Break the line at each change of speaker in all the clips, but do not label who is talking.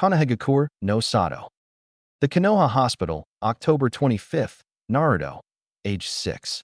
Kanehagakur no Sato. The Konoha Hospital, October 25th, Naruto, age 6.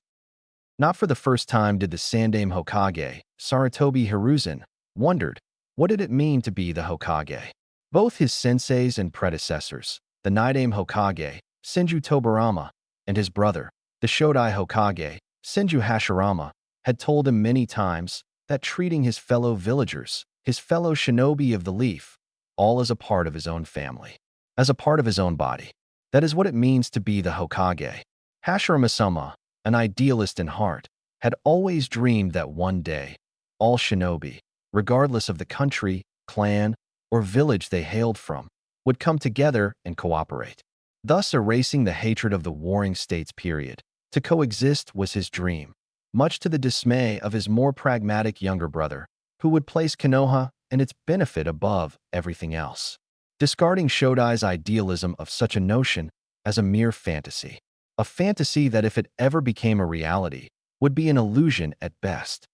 Not for the first time did the Sandaime Hokage, Sarutobi Hiruzen, wondered, what did it mean to be the Hokage? Both his senseis and predecessors, the Nidaime Hokage, Senju Tobirama, and his brother, the Shodai Hokage, Senju Hashirama, had told him many times that treating his fellow villagers, his fellow shinobi of the leaf, all as a part of his own family, as a part of his own body. That is what it means to be the Hokage. Hashirama-sama, an idealist in heart, had always dreamed that one day, all shinobi, regardless of the country, clan, or village they hailed from, would come together and cooperate, thus erasing the hatred of the warring states period. To coexist was his dream, much to the dismay of his more pragmatic younger brother, who would place Konoha and its benefit above everything else, discarding Shodai's idealism of such a notion as a mere fantasy. A fantasy that if it ever became a reality, would be an illusion at best.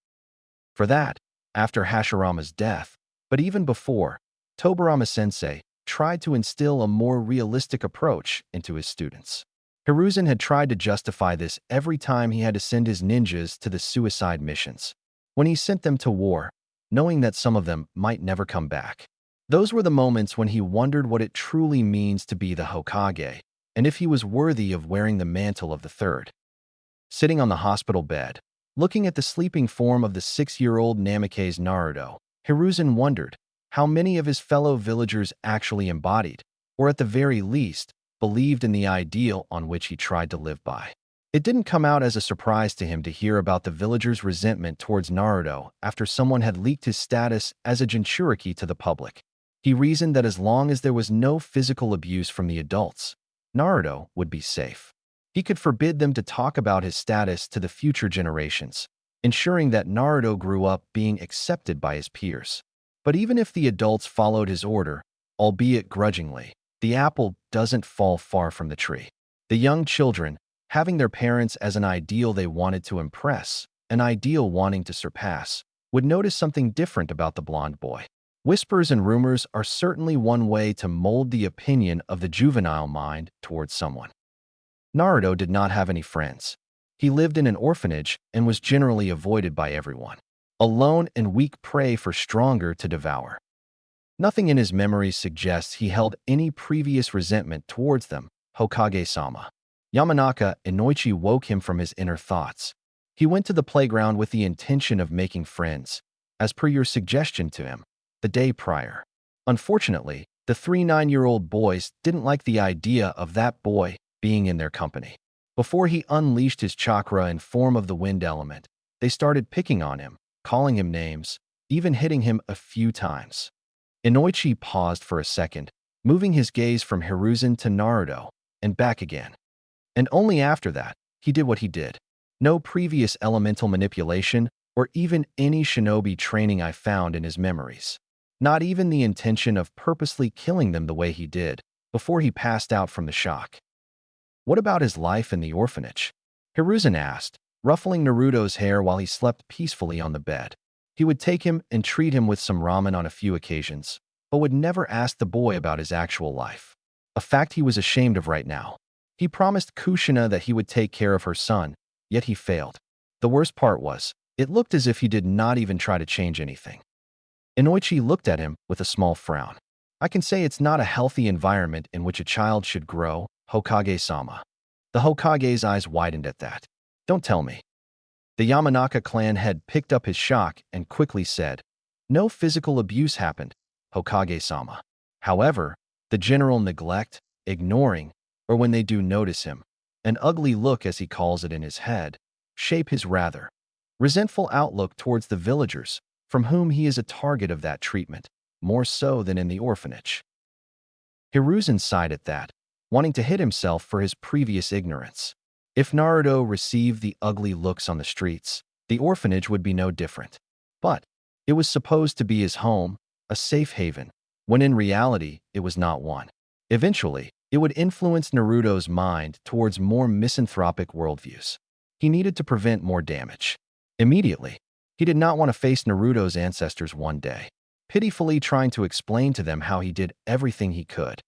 For that, after Hashirama's death, but even before, Tobirama-sensei tried to instill a more realistic approach into his students. Hiruzen had tried to justify this every time he had to send his ninjas to the suicide missions, when he sent them to war, knowing that some of them might never come back. Those were the moments when he wondered what it truly means to be the Hokage, and if he was worthy of wearing the mantle of the third. Sitting on the hospital bed, looking at the sleeping form of the 6-year-old Namikaze Naruto, Hiruzen wondered how many of his fellow villagers actually embodied, or at the very least, believed in the ideal on which he tried to live by. It didn't come out as a surprise to him to hear about the villagers' resentment towards Naruto after someone had leaked his status as a Jinchuriki to the public. He reasoned that as long as there was no physical abuse from the adults, Naruto would be safe. He could forbid them to talk about his status to the future generations, ensuring that Naruto grew up being accepted by his peers. But even if the adults followed his order, albeit grudgingly, the apple doesn't fall far from the tree. The young children, having their parents as an ideal they wanted to impress, an ideal wanting to surpass, would notice something different about the blonde boy. Whispers and rumors are certainly one way to mold the opinion of the juvenile mind towards someone. Naruto did not have any friends. He lived in an orphanage and was generally avoided by everyone, a lone and weak prey for stronger to devour. Nothing in his memories suggests he held any previous resentment towards them, Hokage-sama. Yamanaka Inoichi woke him from his inner thoughts. He went to the playground with the intention of making friends, as per your suggestion to him, the day prior. Unfortunately, the 3 9-year-old boys didn't like the idea of that boy being in their company. Before he unleashed his chakra in form of the wind element, they started picking on him, calling him names, even hitting him a few times. Inoichi paused for a second, moving his gaze from Hiruzen to Naruto, and back again. And only after that, he did what he did. No previous elemental manipulation, or even any shinobi training I found in his memories. Not even the intention of purposely killing them the way he did, before he passed out from the shock. What about his life in the orphanage? Hiruzen asked, ruffling Naruto's hair while he slept peacefully on the bed. He would take him and treat him with some ramen on a few occasions, but would never ask the boy about his actual life. A fact he was ashamed of right now. He promised Kushina that he would take care of her son, yet he failed. The worst part was, it looked as if he did not even try to change anything. Inoichi looked at him with a small frown. I can say it's not a healthy environment in which a child should grow, Hokage-sama. The Hokage's eyes widened at that. Don't tell me. The Yamanaka clan head picked up his shock and quickly said, no physical abuse happened, Hokage-sama. However, the general neglect, ignoring, or when they do notice him, an ugly look as he calls it in his head, shape his rather resentful outlook towards the villagers, from whom he is a target of that treatment, more so than in the orphanage. Hiruzen sighed at that, wanting to hit himself for his previous ignorance. If Naruto received the ugly looks on the streets, the orphanage would be no different. But it was supposed to be his home, a safe haven, when in reality it was not one. Eventually, it would influence Naruto's mind towards more misanthropic worldviews. He needed to prevent more damage. Immediately, he did not want to face Naruto's ancestors one day. pitifully trying to explain to them how he did everything he could.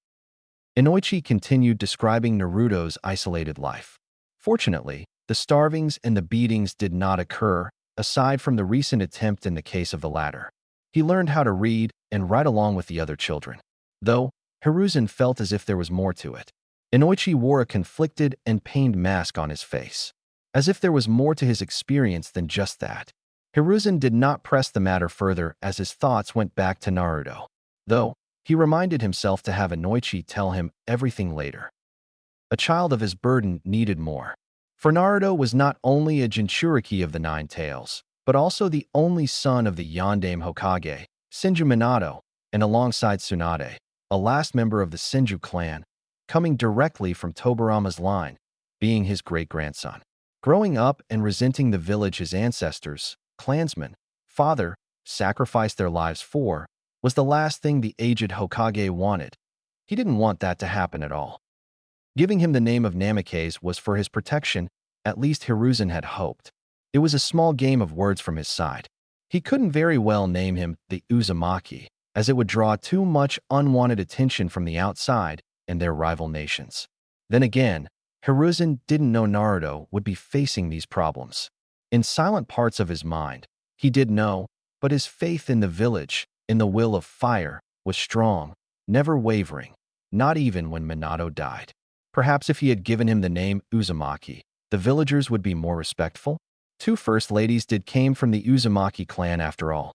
Inoichi continued describing Naruto's isolated life. Fortunately, the starvings and the beatings did not occur, aside from the recent attempt in the case of the latter. He learned how to read and write along with the other children. Though, Hiruzen felt as if there was more to it. Inoichi wore a conflicted and pained mask on his face, as if there was more to his experience than just that. Hiruzen did not press the matter further as his thoughts went back to Naruto, though he reminded himself to have Inoichi tell him everything later. A child of his burden needed more. For Naruto was not only a Jinchuriki of the Nine Tails, but also the only son of the Yondaime Hokage, Senju Minato, and alongside Tsunade, a last member of the Senju clan, coming directly from Tobirama's line, being his great-grandson. Growing up and resenting the village his ancestors, clansmen, father, sacrificed their lives for, was the last thing the aged Hokage wanted. He didn't want that to happen at all. Giving him the name of Namikaze was for his protection, at least Hiruzen had hoped. It was a small game of words from his side. He couldn't very well name him the Uzumaki, as it would draw too much unwanted attention from the outside and their rival nations. Then again, Hiruzen didn't know Naruto would be facing these problems. In silent parts of his mind, he did know, but his faith in the village, in the will of fire, was strong, never wavering, not even when Minato died. Perhaps if he had given him the name Uzumaki, the villagers would be more respectful? 2 first ladies came from the Uzumaki clan after all.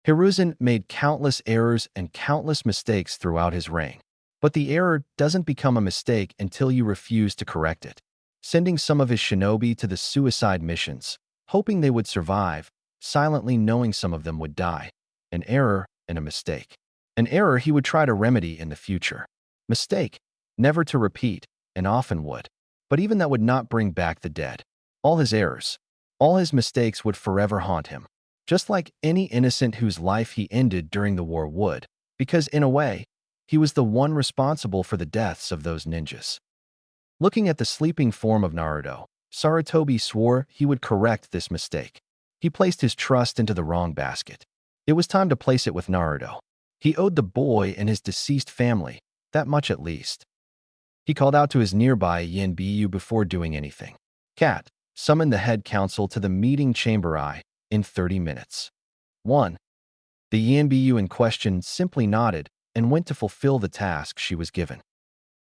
Hiruzen made countless errors and countless mistakes throughout his reign. But the error doesn't become a mistake until you refuse to correct it. Sending some of his shinobi to the suicide missions, hoping they would survive, silently knowing some of them would die. An error and a mistake. An error he would try to remedy in the future. Mistake, never to repeat, and often would. But even that would not bring back the dead. All his errors, all his mistakes would forever haunt him. Just like any innocent whose life he ended during the war would. Because in a way, he was the one responsible for the deaths of those ninjas. Looking at the sleeping form of Naruto, Sarutobi swore he would correct this mistake. He placed his trust into the wrong basket. It was time to place it with Naruto. He owed the boy and his deceased family, that much at least. He called out to his nearby Yanbiyu before doing anything. Cat, summoned the head council to the meeting chamber in 30 minutes. 1. The Yanbiyu in question simply nodded and went to fulfill the task she was given.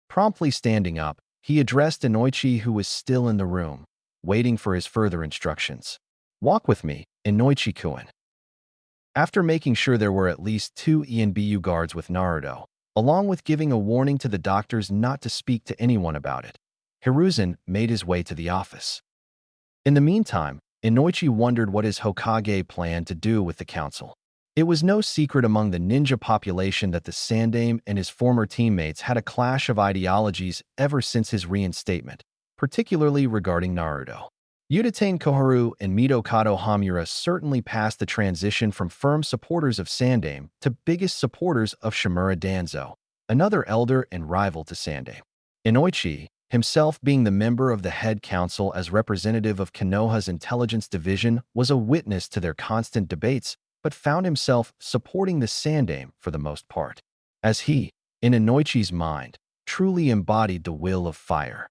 Promptly standing up, he addressed Inoichi, who was still in the room, waiting for his further instructions. Walk with me, Inoichi-kun. After making sure there were at least 2 Yanbiyu guards with Naruto, along with giving a warning to the doctors not to speak to anyone about it, Hiruzen made his way to the office. In the meantime, Inoichi wondered what his Hokage planned to do with the council. It was no secret among the ninja population that the Sandaime and his former teammates had a clash of ideologies ever since his reinstatement, particularly regarding Naruto. Udatain Koharu and Mitokado Hamura certainly passed the transition from firm supporters of Sandaime to biggest supporters of Shimura Danzo, another elder and rival to Sandaime. Inoichi, himself being the member of the head council as representative of Konoha's intelligence division, was a witness to their constant debates, but found himself supporting the Sandaime for the most part, as he, in Inoichi's mind, truly embodied the will of fire.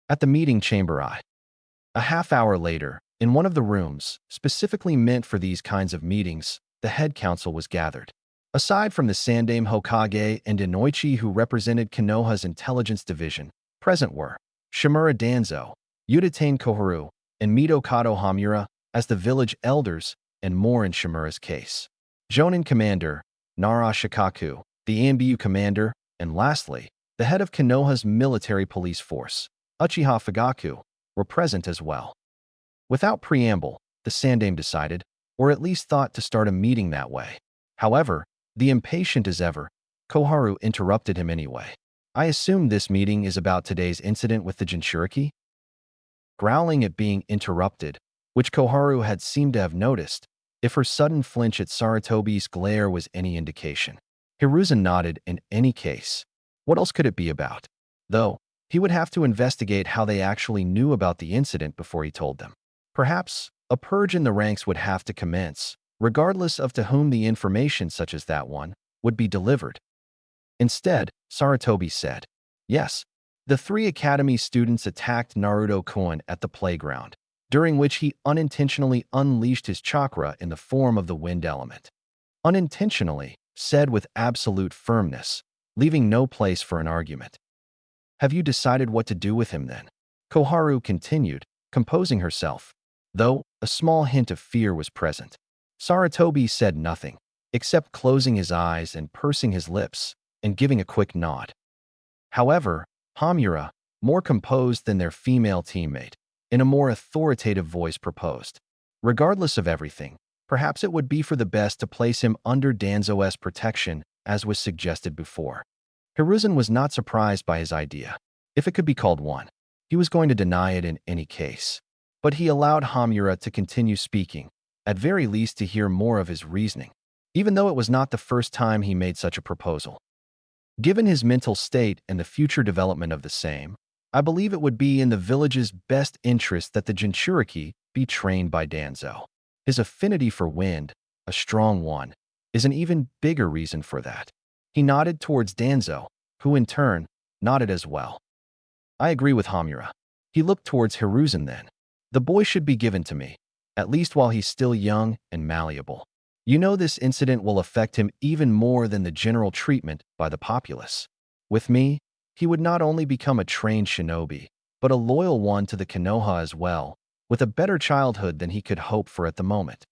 At the meeting chamber a half-hour later, in one of the rooms, specifically meant for these kinds of meetings, the head council was gathered. Aside from the Sandaime Hokage and Inoichi, who represented Konoha's intelligence division, present were Shimura Danzo, Udatain Koharu, and Mitokado Hamura as the village elders, and more in Shimura's case. Jonin Commander, Nara Shikaku, the Yanbiyu Commander, and lastly, the head of Konoha's military police force, Uchiha Fugaku, were present as well. Without preamble, the Sandaime decided, or at least thought to start a meeting that way. However, the impatient as ever, Koharu interrupted him anyway. I assume this meeting is about today's incident with the Jinchuriki? Growling at being interrupted, which Koharu had seemed to have noticed, if her sudden flinch at Sarutobi's glare was any indication. Hiruzen nodded in any case. What else could it be about? Though, he would have to investigate how they actually knew about the incident before he told them. Perhaps, a purge in the ranks would have to commence, regardless of to whom the information such as that one would be delivered. Instead, Saratobi said, yes, the three academy students attacked Naruto-kun at the playground, during which he unintentionally unleashed his chakra in the form of the wind element. Unintentionally, said with absolute firmness, leaving no place for an argument. Have you decided what to do with him then? Koharu continued, composing herself, though a small hint of fear was present. Saratobi said nothing, except closing his eyes and pursing his lips, and giving a quick nod. However, Hamura, more composed than their female teammate, in a more authoritative voice proposed, regardless of everything, perhaps it would be for the best to place him under Danzo's protection, as was suggested before. Hiruzen was not surprised by his idea, if it could be called one. He was going to deny it in any case. But he allowed Hamura to continue speaking, at very least to hear more of his reasoning, even though it was not the first time he made such a proposal. Given his mental state and the future development of the same, I believe it would be in the village's best interest that the Jinchuriki be trained by Danzo. His affinity for wind, a strong one, is an even bigger reason for that. He nodded towards Danzo, who in turn nodded as well. I agree with Hamura. He looked towards Hiruzen then. The boy should be given to me, at least while he's still young and malleable. You know this incident will affect him even more than the general treatment by the populace. With me, he would not only become a trained shinobi, but a loyal one to the Konoha as well, with a better childhood than he could hope for at the moment.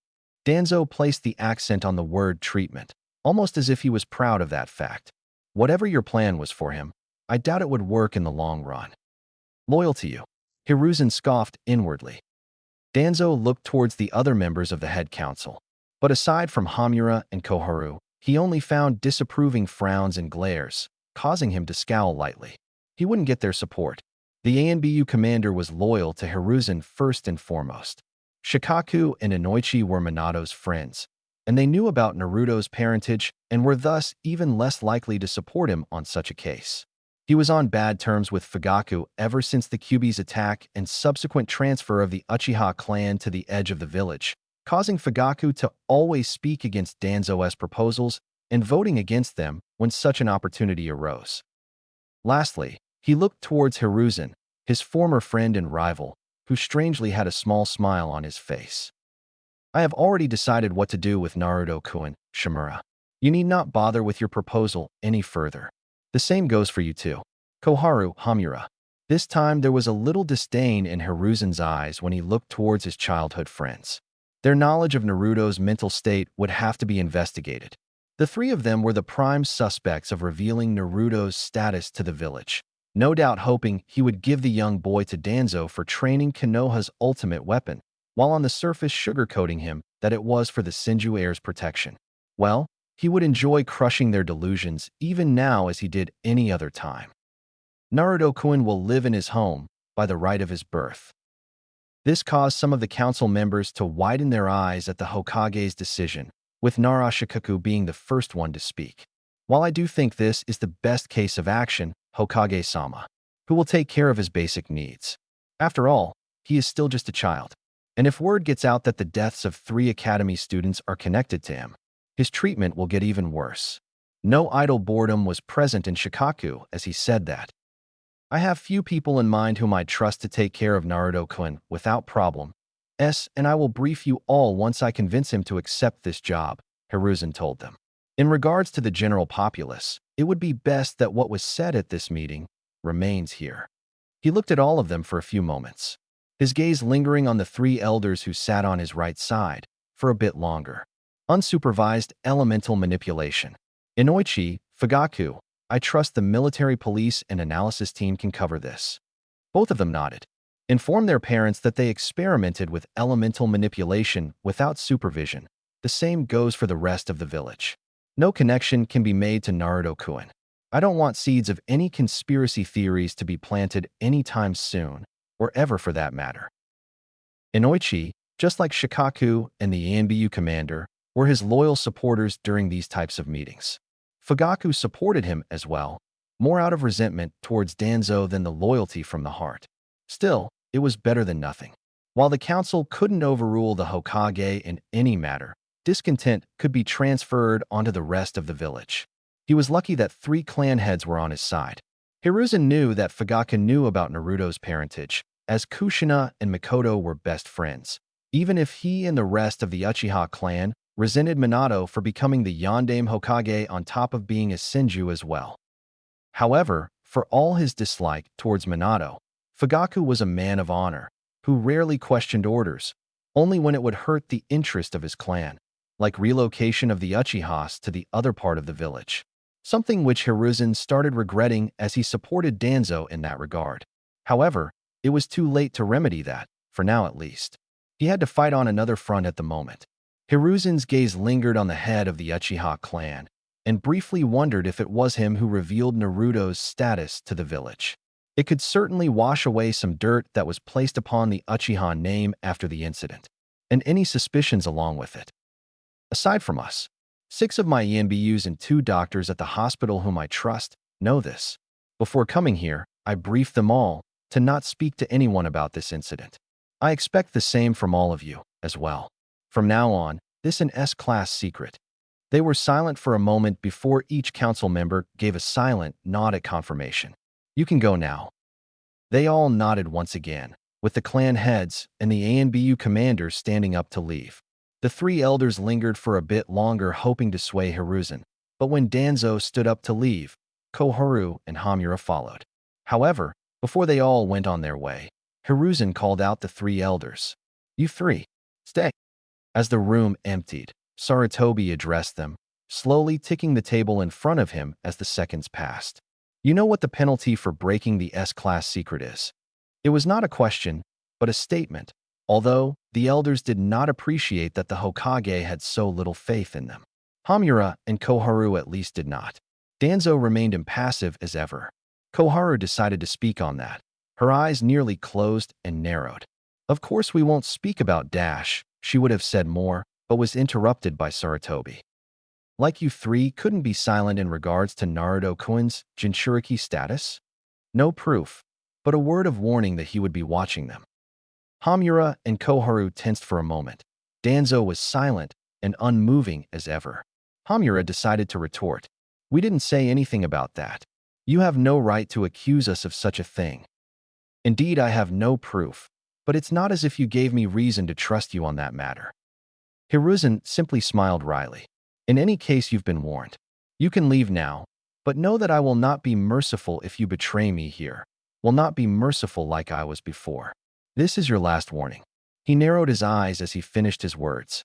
Danzo placed the accent on the word treatment, almost as if he was proud of that fact. Whatever your plan was for him, I doubt it would work in the long run. Loyal to you. Hiruzen scoffed inwardly. Danzo looked towards the other members of the head council, but aside from Hamura and Koharu, he only found disapproving frowns and glares, causing him to scowl lightly. He wouldn't get their support. The ANBU commander was loyal to Hiruzen first and foremost. Shikaku and Inoichi were Minato's friends, and they knew about Naruto's parentage and were thus even less likely to support him on such a case. He was on bad terms with Fugaku ever since the Kyuubi's attack and subsequent transfer of the Uchiha clan to the edge of the village, causing Fugaku to always speak against Danzo's proposals and voting against them when such an opportunity arose. Lastly, he looked towards Hiruzen, his former friend and rival, who strangely had a small smile on his face. I have already decided what to do with Naruto-kun, Shimura. You need not bother with your proposal any further. The same goes for you too. Koharu, Hamura. This time there was a little disdain in Hiruzen's eyes when he looked towards his childhood friends. Their knowledge of Naruto's mental state would have to be investigated. The three of them were the prime suspects of revealing Naruto's status to the village, no doubt hoping he would give the young boy to Danzo for training Konoha's ultimate weapon, while on the surface sugarcoating him that it was for the Senju heir's protection. Well, he would enjoy crushing their delusions even now as he did any other time. Naruto-kun will live in his home by the right of his birth. This caused some of the council members to widen their eyes at the Hokage's decision, with Narashikaku being the first one to speak. While I do think this is the best case of action, Hokage-sama, who will take care of his basic needs. After all, he is still just a child. And if word gets out that the deaths of 3 academy students are connected to him, his treatment will get even worse. No idle boredom was present in Shikaku as he said that. I have few people in mind whom I trust to take care of Naruto-kun without problem. And I will brief you all once I convince him to accept this job, Hiruzen told them. In regards to the general populace, it would be best that what was said at this meeting remains here. He looked at all of them for a few moments, his gaze lingering on the 3 elders who sat on his right side for a bit longer. Unsupervised elemental manipulation. Inoichi, Fugaku, I trust the military police and analysis team can cover this. Both of them nodded. Inform their parents that they experimented with elemental manipulation without supervision. The same goes for the rest of the village. No connection can be made to Naruto-kun. I don't want seeds of any conspiracy theories to be planted anytime soon, or ever for that matter. Inoichi, just like Shikaku and the ANBU commander, were his loyal supporters during these types of meetings. Fugaku supported him as well, more out of resentment towards Danzo than the loyalty from the heart. Still, it was better than nothing. While the council couldn't overrule the Hokage in any matter, discontent could be transferred onto the rest of the village. He was lucky that 3 clan heads were on his side. Hiruzen knew that Fugaku knew about Naruto's parentage, as Kushina and Mikoto were best friends, even if he and the rest of the Uchiha clan resented Minato for becoming the Yondaime Hokage on top of being a Senju as well. However, for all his dislike towards Minato, Fugaku was a man of honor, who rarely questioned orders, only when it would hurt the interest of his clan, like relocation of the Uchihas to the other part of the village, something which Hiruzen started regretting as he supported Danzo in that regard. However, it was too late to remedy that, for now at least. He had to fight on another front at the moment. Hiruzen's gaze lingered on the head of the Uchiha clan, and briefly wondered if it was him who revealed Naruto's status to the village. It could certainly wash away some dirt that was placed upon the Uchiha name after the incident, and any suspicions along with it. Aside from us, 6 of my ENBUs and 2 doctors at the hospital whom I trust know this. Before coming here, I briefed them all to not speak to anyone about this incident. I expect the same from all of you, as well. From now on, this is an S-class secret. They were silent for a moment before each council member gave a silent nod at confirmation. You can go now. They all nodded once again, with the clan heads and the ANBU commanders standing up to leave. The 3 elders lingered for a bit longer, hoping to sway Hiruzen, but when Danzo stood up to leave, Koharu and Hamura followed. However, before they all went on their way, Hiruzen called out the 3 elders. You 3, stay. As the room emptied, Sarutobi addressed them, slowly ticking the table in front of him as the seconds passed. You know what the penalty for breaking the S-class secret is? It was not a question, but a statement, although the elders did not appreciate that the Hokage had so little faith in them. Hamura and Koharu at least did not. Danzo remained impassive as ever. Koharu decided to speak on that. Her eyes nearly closed and narrowed. Of course we won't speak about Dash, she would have said more, but was interrupted by Sarutobi. Like you 3 couldn't be silent in regards to Naruto-kun's Jinchuriki status? No proof, but a word of warning that he would be watching them. Hamura and Koharu tensed for a moment. Danzo was silent and unmoving as ever. Hamura decided to retort. We didn't say anything about that. You have no right to accuse us of such a thing. Indeed, I have no proof, but it's not as if you gave me reason to trust you on that matter. Hiruzen simply smiled wryly. In any case, you've been warned. You can leave now, but know that I will not be merciful if you betray me here. Will not be merciful like I was before. This is your last warning. He narrowed his eyes as he finished his words.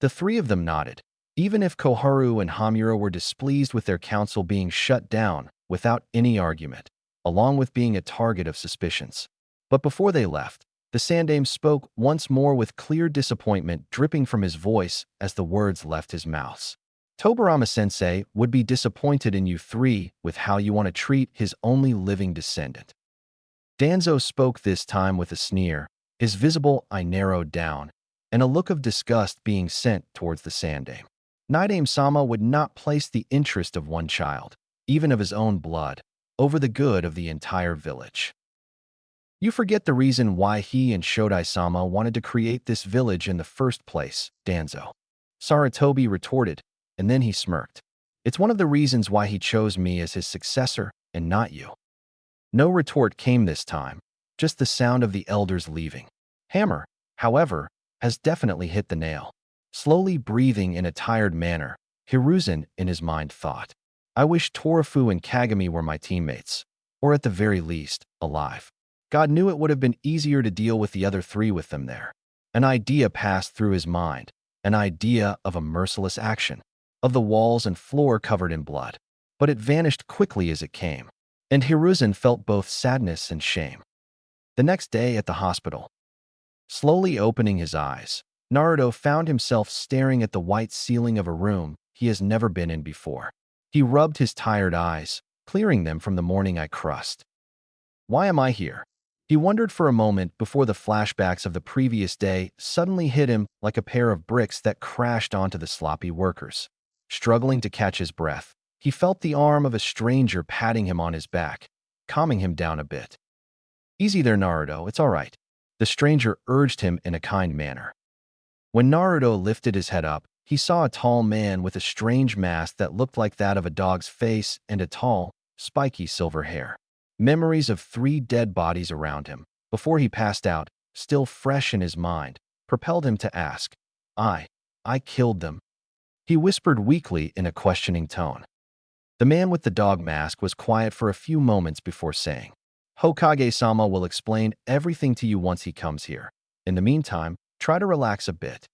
The 3 of them nodded, even if Koharu and Hamura were displeased with their council being shut down without any argument, along with being a target of suspicions. But before they left, the Sandaime spoke once more with clear disappointment dripping from his voice as the words left his mouth. Tobirama-sensei would be disappointed in you 3 with how you want to treat his only living descendant. Danzo spoke this time with a sneer, his visible eye narrowed down, and a look of disgust being sent towards the Sandaime. Nidaime-sama would not place the interest of one child, even of his own blood, over the good of the entire village. You forget the reason why he and Shodai-sama wanted to create this village in the first place, Danzo. Sarutobi retorted, and then he smirked. It's one of the reasons why he chose me as his successor and not you. No retort came this time, just the sound of the elders leaving. Hammer, however, has definitely hit the nail. Slowly breathing in a tired manner, Hiruzen in his mind thought, I wish Torafu and Kagami were my teammates, or at the very least, alive. God knew it would have been easier to deal with the other 3 with them there. An idea passed through his mind, an idea of a merciless action, of the walls and floor covered in blood. But it vanished quickly as it came, and Hiruzen felt both sadness and shame. The next day at the hospital, slowly opening his eyes, Naruto found himself staring at the white ceiling of a room he has never been in before. He rubbed his tired eyes, clearing them from the morning eye crust. Why am I here? He wondered for a moment before the flashbacks of the previous day suddenly hit him like a pair of bricks that crashed onto the sloppy workers. Struggling to catch his breath, he felt the arm of a stranger patting him on his back, calming him down a bit. Easy there, Naruto, it's all right. The stranger urged him in a kind manner. When Naruto lifted his head up, he saw a tall man with a strange mask that looked like that of a dog's face and a tall, spiky silver hair. Memories of 3 dead bodies around him, before he passed out, still fresh in his mind, propelled him to ask, I killed them. He whispered weakly in a questioning tone. The man with the dog mask was quiet for a few moments before saying, Hokage-sama will explain everything to you once he comes here. In the meantime, try to relax a bit.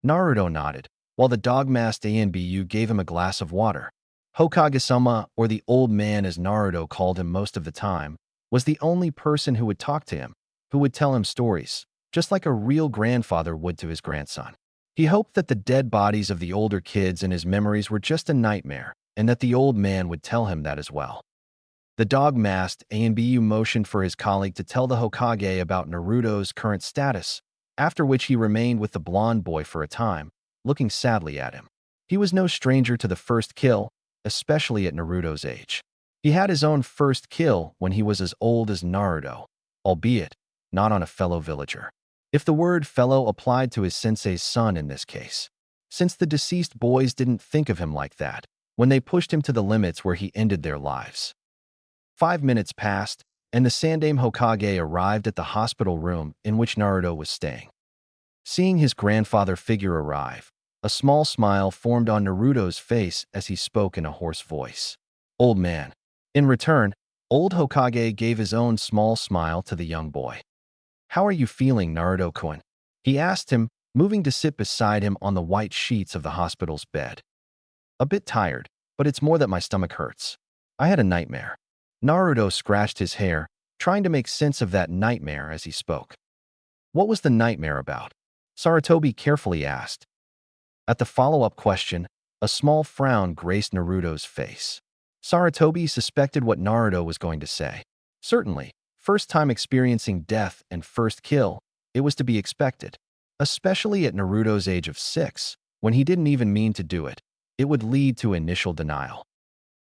Naruto nodded, while the dog-masked Anbu gave him a glass of water. Hokage-sama, or the old man as Naruto called him most of the time, was the only person who would talk to him, who would tell him stories, just like a real grandfather would to his grandson. He hoped that the dead bodies of the older kids in his memories were just a nightmare, and that the old man would tell him that as well. The dog-masked Anbu motioned for his colleague to tell the Hokage about Naruto's current status, after which he remained with the blonde boy for a time, looking sadly at him. He was no stranger to the first kill, especially at Naruto's age. He had his own first kill when he was as old as Naruto, albeit not on a fellow villager. If the word fellow applied to his sensei's son in this case, since the deceased boys didn't think of him like that when they pushed him to the limits where he ended their lives. 5 minutes passed, and the Sandaime Hokage arrived at the hospital room in which Naruto was staying. Seeing his grandfather figure arrive, a small smile formed on Naruto's face as he spoke in a hoarse voice. Old man. In return, old Hokage gave his own small smile to the young boy. How are you feeling, Naruto-kun? He asked him, moving to sit beside him on the white sheets of the hospital's bed. A bit tired, but it's more that my stomach hurts. I had a nightmare. Naruto scratched his hair, trying to make sense of that nightmare as he spoke. What was the nightmare about? Sarutobi carefully asked. At the follow-up question, a small frown graced Naruto's face. Sarutobi suspected what Naruto was going to say. Certainly, first time experiencing death and first kill, it was to be expected. Especially at Naruto's age of 6, when he didn't even mean to do it, it would lead to initial denial.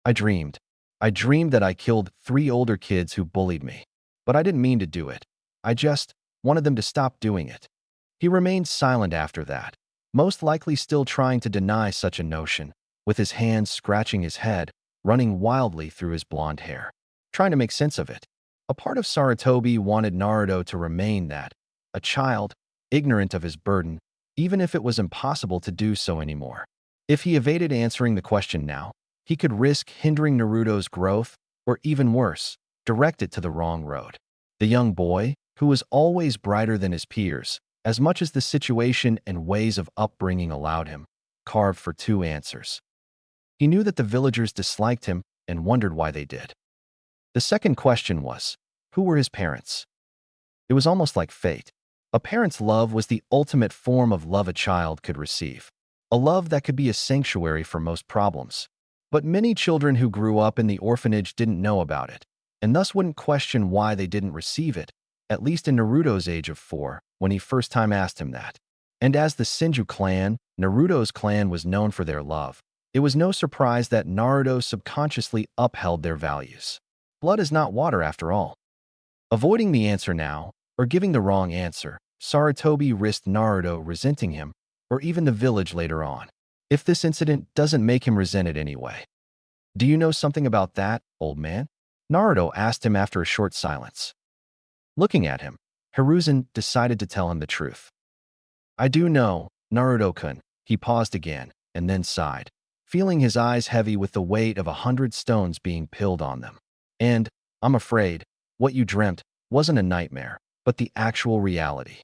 I dreamed that I killed 3 older kids who bullied me. But I didn't mean to do it. I just wanted them to stop doing it. He remained silent after that, most likely still trying to deny such a notion, with his hands scratching his head, running wildly through his blonde hair, trying to make sense of it. A part of Sarutobi wanted Naruto to remain that, a child, ignorant of his burden, even if it was impossible to do so anymore. If he evaded answering the question now, he could risk hindering Naruto's growth, or even worse, direct it to the wrong road. The young boy, who was always brighter than his peers, as much as the situation and ways of upbringing allowed him, carved for 2 answers. He knew that the villagers disliked him and wondered why they did. The second question was, who were his parents? It was almost like fate. A parent's love was the ultimate form of love a child could receive, a love that could be a sanctuary for most problems. But many children who grew up in the orphanage didn't know about it, and thus wouldn't question why they didn't receive it, at least in Naruto's age of 4, when he first time asked him that. And as the Senju clan, Naruto's clan was known for their love, it was no surprise that Naruto subconsciously upheld their values. Blood is not water after all. Avoiding the answer now, or giving the wrong answer, Sarutobi risked Naruto resenting him, or even the village later on, if this incident doesn't make him resent it anyway. Do you know something about that, old man? Naruto asked him after a short silence. Looking at him, Hiruzen decided to tell him the truth. I do know, Naruto-kun. He paused again, and then sighed, feeling his eyes heavy with the weight of 100 stones being pilled on them. And, I'm afraid, what you dreamt wasn't a nightmare, but the actual reality.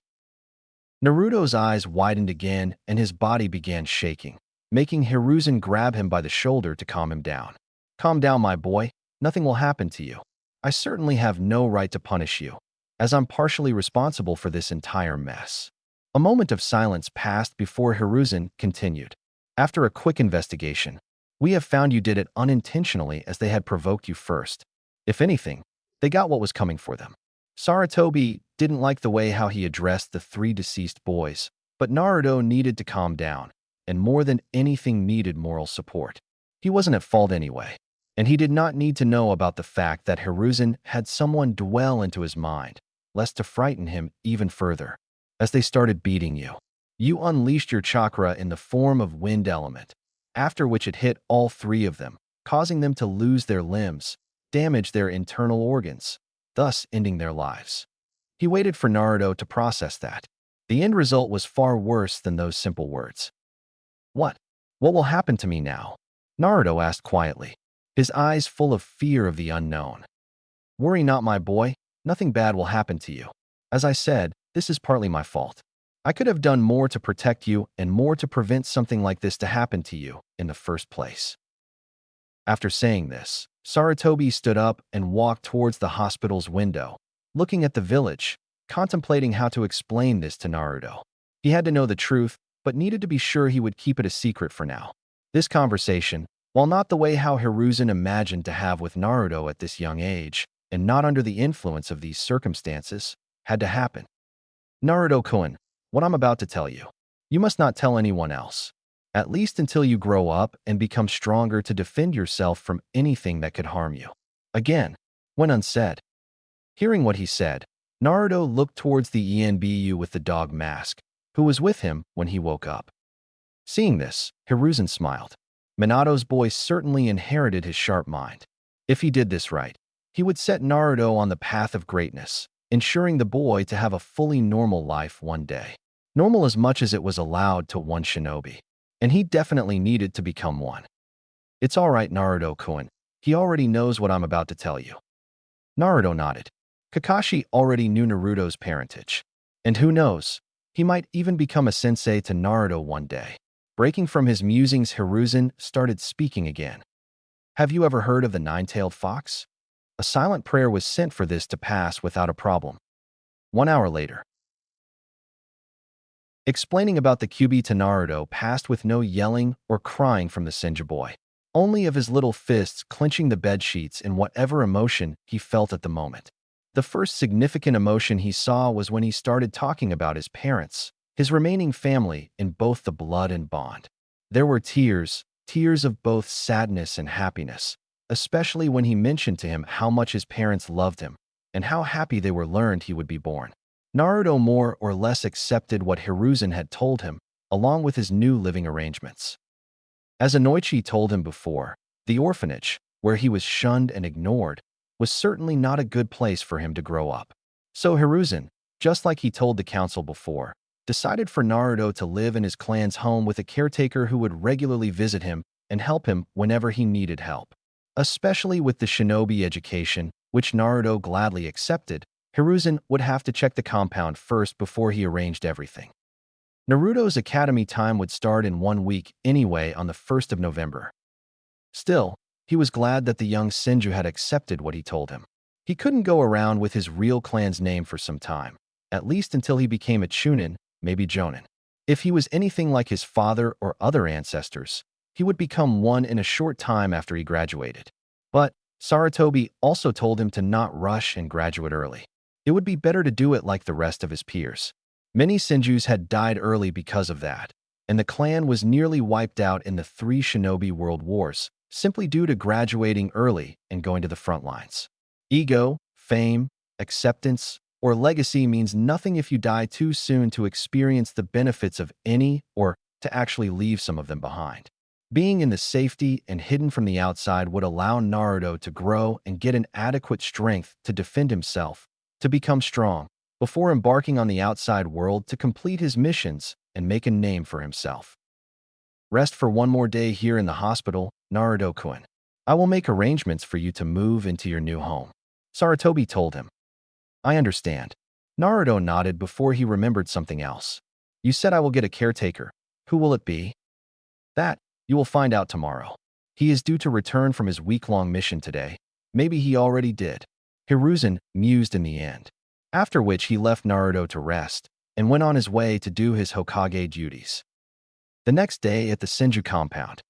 Naruto's eyes widened again and his body began shaking, making Hiruzen grab him by the shoulder to calm him down. Calm down, my boy. Nothing will happen to you. I certainly have no right to punish you, as I'm partially responsible for this entire mess. A moment of silence passed before Hiruzen continued. After a quick investigation, we have found you did it unintentionally as they had provoked you first. If anything, they got what was coming for them. Sarutobi didn't like the way how he addressed the 3 deceased boys, but Naruto needed to calm down, and more than anything needed moral support. He wasn't at fault anyway, and he did not need to know about the fact that Hiruzen had someone dwell into his mind, lest to frighten him even further. As they started beating you, You unleashed your chakra in the form of wind element, after which it hit all three of them, causing them to lose their limbs, damage their internal organs, thus ending their lives. He waited for Naruto to process that. The end result was far worse than those simple words. What? What will happen to me now? Naruto asked quietly, his eyes full of fear of the unknown. Worry not, my boy. Nothing bad will happen to you. As I said, this is partly my fault. I could have done more to protect you and more to prevent something like this to happen to you in the first place. After saying this, Sarutobi stood up and walked towards the hospital's window, looking at the village, contemplating how to explain this to Naruto. He had to know the truth, but needed to be sure he would keep it a secret for now. This conversation, while not the way how Hiruzen imagined to have with Naruto at this young age, and not under the influence of these circumstances, had to happen. Naruto-kun, what I'm about to tell you, you must not tell anyone else, at least until you grow up and become stronger to defend yourself from anything that could harm you. Again, went unsaid. Hearing what he said, Naruto looked towards the ENBU with the dog mask, who was with him when he woke up. Seeing this, Hiruzen smiled. Minato's boy certainly inherited his sharp mind. If he did this right, he would set Naruto on the path of greatness, ensuring the boy to have a fully normal life one day. Normal as much as it was allowed to one shinobi. And he definitely needed to become one. It's all right, Naruto-kun. He already knows what I'm about to tell you. Naruto nodded. Kakashi already knew Naruto's parentage. And who knows, he might even become a sensei to Naruto one day. Breaking from his musings, Hiruzen started speaking again. Have you ever heard of the nine-tailed fox? A silent prayer was sent for this to pass without a problem. 1 hour later. Explaining about the Kyuubi to Naruto passed with no yelling or crying from the Senju boy, only of his little fists clenching the bedsheets in whatever emotion he felt at the moment. The first significant emotion he saw was when he started talking about his parents, his remaining family in both the blood and bond. There were tears of both sadness and happiness, especially when he mentioned to him how much his parents loved him and how happy they were learned he would be born. Naruto more or less accepted what Hiruzen had told him, along with his new living arrangements. As Anoichi told him before, the orphanage, where he was shunned and ignored, was certainly not a good place for him to grow up. So Hiruzen, just like he told the council before, decided for Naruto to live in his clan's home with a caretaker who would regularly visit him and help him whenever he needed help. Especially with the shinobi education, which Naruto gladly accepted, Hiruzen would have to check the compound first before he arranged everything. Naruto's academy time would start in 1 week anyway on the 1st of November. Still, he was glad that the young Senju had accepted what he told him. He couldn't go around with his real clan's name for some time, at least until he became a Chunin, maybe Jonin. If he was anything like his father or other ancestors, he would become one in a short time after he graduated. But Sarutobi also told him to not rush and graduate early. It would be better to do it like the rest of his peers. Many Senjus had died early because of that, and the clan was nearly wiped out in the 3 shinobi world wars, simply due to graduating early and going to the front lines. Ego, fame, acceptance, or legacy means nothing if you die too soon to experience the benefits of any or to actually leave some of them behind. Being in the safety and hidden from the outside would allow Naruto to grow and get an adequate strength to defend himself, to become strong, before embarking on the outside world to complete his missions and make a name for himself. Rest for 1 more day here in the hospital, Naruto-kun. I will make arrangements for you to move into your new home. Sarutobi told him. I understand. Naruto nodded before he remembered something else. You said I will get a caretaker. Who will it be? That, you will find out tomorrow. He is due to return from his week-long mission today. Maybe he already did. Hiruzen mused in the end. After which he left Naruto to rest and went on his way to do his Hokage duties. The next day at the Senju compound.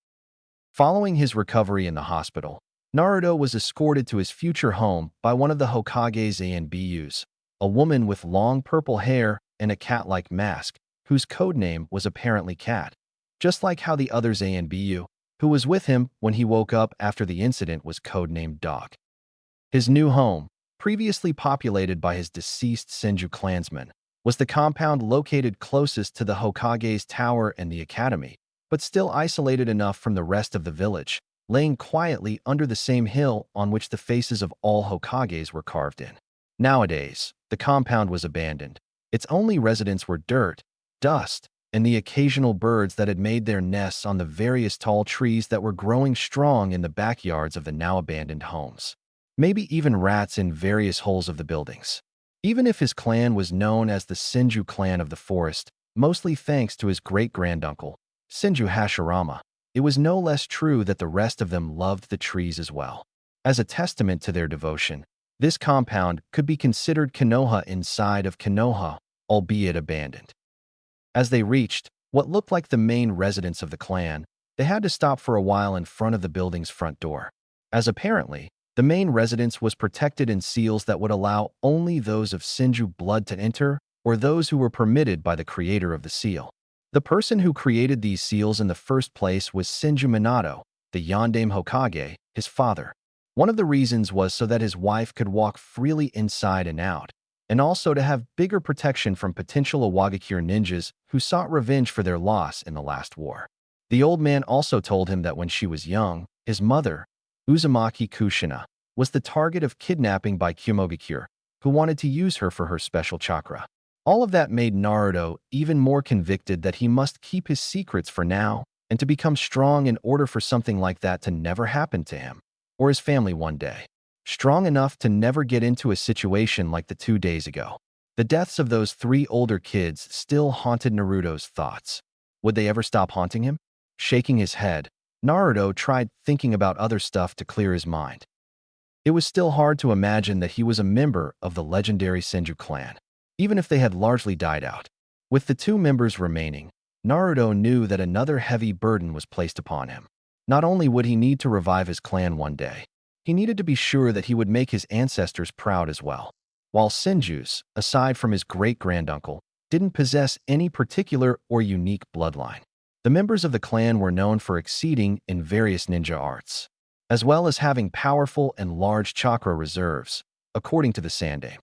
Following his recovery in the hospital, Naruto was escorted to his future home by one of the Hokage's ANBUs, a woman with long purple hair and a cat-like mask, whose codename was apparently Cat, just like how the other's ANBU, who was with him when he woke up after the incident, was codenamed Dog. His new home, previously populated by his deceased Senju clansmen, was the compound located closest to the Hokage's tower and the academy, but still isolated enough from the rest of the village, laying quietly under the same hill on which the faces of all Hokages were carved in. Nowadays, the compound was abandoned. Its only residents were dirt, dust, and the occasional birds that had made their nests on the various tall trees that were growing strong in the backyards of the now abandoned homes. Maybe even rats in various holes of the buildings. Even if his clan was known as the Senju clan of the forest, mostly thanks to his great-granduncle, Senju Hashirama, it was no less true that the rest of them loved the trees as well. As a testament to their devotion, this compound could be considered Konoha inside of Konoha, albeit abandoned. As they reached what looked like the main residence of the clan, they had to stop for a while in front of the building's front door, as apparently, the main residence was protected in seals that would allow only those of Senju blood to enter or those who were permitted by the creator of the seal. The person who created these seals in the first place was Senju Minato, the Yondaime Hokage, his father. One of the reasons was so that his wife could walk freely inside and out, and also to have bigger protection from potential Iwagakure ninjas who sought revenge for their loss in the last war. The old man also told him that when she was young, his mother, Uzumaki Kushina, was the target of kidnapping by Kyomogakure, who wanted to use her for her special chakra. All of that made Naruto even more convicted that he must keep his secrets for now and to become strong in order for something like that to never happen to him or his family one day. Strong enough to never get into a situation like the 2 days ago. The deaths of those 3 older kids still haunted Naruto's thoughts. Would they ever stop haunting him? Shaking his head, Naruto tried thinking about other stuff to clear his mind. It was still hard to imagine that he was a member of the legendary Senju clan, even if they had largely died out. With the 2 members remaining, Naruto knew that another heavy burden was placed upon him. Not only would he need to revive his clan one day, he needed to be sure that he would make his ancestors proud as well. While Senjus, aside from his great-granduncle, didn't possess any particular or unique bloodline, the members of the clan were known for exceeding in various ninja arts, as well as having powerful and large chakra reserves, according to the Sandaime.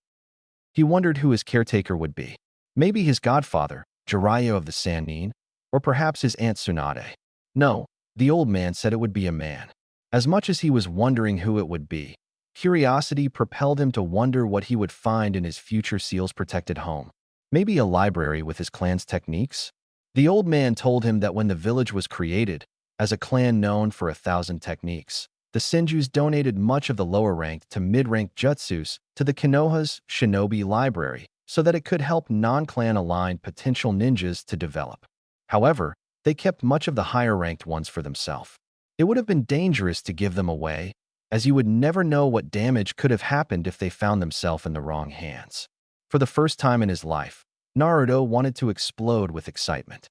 He wondered who his caretaker would be. Maybe his godfather, Jiraiya of the Sannin, or perhaps his aunt Tsunade. No, the old man said it would be a man. As much as he was wondering who it would be, curiosity propelled him to wonder what he would find in his future seal's protected home. Maybe a library with his clan's techniques? The old man told him that when the village was created, as a clan known for 1,000 techniques, the Senjus donated much of the lower-ranked to mid-ranked Jutsus to the Konoha's Shinobi Library so that it could help non-clan aligned potential ninjas to develop. However, they kept much of the higher-ranked ones for themselves. It would have been dangerous to give them away, as you would never know what damage could have happened if they found themselves in the wrong hands. For the first time in his life, Naruto wanted to explode with excitement.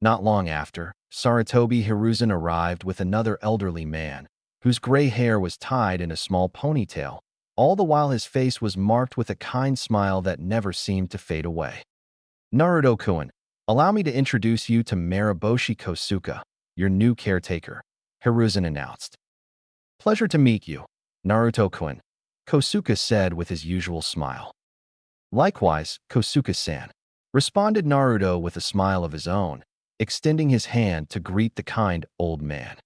Not long after, Sarutobi Hiruzen arrived with another elderly man, whose gray hair was tied in a small ponytail, all the while his face was marked with a kind smile that never seemed to fade away. Naruto-kun, allow me to introduce you to Mariboshi Kosuke, your new caretaker, Hiruzen announced. Pleasure to meet you, Naruto-kun, Kosuke said with his usual smile. Likewise, Kosuke-san, responded Naruto with a smile of his own, extending his hand to greet the kind old man.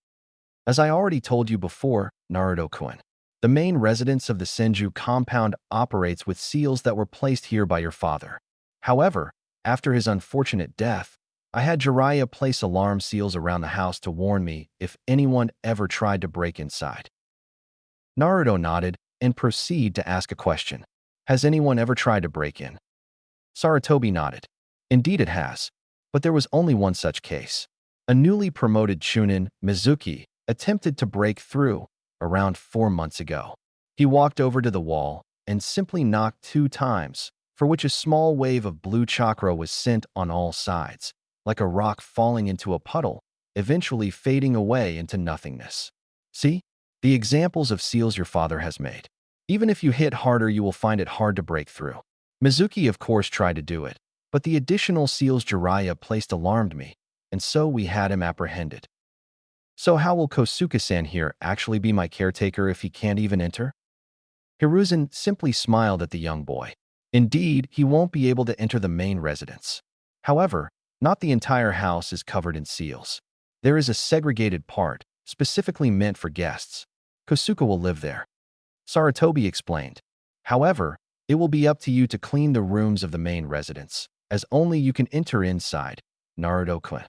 As I already told you before, Naruto-kun, the main residence of the Senju compound operates with seals that were placed here by your father. However, after his unfortunate death, I had Jiraiya place alarm seals around the house to warn me if anyone ever tried to break inside. Naruto nodded and proceeded to ask a question. Has anyone ever tried to break in? Sarutobi nodded. Indeed it has, but there was only one such case. A newly promoted Chunin, Mizuki, attempted to break through around 4 months ago. He walked over to the wall and simply knocked 2 times, for which a small wave of blue chakra was sent on all sides, like a rock falling into a puddle, eventually fading away into nothingness. See? The examples of seals your father has made. Even if you hit harder, you will find it hard to break through. Mizuki of course tried to do it, but the additional seals Jiraiya placed alarmed me, and so we had him apprehended. So how will Kosuke-san here actually be my caretaker if he can't even enter? Hiruzen simply smiled at the young boy. Indeed, he won't be able to enter the main residence. However, not the entire house is covered in seals. There is a segregated part, specifically meant for guests. Kosuke will live there. Saratobi explained. However, it will be up to you to clean the rooms of the main residence, as only you can enter inside. Naruto-kun.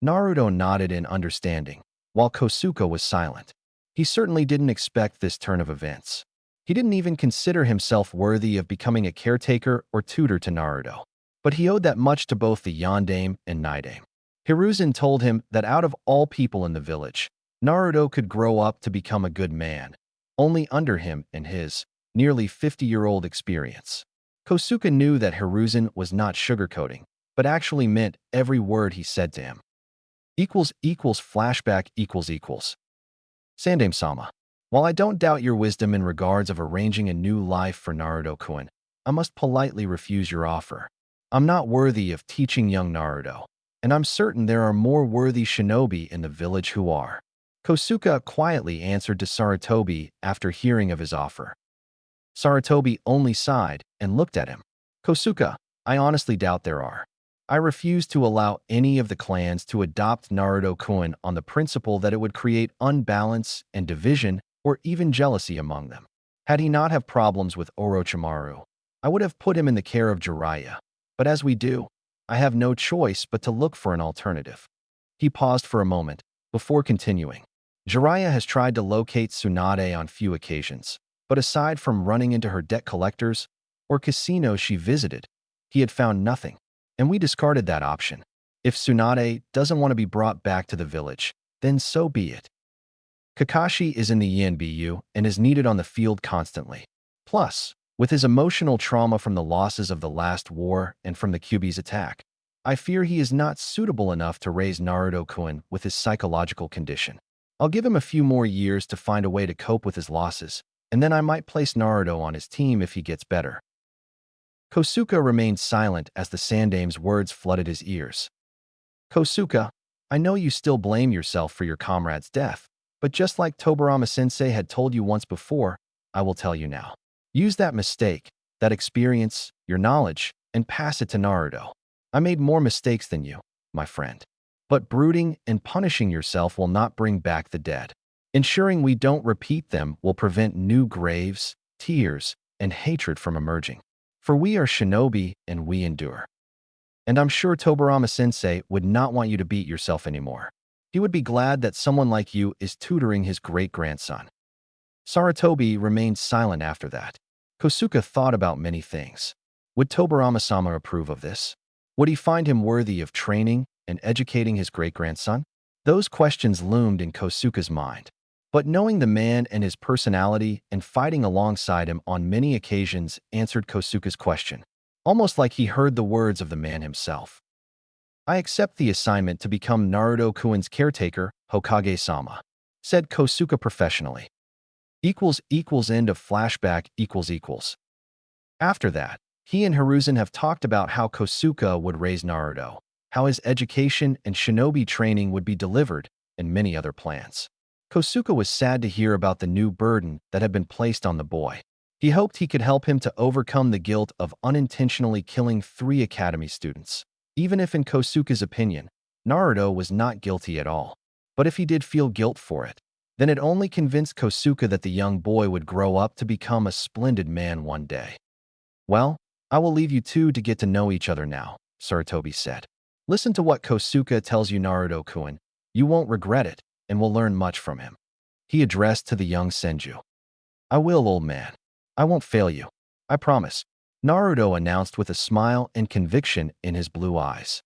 Naruto nodded in understanding, while Kosuke was silent. He certainly didn't expect this turn of events. He didn't even consider himself worthy of becoming a caretaker or tutor to Naruto. But he owed that much to both the Yondaime and Nidaime. Hiruzen told him that out of all people in the village, Naruto could grow up to become a good man, only under him and his nearly 50-year-old experience. Kosuke knew that Hiruzen was not sugarcoating, but actually meant every word he said to him. Flashback == Sandaime-sama. While I don't doubt your wisdom in regards of arranging a new life for Naruto-kun, I must politely refuse your offer. I'm not worthy of teaching young Naruto, and I'm certain there are more worthy shinobi in the village who are. Kosuke quietly answered to Saratobi after hearing of his offer. Saratobi only sighed and looked at him. Kosuke, I honestly doubt there are. I refuse to allow any of the clans to adopt Naruto-kun on the principle that it would create unbalance and division or even jealousy among them. Had he not have problems with Orochimaru, I would have put him in the care of Jiraiya. But as we do, I have no choice but to look for an alternative. He paused for a moment before continuing. Jiraiya has tried to locate Tsunade on few occasions, but aside from running into her debt collectors or casinos she visited, he had found nothing, and we discarded that option. If Tsunade doesn't want to be brought back to the village, then so be it. Kakashi is in the Yanbu and is needed on the field constantly. Plus, with his emotional trauma from the losses of the last war and from the Kyuubi's attack, I fear he is not suitable enough to raise Naruto-kun with his psychological condition. I'll give him a few more years to find a way to cope with his losses, and then I might place Naruto on his team if he gets better. Kosuke remained silent as the Sandaime's words flooded his ears. Kosuke, I know you still blame yourself for your comrade's death, but just like Tobirama-sensei had told you once before, I will tell you now. Use that mistake, that experience, your knowledge, and pass it to Naruto. I made more mistakes than you, my friend. But brooding and punishing yourself will not bring back the dead. Ensuring we don't repeat them will prevent new graves, tears, and hatred from emerging. For we are shinobi and we endure. And I'm sure Tobirama-sensei would not want you to beat yourself anymore. He would be glad that someone like you is tutoring his great-grandson. Saratobi remained silent after that. Kosuke thought about many things. Would Tobirama-sama approve of this? Would he find him worthy of training and educating his great-grandson? Those questions loomed in Kosuke's mind. But knowing the man and his personality and fighting alongside him on many occasions answered Kosuke's question, almost like he heard the words of the man himself. I accept the assignment to become Naruto-kun's caretaker, Hokage-sama, said Kosuke professionally. End of flashback . After that, he and Hiruzen have talked about how Kosuke would raise Naruto, how his education and shinobi training would be delivered, and many other plans. Kosuke was sad to hear about the new burden that had been placed on the boy. He hoped he could help him to overcome the guilt of unintentionally killing 3 academy students. Even if in Kosuke's opinion, Naruto was not guilty at all. But if he did feel guilt for it, then it only convinced Kosuke that the young boy would grow up to become a splendid man one day. Well, I will leave you two to get to know each other now, Saratobi said. Listen to what Kosuke tells you, Naruto-kun. You won't regret it, and will learn much from him. He addressed to the young Senju. I will, old man. I won't fail you. I promise, Naruto announced with a smile and conviction in his blue eyes.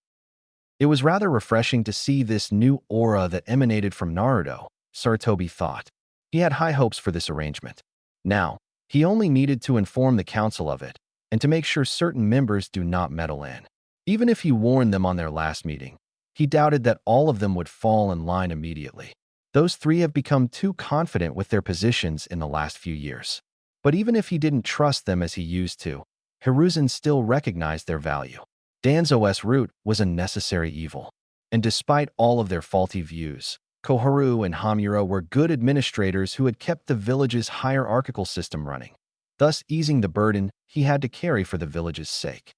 It was rather refreshing to see this new aura that emanated from Naruto, Saratobi thought. He had high hopes for this arrangement. Now, he only needed to inform the council of it, and to make sure certain members do not meddle in. Even if he warned them on their last meeting, he doubted that all of them would fall in line immediately. Those 3 have become too confident with their positions in the last few years. But even if he didn't trust them as he used to, Hiruzen still recognized their value. Danzo's root was a necessary evil. And despite all of their faulty views, Koharu and Hamura were good administrators who had kept the village's hierarchical system running. thus easing the burden he had to carry for the village's sake.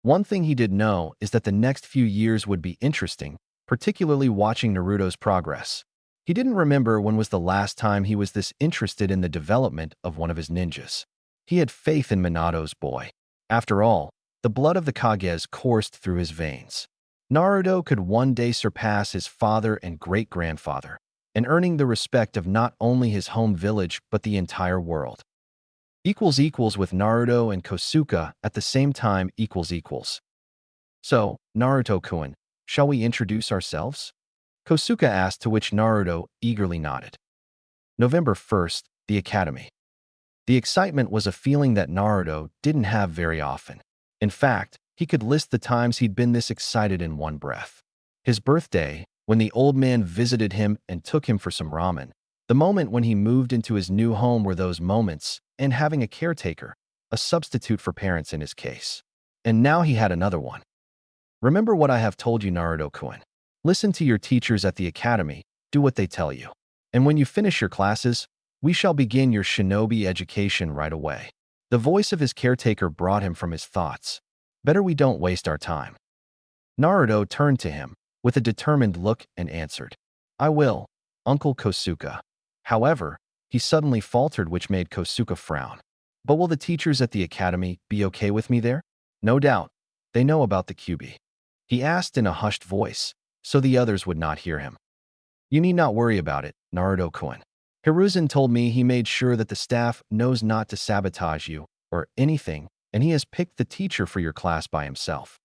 One thing he did know is that the next few years would be interesting, particularly watching Naruto's progress. He didn't remember when was the last time he was this interested in the development of one of his ninjas. He had faith in Minato's boy. After all, the blood of the Kages coursed through his veins. Naruto could one day surpass his father and great-grandfather, and earning the respect of not only his home village but the entire world. With Naruto and Kosuke at the same time . So, Naruto-kun, shall we introduce ourselves? Kosuke asked, to which Naruto eagerly nodded. November 1st, the Academy. The excitement was a feeling that Naruto didn't have very often. In fact, he could list the times he'd been this excited in one breath. His birthday, when the old man visited him and took him for some ramen. The moment when he moved into his new home were those moments, and having a caretaker, a substitute for parents in his case. And now he had another one. Remember what I have told you, Naruto-kun. Listen to your teachers at the academy, do what they tell you. And when you finish your classes, we shall begin your shinobi education right away. The voice of his caretaker brought him from his thoughts. Better we don't waste our time. Naruto turned to him with a determined look and answered, I will, Uncle Kosuke. However, he suddenly faltered, which made Kosuke frown. But will the teachers at the academy be okay with me there? No doubt. They know about the QB. He asked in a hushed voice, so the others would not hear him. You need not worry about it, Naruto-kun. Hiruzen told me he made sure that the staff knows not to sabotage you or anything, and he has picked the teacher for your class by himself.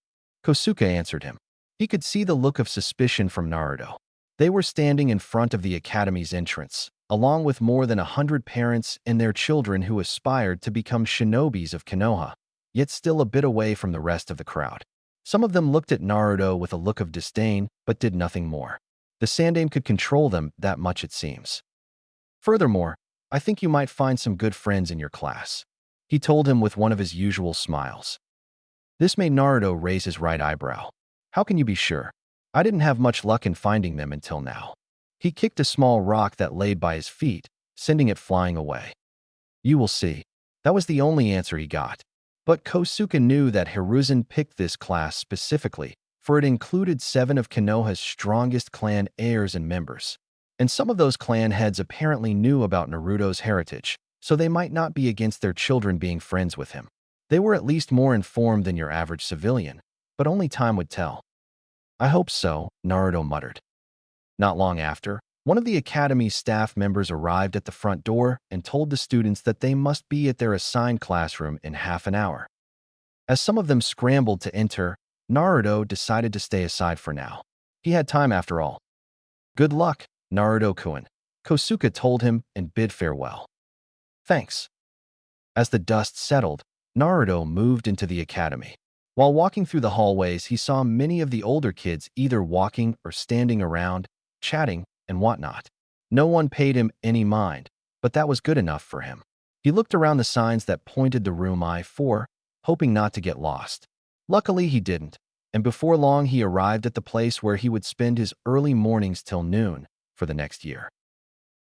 Kosuke answered him. He could see the look of suspicion from Naruto. They were standing in front of the academy's entrance, along with more than 100 parents and their children who aspired to become shinobis of Konoha, yet still a bit away from the rest of the crowd. Some of them looked at Naruto with a look of disdain, but did nothing more. The Sandaime could control them that much, it seems. Furthermore, I think you might find some good friends in your class, he told him with one of his usual smiles. This made Naruto raise his right eyebrow. How can you be sure? I didn't have much luck in finding them until now. He kicked a small rock that lay by his feet, sending it flying away. You will see. That was the only answer he got. But Kosuke knew that Hiruzen picked this class specifically, for it included 7 of Konoha's strongest clan heirs and members. And some of those clan heads apparently knew about Naruto's heritage, so they might not be against their children being friends with him. They were at least more informed than your average civilian, but only time would tell. I hope so, Naruto muttered. Not long after, one of the academy's staff members arrived at the front door and told the students that they must be at their assigned classroom in half an hour. As some of them scrambled to enter, Naruto decided to stay aside for now. He had time after all. Good luck, Naruto-kun, Kosuke told him and bid farewell. Thanks. As the dust settled, Naruto moved into the academy. While walking through the hallways, he saw many of the older kids either walking or standing around, chatting, and whatnot. No one paid him any mind, but that was good enough for him. He looked around the signs that pointed to room I-4, hoping not to get lost. Luckily, he didn't, and before long he arrived at the place where he would spend his early mornings till noon for the next year.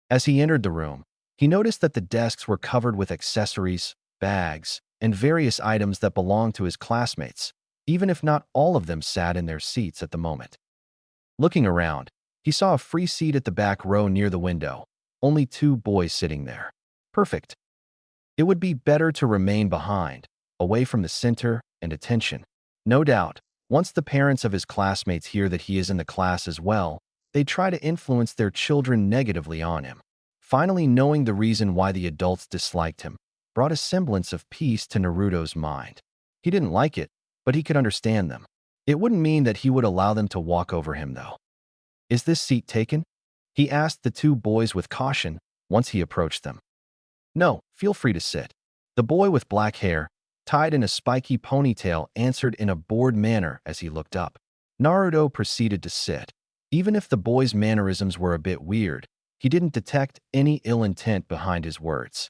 As he entered the room, he noticed that the desks were covered with accessories, bags, and various items that belonged to his classmates, even if not all of them sat in their seats at the moment. Looking around, he saw a free seat at the back row near the window, only 2 boys sitting there. Perfect. It would be better to remain behind, away from the center and attention. No doubt, once the parents of his classmates hear that he is in the class as well, they try to influence their children negatively on him. Finally, knowing the reason why the adults disliked him brought a semblance of peace to Naruto's mind. He didn't like it, but he could understand them. It wouldn't mean that he would allow them to walk over him, though. Is this seat taken? He asked the 2 boys with caution once he approached them. No, feel free to sit. The boy with black hair, tied in a spiky ponytail, answered in a bored manner as he looked up. Naruto proceeded to sit. Even if the boy's mannerisms were a bit weird, he didn't detect any ill intent behind his words.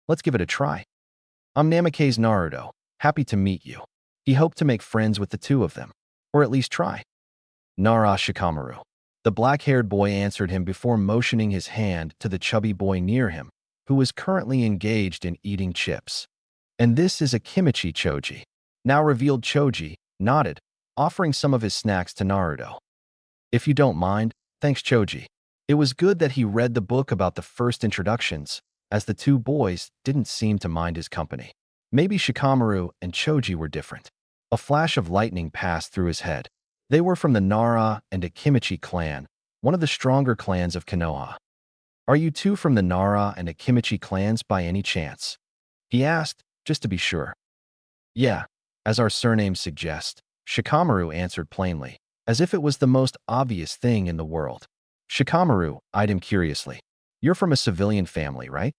Let's give it a try. I'm Namake's Naruto, happy to meet you. He hoped to make friends with the 2 of them, or at least try. Nara Shikamaru. The black-haired boy answered him before motioning his hand to the chubby boy near him, who is currently engaged in eating chips. And this is a kimchi Choji. Now revealed Choji nodded, offering some of his snacks to Naruto. If you don't mind, thanks Choji. It was good that he read the book about the first introductions, as the two boys didn't seem to mind his company. Maybe Shikamaru and Choji were different. A flash of lightning passed through his head. They were from the Nara and Akimichi clan, one of the stronger clans of Konoha. Are you two from the Nara and Akimichi clans by any chance? He asked, just to be sure. Yeah, as our surnames suggest, Shikamaru answered plainly, as if it was the most obvious thing in the world. Shikamaru eyed him curiously. You're from a civilian family, right?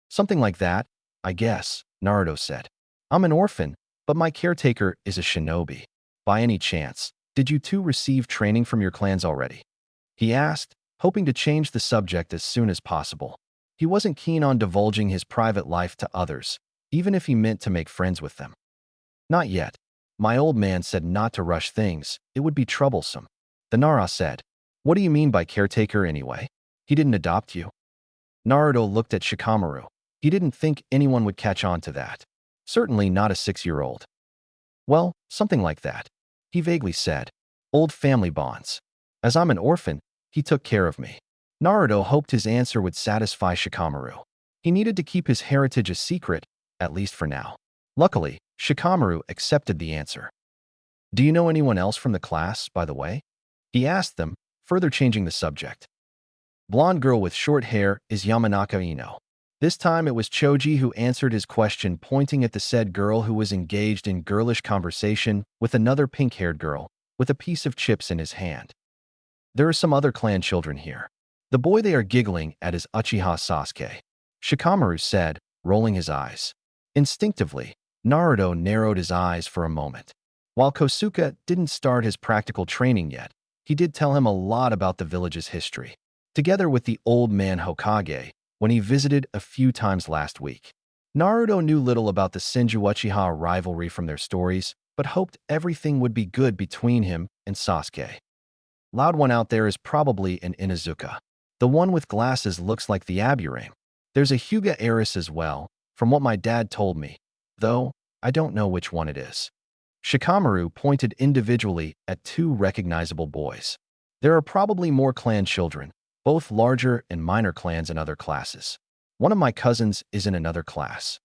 Something like that, I guess, Naruto said. I'm an orphan, but my caretaker is a shinobi. By any chance, did you two receive training from your clans already? He asked, hoping to change the subject as soon as possible. He wasn't keen on divulging his private life to others, even if he meant to make friends with them. Not yet. My old man said not to rush things, it would be troublesome. The Nara said, what do you mean by caretaker anyway? He didn't adopt you? Naruto looked at Shikamaru. He didn't think anyone would catch on to that. Certainly not a 6-year-old. Well, something like that. He vaguely said. Old family bonds. As I'm an orphan, he took care of me. Naruto hoped his answer would satisfy Shikamaru. He needed to keep his heritage a secret, at least for now. Luckily, Shikamaru accepted the answer. Do you know anyone else from the class, by the way? He asked them, further changing the subject. Blonde girl with short hair is Yamanaka Ino. This time it was Choji who answered his question, pointing at the said girl who was engaged in girlish conversation with another pink-haired girl with a piece of chips in his hand. There are some other clan children here. The boy they are giggling at is Uchiha Sasuke. Shikamaru said, rolling his eyes. Instinctively, Naruto narrowed his eyes for a moment. While Kosuke didn't start his practical training yet, he did tell him a lot about the village's history, together with the old man Hokage, when he visited a few times last week. Naruto knew little about the Senju Uchiha rivalry from their stories, but hoped everything would be good between him and Sasuke. Loud one out there is probably an Inuzuka. The one with glasses looks like the Aburame. There's a Hyuga heiress as well, from what my dad told me, though I don't know which one it is. Shikamaru pointed individually at two recognizable boys. There are probably more clan children, both larger and minor clans in other classes. One of my cousins is in another class.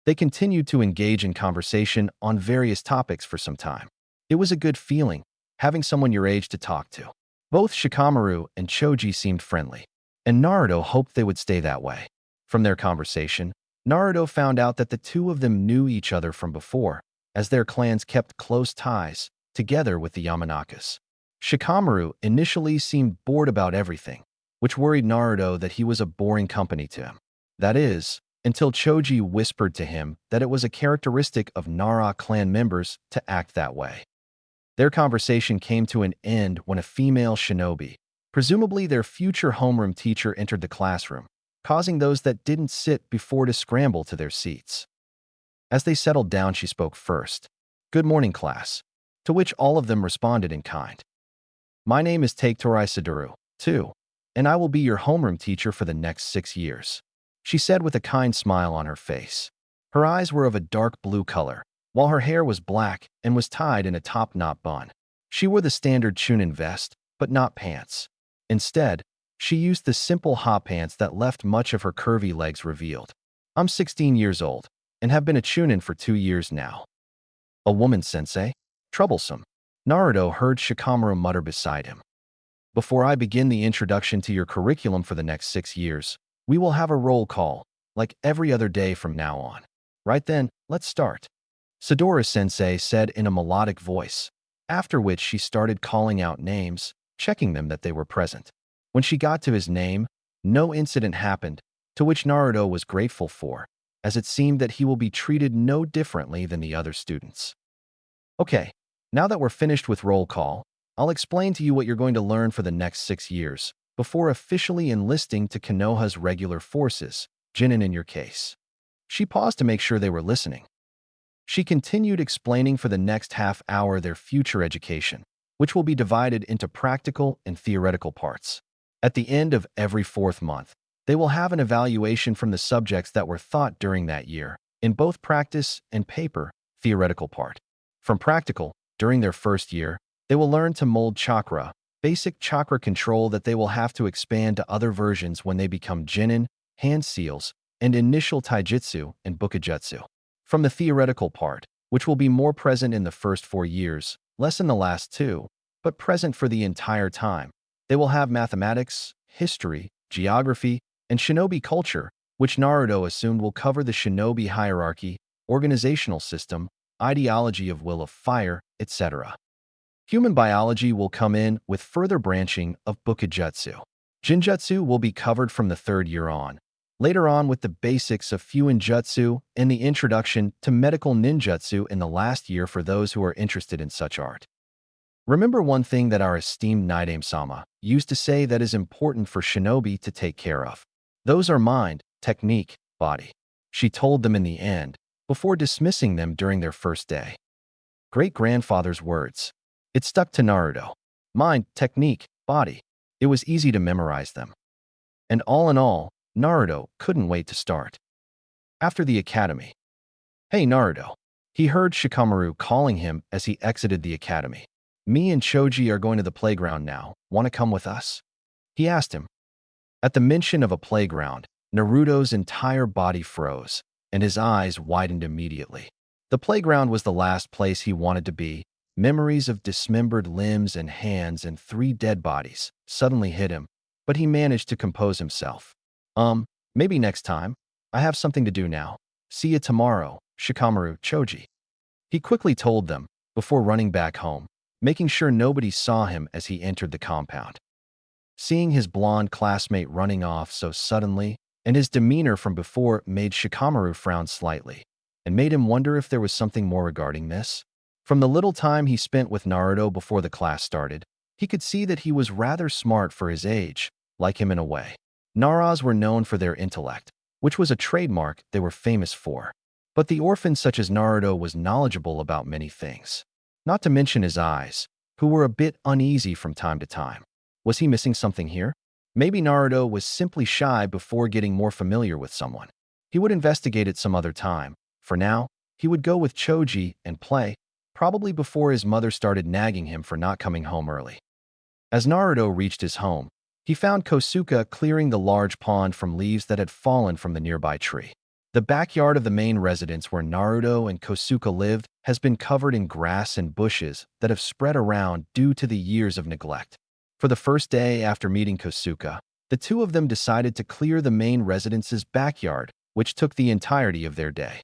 They continued to engage in conversation on various topics for some time. It was a good feeling, having someone your age to talk to. Both Shikamaru and Choji seemed friendly, and Naruto hoped they would stay that way. From their conversation, Naruto found out that the two of them knew each other from before, as their clans kept close ties, together with the Yamanakas. Shikamaru initially seemed bored about everything, which worried Naruto that he was a boring company to him. That is, until Choji whispered to him that it was a characteristic of Nara clan members to act that way. Their conversation came to an end when a female shinobi, presumably their future homeroom teacher, entered the classroom, causing those that didn't sit before to scramble to their seats. As they settled down, she spoke first. Good morning, class, to which all of them responded in kind. My name is Taketorai Saduru, too, and I will be your homeroom teacher for the next 6 years, she said with a kind smile on her face. Her eyes were of a dark blue color, while her hair was black and was tied in a top-knot bun. She wore the standard chunin vest, but not pants. Instead, she used the simple hot pants that left much of her curvy legs revealed. I'm 16 years old, and have been a chunin for 2 years now. A woman, sensei? Troublesome. Naruto heard Shikamaru mutter beside him. Before I begin the introduction to your curriculum for the next 6 years, we will have a roll call, like every other day from now on. Right then, let's start. Sadora-sensei said in a melodic voice, after which she started calling out names, checking them that they were present. When she got to his name, no incident happened, to which Naruto was grateful for, as it seemed that he will be treated no differently than the other students. Okay, now that we're finished with roll call, I'll explain to you what you're going to learn for the next 6 years, before officially enlisting to Konoha's regular forces, Jinin in your case. She paused to make sure they were listening. She continued explaining for the next half hour their future education, which will be divided into practical and theoretical parts. At the end of every 4th month, They will have an evaluation from the subjects that were taught during that year, in both practice and paper, theoretical part. From practical, during their first year, they will learn to mold chakra, basic chakra control that they will have to expand to other versions when they become Jinin, hand seals, and initial taijutsu and bukijutsu. From the theoretical part, which will be more present in the first 4 years, less in the last 2, but present for the entire time, they will have mathematics, history, geography, and shinobi culture, which Naruto assumed will cover the shinobi hierarchy, organizational system, ideology of will of fire, etc. Human biology will come in with further branching of bukijutsu. Jinjutsu will be covered from the 3rd year on. Later on with the basics of Fuinjutsu and the introduction to medical ninjutsu in the last year for those who are interested in such art. Remember one thing that our esteemed Naidame-sama used to say that is important for shinobi to take care of. Those are mind, technique, body. She told them in the end, before dismissing them during their first day. Great-grandfather's words. It stuck to Naruto. Mind, technique, body. It was easy to memorize them. And all in all, Naruto couldn't wait to start. After the academy. Hey Naruto. He heard Shikamaru calling him as he exited the academy. Me and Choji are going to the playground now. Want to come with us? He asked him. At the mention of a playground, Naruto's entire body froze, and his eyes widened immediately. The playground was the last place he wanted to be. Memories of dismembered limbs and hands and 3 dead bodies suddenly hit him, but he managed to compose himself. Maybe next time. I have something to do now. See you tomorrow, Shikamaru, Choji. He quickly told them, before running back home, making sure nobody saw him as he entered the compound. Seeing his blonde classmate running off so suddenly, and his demeanor from before made Shikamaru frown slightly, and made him wonder if there was something more regarding this. From the little time he spent with Naruto before the class started, he could see that he was rather smart for his age, like him in a way. Naras were known for their intellect, which was a trademark they were famous for. But the orphan such as Naruto was knowledgeable about many things. Not to mention his eyes, who were a bit uneasy from time to time. Was he missing something here? Maybe Naruto was simply shy before getting more familiar with someone. He would investigate it some other time. For now, he would go with Choji and play, probably before his mother started nagging him for not coming home early. As Naruto reached his home, he found Kosuke clearing the large pond from leaves that had fallen from the nearby tree. The backyard of the main residence where Naruto and Kosuke lived has been covered in grass and bushes that have spread around due to the years of neglect. For the first day after meeting Kosuke, the two of them decided to clear the main residence's backyard, which took the entirety of their day.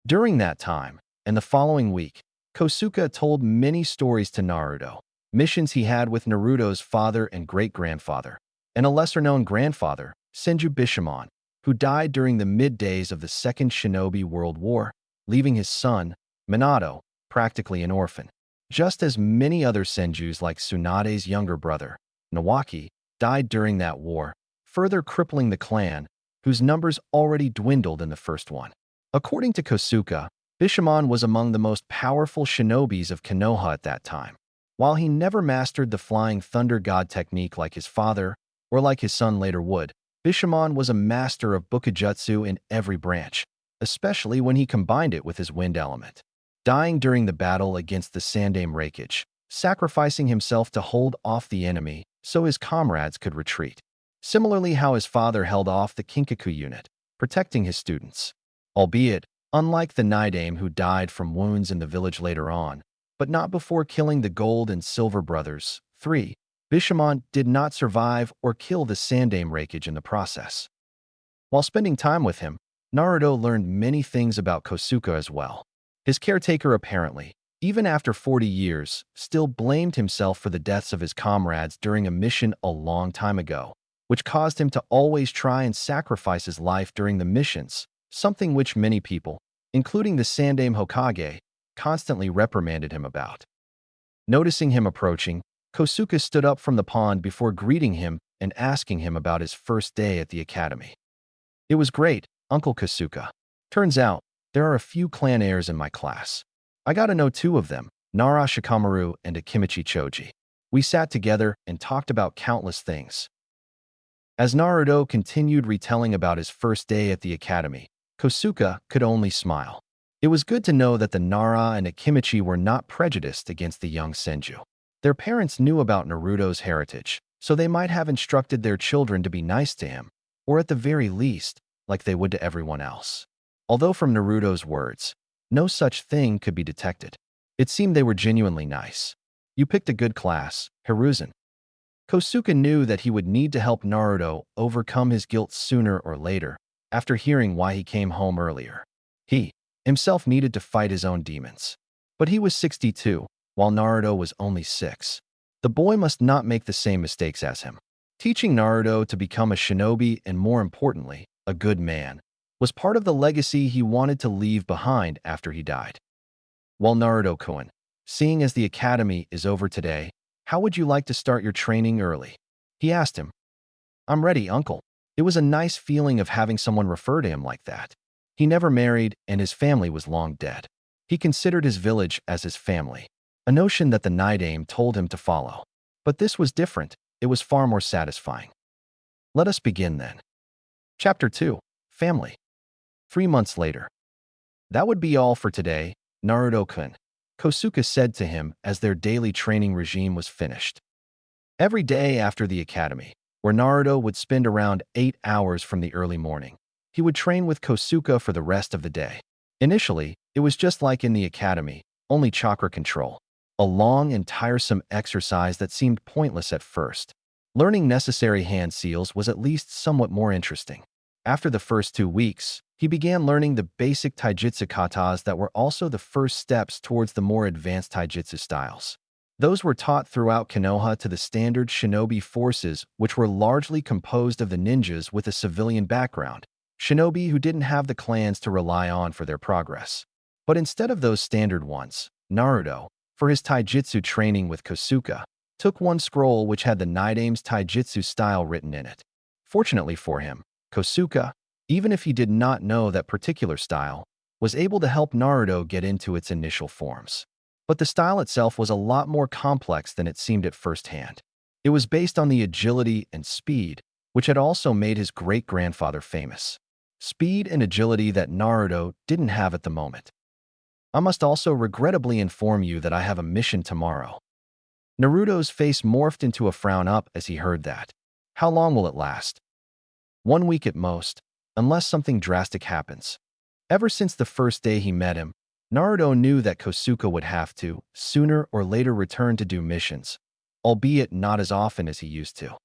During that time, and the following week, Kosuke told many stories to Naruto, missions he had with Naruto's father and great-grandfather, and a lesser-known grandfather, Senju Bishamon, who died during the mid-days of the Second Shinobi World War, leaving his son, Minato, practically an orphan. Just as many other Senjus like Tsunade's younger brother, Nawaki, died during that war, further crippling the clan, whose numbers already dwindled in the first one. According to Kosuke, Bishamon was among the most powerful shinobis of Konoha at that time. While he never mastered the Flying Thunder God technique like his father, or like his son later would, Bishamon was a master of bukijutsu in every branch, especially when he combined it with his wind element. Dying during the battle against the Sandaime Raikage, sacrificing himself to hold off the enemy so his comrades could retreat. Similarly how his father held off the Kinkaku unit, protecting his students. Albeit, unlike the Naidame who died from wounds in the village later on, but not before killing the Gold and Silver brothers, 3, Bishamon did not survive or kill the Sandaime Raikage in the process. While spending time with him, Naruto learned many things about Kosuke as well. His caretaker apparently, even after 40 years, still blamed himself for the deaths of his comrades during a mission a long time ago, which caused him to always try and sacrifice his life during the missions, something which many people, including the Sandaime Hokage, constantly reprimanded him about. Noticing him approaching, Kosuke stood up from the pond before greeting him and asking him about his first day at the academy. It was great, Uncle Kosuke. Turns out, there are a few clan heirs in my class. I got to know 2 of them, Nara Shikamaru and Akimichi Choji. We sat together and talked about countless things. As Naruto continued retelling about his first day at the academy, Kosuke could only smile. It was good to know that the Nara and Akimichi were not prejudiced against the young Senju. Their parents knew about Naruto's heritage, so they might have instructed their children to be nice to him, or at the very least, like they would to everyone else. Although from Naruto's words, no such thing could be detected. It seemed they were genuinely nice. You picked a good class, Hiruzen. Kosuke knew that he would need to help Naruto overcome his guilt sooner or later, after hearing why he came home earlier. He himself needed to fight his own demons. But he was 62, while Naruto was only 6. The boy must not make the same mistakes as him. Teaching Naruto to become a shinobi and, more importantly, a good man, was part of the legacy he wanted to leave behind after he died. Well, Naruto-kun, seeing as the academy is over today, how would you like to start your training early? He asked him. I'm ready, uncle. It was a nice feeling of having someone refer to him like that. He never married, and his family was long dead. He considered his village as his family, a notion that the Nidaime told him to follow. But this was different. It was far more satisfying. Let us begin then. Chapter 2. Family. 3 months later. That would be all for today, Naruto-kun, Kosuke said to him as their daily training regime was finished. Every day after the academy, where Naruto would spend around 8 hours from the early morning, he would train with Kosuke for the rest of the day. Initially, it was just like in the academy, only chakra control, a long and tiresome exercise that seemed pointless at first. Learning necessary hand seals was at least somewhat more interesting. After the first 2 weeks, he began learning the basic taijutsu katas that were also the first steps towards the more advanced taijutsu styles. Those were taught throughout Konoha to the standard shinobi forces, which were largely composed of the ninjas with a civilian background, shinobi who didn't have the clans to rely on for their progress. But instead of those standard ones, Naruto, for his taijutsu training with Kosuke, took one scroll which had the Nidaime's taijutsu style written in it. Fortunately for him, Kosuke, even if he did not know that particular style, was able to help Naruto get into its initial forms. But the style itself was a lot more complex than it seemed at first hand. It was based on the agility and speed, which had also made his great-grandfather famous. Speed and agility that Naruto didn't have at the moment. I must also regrettably inform you that I have a mission tomorrow. Naruto's face morphed into a frown up as he heard that. How long will it last? 1 week at most, unless something drastic happens. Ever since the first day he met him, Naruto knew that Kosuke would have to, sooner or later, return to do missions, albeit not as often as he used to.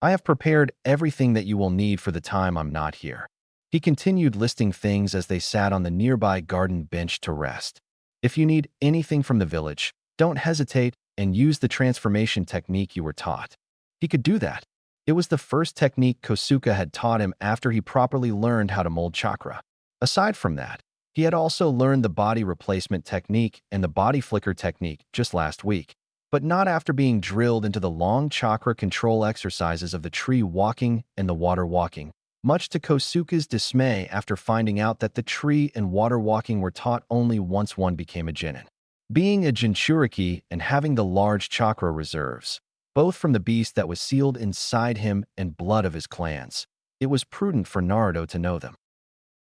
I have prepared everything that you will need for the time I'm not here. He continued listing things as they sat on the nearby garden bench to rest. If you need anything from the village, don't hesitate and use the transformation technique you were taught. He could do that. It was the first technique Kosuke had taught him after he properly learned how to mold chakra. Aside from that, he had also learned the body replacement technique and the body flicker technique just last week, but not after being drilled into the long chakra control exercises of the tree walking and the water walking, much to Kosuke's dismay after finding out that the tree and water walking were taught only once one became a Jinnin. Being a Jinchuriki and having the large chakra reserves, both from the beast that was sealed inside him and blood of his clans, it was prudent for Naruto to know them.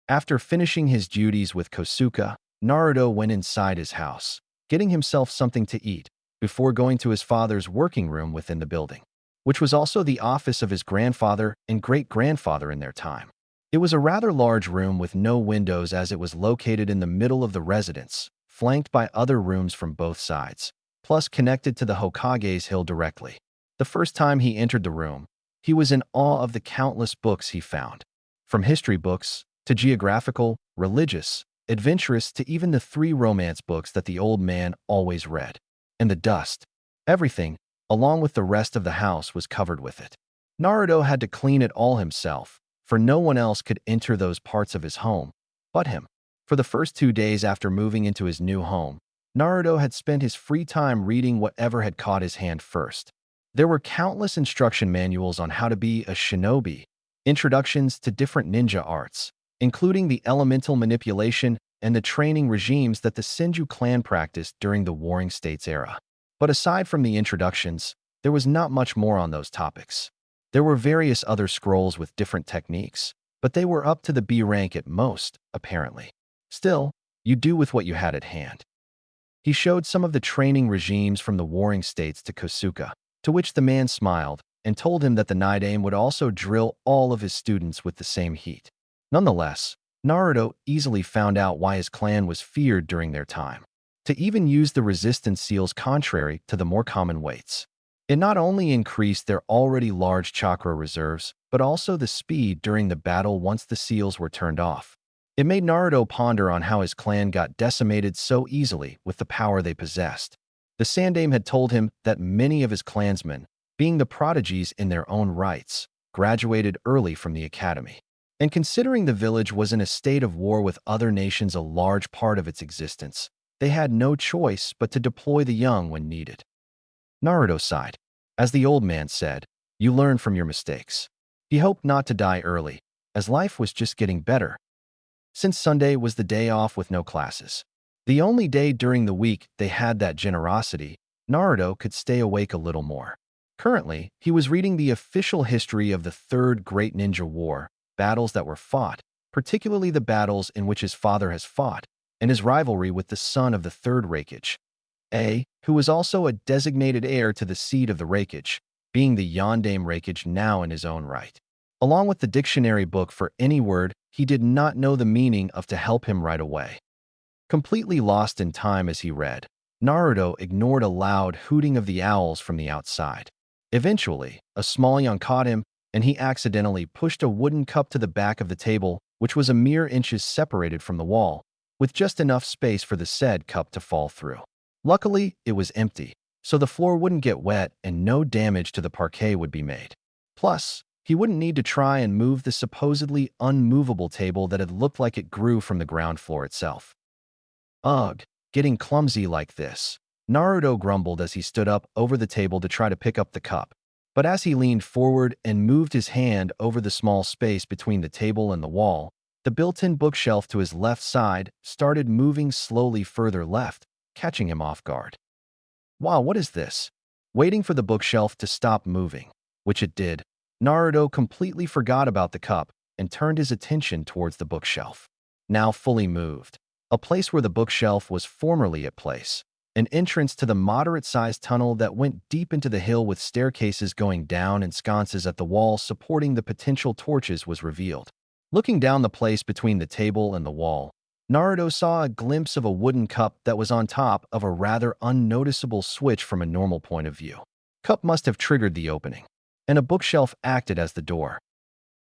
After finishing his duties with Kosuke, Naruto went inside his house, getting himself something to eat, before going to his father's working room within the building, which was also the office of his grandfather and great-grandfather in their time. It was a rather large room with no windows as it was located in the middle of the residence, flanked by other rooms from both sides, plus connected to the Hokage's hill directly. The first time he entered the room, he was in awe of the countless books he found, from history books to geographical, religious, adventurous to even the 3 romance books that the old man always read. And the dust, everything, along with the rest of the house, was covered with it. Naruto had to clean it all himself, for no one else could enter those parts of his home but him. For the first 2 days after moving into his new home, Naruto had spent his free time reading whatever had caught his hand first. There were countless instruction manuals on how to be a shinobi, introductions to different ninja arts, including the elemental manipulation and the training regimes that the Senju clan practiced during the Warring States era. But aside from the introductions, there was not much more on those topics. There were various other scrolls with different techniques, but they were up to the B rank at most, apparently. Still, you do with what you had at hand. He showed some of the training regimes from the warring states to Kosuke, to which the man smiled and told him that the Night Aim would also drill all of his students with the same heat. Nonetheless, Naruto easily found out why his clan was feared during their time. To even use the resistance seals contrary to the more common weights. It not only increased their already large chakra reserves, but also the speed during the battle once the seals were turned off. It made Naruto ponder on how his clan got decimated so easily with the power they possessed. The Sandaime had told him that many of his clansmen, being the prodigies in their own rights, graduated early from the academy. And considering the village was in a state of war with other nations a large part of its existence, they had no choice but to deploy the young when needed. Naruto sighed. As the old man said, you learn from your mistakes. He hoped not to die early, as life was just getting better. Since Sunday was the day off with no classes, the only day during the week they had that generosity, Naruto could stay awake a little more. Currently, he was reading the official history of the Third Great Ninja War, battles that were fought, particularly the battles in which his father has fought, and his rivalry with the son of the third Raikage, who was also a designated heir to the seat of the Raikage, being the Yondaime Raikage now in his own right. Along with the dictionary book for any word he did not know the meaning of to help him right away. Completely lost in time as he read, Naruto ignored a loud hooting of the owls from the outside. Eventually, a small young caught him, and he accidentally pushed a wooden cup to the back of the table, which was a mere inches separated from the wall, with just enough space for the said cup to fall through. Luckily, it was empty, so the floor wouldn't get wet and no damage to the parquet would be made. Plus, he wouldn't need to try and move the supposedly unmovable table that had looked like it grew from the ground floor itself. Ugh, getting clumsy like this. Naruto grumbled as he stood up over the table to try to pick up the cup. But as he leaned forward and moved his hand over the small space between the table and the wall, the built-in bookshelf to his left side started moving slowly further left, catching him off guard. Wow, what is this? Waiting for the bookshelf to stop moving, which it did, Naruto completely forgot about the cup and turned his attention towards the bookshelf. Now fully moved, a place where the bookshelf was formerly at place, an entrance to the moderate-sized tunnel that went deep into the hill with staircases going down and sconces at the walls supporting the potential torches was revealed. Looking down the place between the table and the wall, Naruto saw a glimpse of a wooden cup that was on top of a rather unnoticeable switch from a normal point of view. Cup must have triggered the opening, and a bookshelf acted as the door.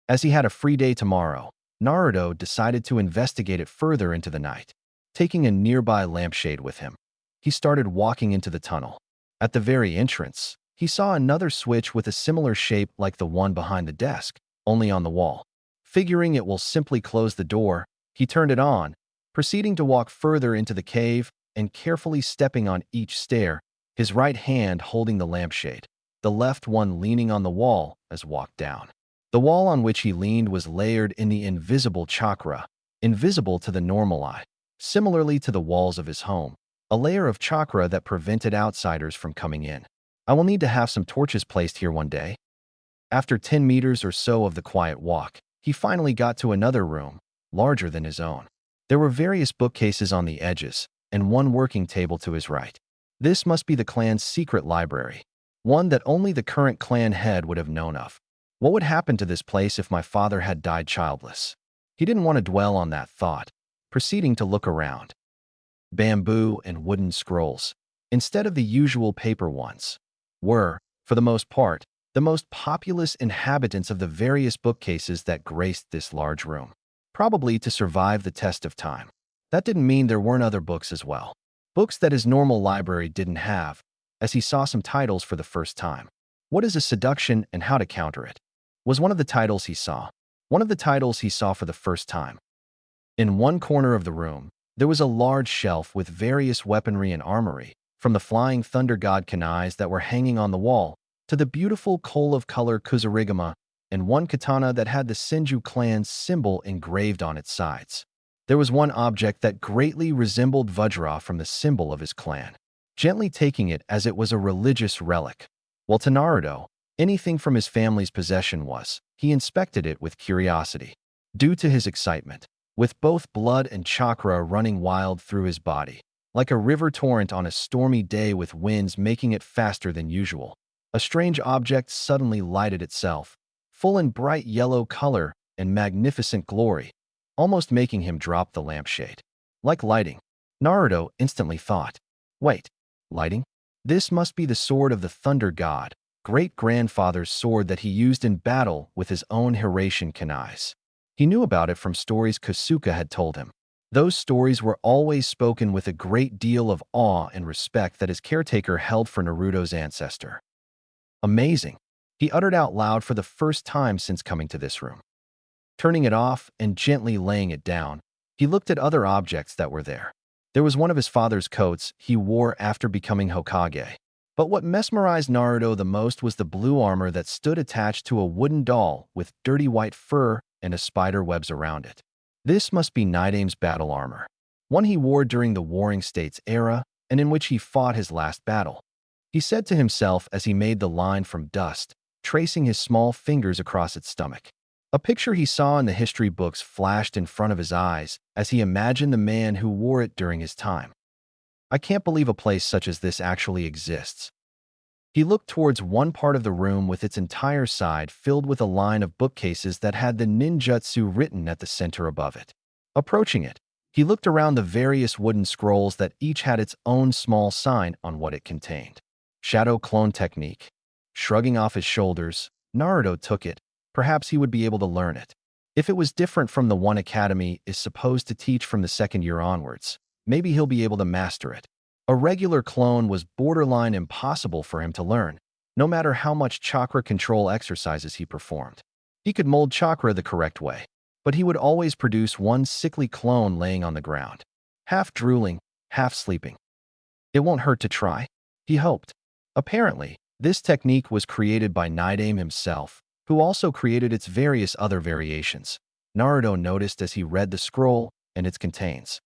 As he had a free day tomorrow, Naruto decided to investigate it further into the night. Taking a nearby lampshade with him, he started walking into the tunnel. At the very entrance, he saw another switch with a similar shape like the one behind the desk, only on the wall. Figuring it will simply close the door, he turned it on, proceeding to walk further into the cave and carefully stepping on each stair, his right hand holding the lampshade, the left one leaning on the wall as walked down. The wall on which he leaned was layered in the invisible chakra, invisible to the normal eye, similarly to the walls of his home, a layer of chakra that prevented outsiders from coming in. I will need to have some torches placed here one day. After 10 meters or so of the quiet walk, he finally got to another room, larger than his own. There were various bookcases on the edges, and one working table to his right. This must be the clan's secret library, one that only the current clan head would have known of. What would happen to this place if my father had died childless? He didn't want to dwell on that thought, proceeding to look around. Bamboo and wooden scrolls, instead of the usual paper ones, were, for the most part, the most populous inhabitants of the various bookcases that graced this large room, probably to survive the test of time. That didn't mean there weren't other books as well. Books that his normal library didn't have, as he saw some titles for the first time. What is a seduction and how to counter it? Was one of the titles he saw. One of the titles he saw for the first time. In one corner of the room, there was a large shelf with various weaponry and armory, from the flying thunder god kunais that were hanging on the wall, to the beautiful coal-of-color kusarigama, and one katana that had the Senju clan's symbol engraved on its sides. There was one object that greatly resembled Vajra from the symbol of his clan, gently taking it as it was a religious relic. While to Naruto, Anything from his family's possession was. He inspected it with curiosity. Due to his excitement, with both blood and chakra running wild through his body, like a river torrent on a stormy day with winds making it faster than usual, a strange object suddenly lighted itself, full in bright yellow color and magnificent glory, almost making him drop the lampshade. Like lighting, Naruto instantly thought, wait, lighting? This must be the sword of the Thunder God, great-grandfather's sword that he used in battle with his own Hiraishin kunais. He knew about it from stories Kosuke had told him. Those stories were always spoken with a great deal of awe and respect that his caretaker held for Naruto's ancestor. Amazing, he uttered out loud for the first time since coming to this room. Turning it off and gently laying it down, he looked at other objects that were there. There was one of his father's coats he wore after becoming Hokage. But what mesmerized Naruto the most was the blue armor that stood attached to a wooden doll with dirty white fur and a spider webs around it. This must be Nidame's battle armor, one he wore during the Warring States era and in which he fought his last battle. He said to himself as he made the line from dust, tracing his small fingers across its stomach. A picture he saw in the history books flashed in front of his eyes as he imagined the man who wore it during his time. I can't believe a place such as this actually exists. He looked towards one part of the room with its entire side filled with a line of bookcases that had the ninjutsu written at the center above it. Approaching it, he looked around the various wooden scrolls that each had its own small sign on what it contained. Shadow clone technique. Shrugging off his shoulders, Naruto took it. Perhaps he would be able to learn it. If it was different from the one Academy is supposed to teach from the second year onwards, maybe he'll be able to master it. A regular clone was borderline impossible for him to learn, no matter how much chakra control exercises he performed. He could mold chakra the correct way, but he would always produce one sickly clone laying on the ground, half drooling, half sleeping. It won't hurt to try, he hoped. Apparently, this technique was created by Nidame himself, who also created its various other variations. Naruto noticed as he read the scroll and its contains.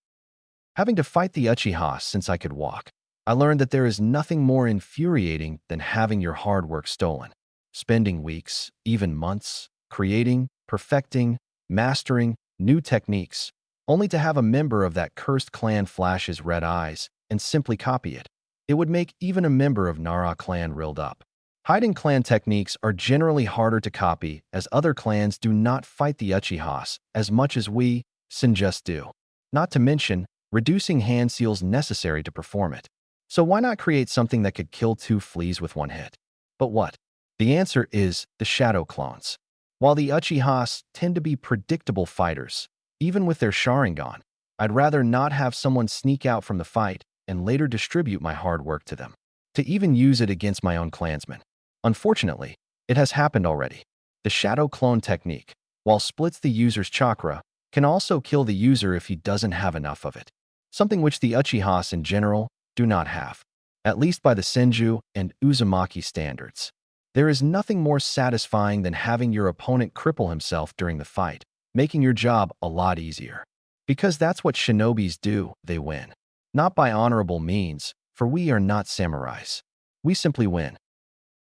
Having to fight the Uchihas since I could walk, I learned that there is nothing more infuriating than having your hard work stolen. Spending weeks, even months, creating, perfecting, mastering new techniques, only to have a member of that cursed clan flash his red eyes and simply copy it. It would make even a member of Nara clan riled up. Hiding clan techniques are generally harder to copy as other clans do not fight the Uchihas as much as we, Senjus, do. Not to mention, reducing hand seals necessary to perform it. So why not create something that could kill two fleas with one hit? But what? The answer is the shadow clones. While the Uchihas tend to be predictable fighters, even with their Sharingan, I'd rather not have someone sneak out from the fight and later distribute my hard work to them, to even use it against my own clansmen. Unfortunately, it has happened already. The shadow clone technique, while splits the user's chakra, can also kill the user if he doesn't have enough of it, something which the Uchihas in general do not have, at least by the Senju and Uzumaki standards. There is nothing more satisfying than having your opponent cripple himself during the fight, making your job a lot easier. Because that's what shinobis do, they win. Not by honorable means, for we are not samurais. We simply win.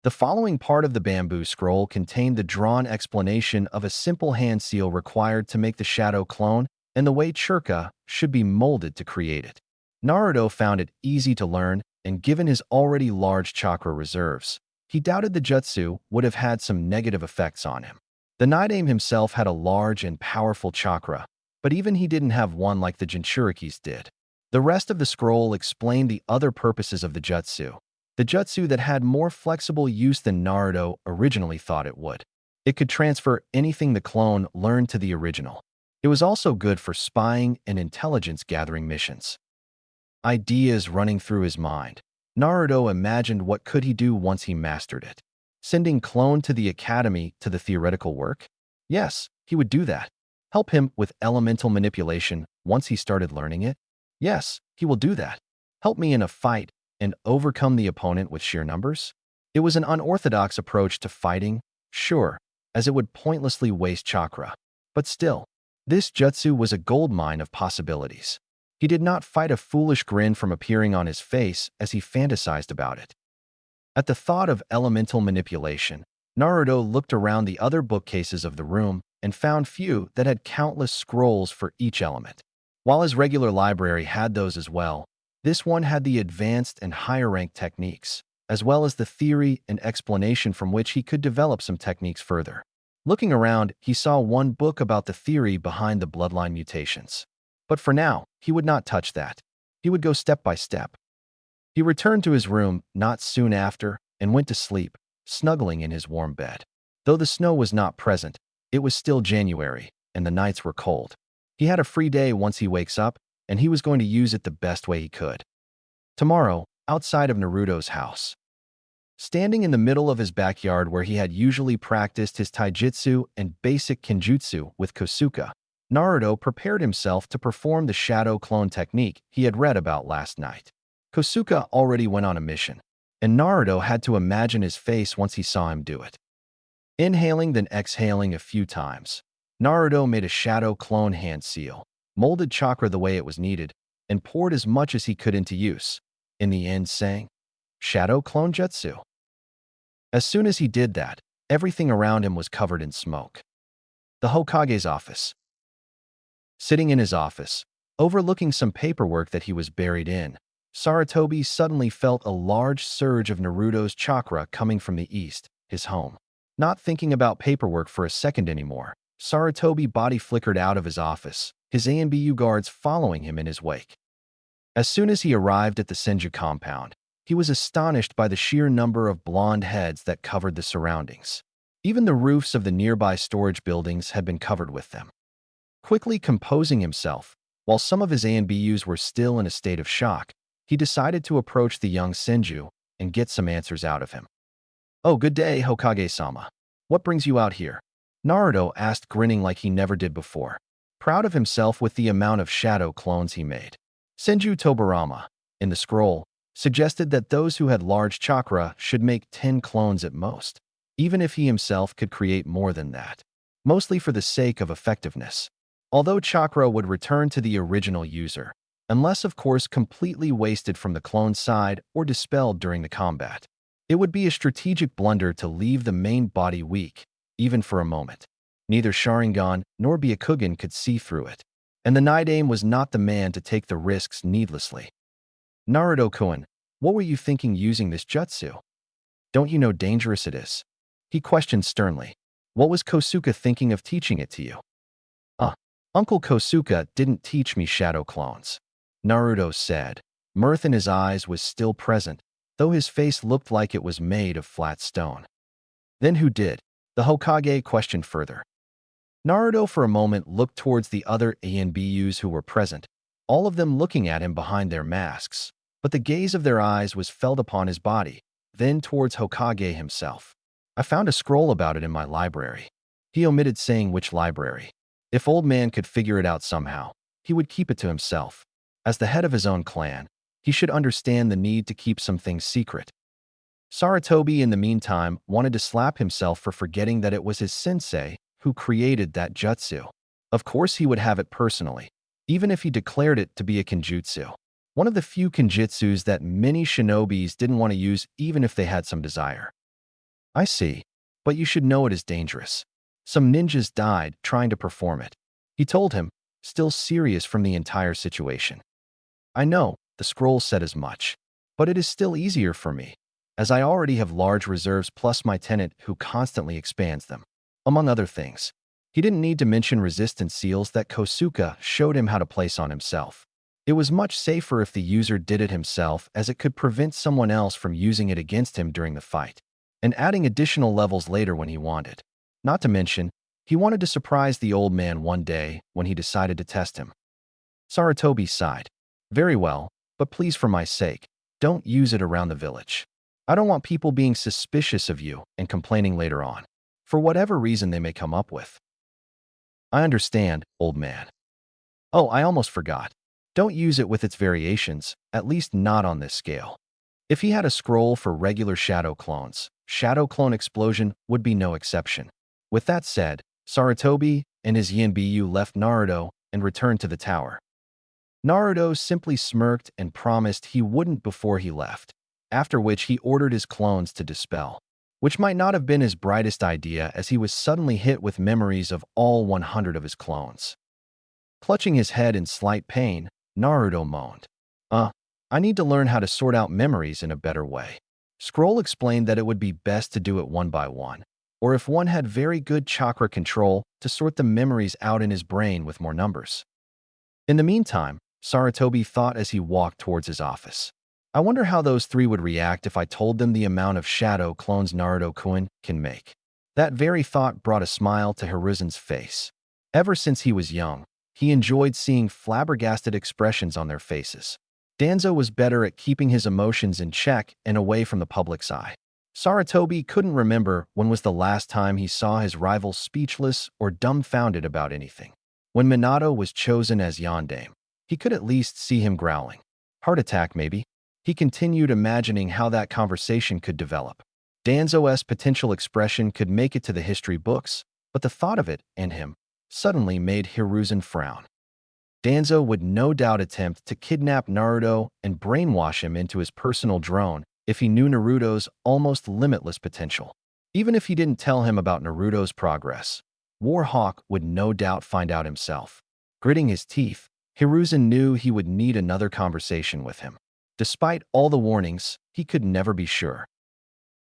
The following part of the bamboo scroll contained the drawn explanation of a simple hand seal required to make the shadow clone and the way chakra should be molded to create it. Naruto found it easy to learn, and given his already large chakra reserves, he doubted the jutsu would have had some negative effects on him. The Nidame himself had a large and powerful chakra, but even he didn't have one like the Jinchurikis did. The rest of the scroll explained the other purposes of the jutsu that had more flexible use than Naruto originally thought it would. It could transfer anything the clone learned to the original. It was also good for spying and intelligence-gathering missions. Ideas running through his mind, Naruto imagined what could he do once he mastered it. Sending clone to the academy to the theoretical work? Yes, he would do that. Help him with elemental manipulation once he started learning it? Yes, he will do that. Help me in a fight and overcome the opponent with sheer numbers? It was an unorthodox approach to fighting, sure, as it would pointlessly waste chakra. But still, this jutsu was a goldmine of possibilities. He did not fight a foolish grin from appearing on his face as he fantasized about it. At the thought of elemental manipulation, Naruto looked around the other bookcases of the room and found few that had countless scrolls for each element. While his regular library had those as well, this one had the advanced and higher-ranked techniques, as well as the theory and explanation from which he could develop some techniques further. Looking around, he saw one book about the theory behind the bloodline mutations. But for now, he would not touch that. He would go step by step. He returned to his room not soon after and went to sleep, snuggling in his warm bed. Though the snow was not present, it was still January, and the nights were cold. He had a free day once he wakes up, and he was going to use it the best way he could. Tomorrow, outside of Naruto's house. Standing in the middle of his backyard where he had usually practiced his taijutsu and basic kenjutsu with Kosuke, Naruto prepared himself to perform the shadow clone technique he had read about last night. Kosuke already went on a mission, and Naruto had to imagine his face once he saw him do it. Inhaling then exhaling a few times, Naruto made a shadow clone hand seal, molded chakra the way it was needed, and poured as much as he could into use, in the end saying, "Shadow clone jutsu." As soon as he did that, everything around him was covered in smoke. The Hokage's office. Sitting in his office, overlooking some paperwork that he was buried in, Sarutobi suddenly felt a large surge of Naruto's chakra coming from the east, his home. Not thinking about paperwork for a second anymore, Sarutobi's body flickered out of his office, his ANBU guards following him in his wake. As soon as he arrived at the Senju compound, he was astonished by the sheer number of blonde heads that covered the surroundings. Even the roofs of the nearby storage buildings had been covered with them. Quickly composing himself, while some of his ANBUs were still in a state of shock, he decided to approach the young Senju and get some answers out of him. "Oh, good day, Hokage-sama. What brings you out here?" Naruto asked, grinning like he never did before, proud of himself with the amount of shadow clones he made. Senju Tobarama, in the scroll, suggested that those who had large chakra should make 10 clones at most, even if he himself could create more than that, mostly for the sake of effectiveness. Although chakra would return to the original user, unless of course completely wasted from the clone side or dispelled during the combat. It would be a strategic blunder to leave the main body weak, even for a moment. Neither Sharingan nor Byakugan could see through it, and the Night Aim was not the man to take the risks needlessly. "Naruto-kun, what were you thinking using this jutsu? Don't you know dangerous it is?" he questioned sternly. "What was Kosuke thinking of teaching it to you?" Uncle Kosuke didn't teach me shadow clones," Naruto said. Mirth in his eyes was still present, though his face looked like it was made of flat stone. "Then who did?" the Hokage questioned further. Naruto for a moment looked towards the other ANBUs who were present, all of them looking at him behind their masks, but the gaze of their eyes was felt upon his body, then towards Hokage himself. "I found a scroll about it in my library." He omitted saying which library. If Old Man could figure it out somehow, he would keep it to himself. As the head of his own clan, he should understand the need to keep some things secret. Sarutobi, in the meantime, wanted to slap himself for forgetting that it was his sensei who created that jutsu. Of course he would have it personally, even if he declared it to be a kenjutsu. One of the few kenjutsus that many shinobis didn't want to use even if they had some desire. "I see, but you should know it is dangerous. Some ninjas died trying to perform it," he told him, still serious from the entire situation. "I know," the scroll said as much, "but it is still easier for me, as I already have large reserves plus my tenant who constantly expands them." Among other things, he didn't need to mention resistance seals that Kosuke showed him how to place on himself. It was much safer if the user did it himself, as it could prevent someone else from using it against him during the fight, and adding additional levels later when he wanted. Not to mention, he wanted to surprise the old man one day when he decided to test him. Sarutobi sighed. "Very well, but please for my sake, don't use it around the village. I don't want people being suspicious of you and complaining later on, for whatever reason they may come up with." "I understand, old man." "Oh, I almost forgot. Don't use it with its variations, at least not on this scale." If he had a scroll for regular shadow clones, Shadow Clone Explosion would be no exception. With that said, Sarutobi and his Yinbu left Naruto and returned to the tower. Naruto simply smirked and promised he wouldn't before he left. after which he ordered his clones to dispel, which might not have been his brightest idea as he was suddenly hit with memories of all 100 of his clones. Clutching his head in slight pain, Naruto moaned. I need to learn how to sort out memories in a better way. Scroll explained that it would be best to do it one by one, or if one had very good chakra control, to sort the memories out in his brain with more numbers. In the meantime, Saratobi thought as he walked towards his office. I wonder how those three would react if I told them the amount of shadow clones Naruto-kun can make. That very thought brought a smile to Hiruzen's face. Ever since he was young, he enjoyed seeing flabbergasted expressions on their faces. Danzo was better at keeping his emotions in check and away from the public's eye. Saratobi couldn't remember when was the last time he saw his rival speechless or dumbfounded about anything. When Minato was chosen as Yondaime, he could at least see him growling. Heart attack, maybe? He continued imagining how that conversation could develop. Danzo's potential expression could make it to the history books, but the thought of it and him suddenly made Hiruzen frown. Danzo would no doubt attempt to kidnap Naruto and brainwash him into his personal drone if he knew Naruto's almost limitless potential. Even if he didn't tell him about Naruto's progress, Warhawk would no doubt find out himself. Gritting his teeth, Hiruzen knew he would need another conversation with him. Despite all the warnings, he could never be sure.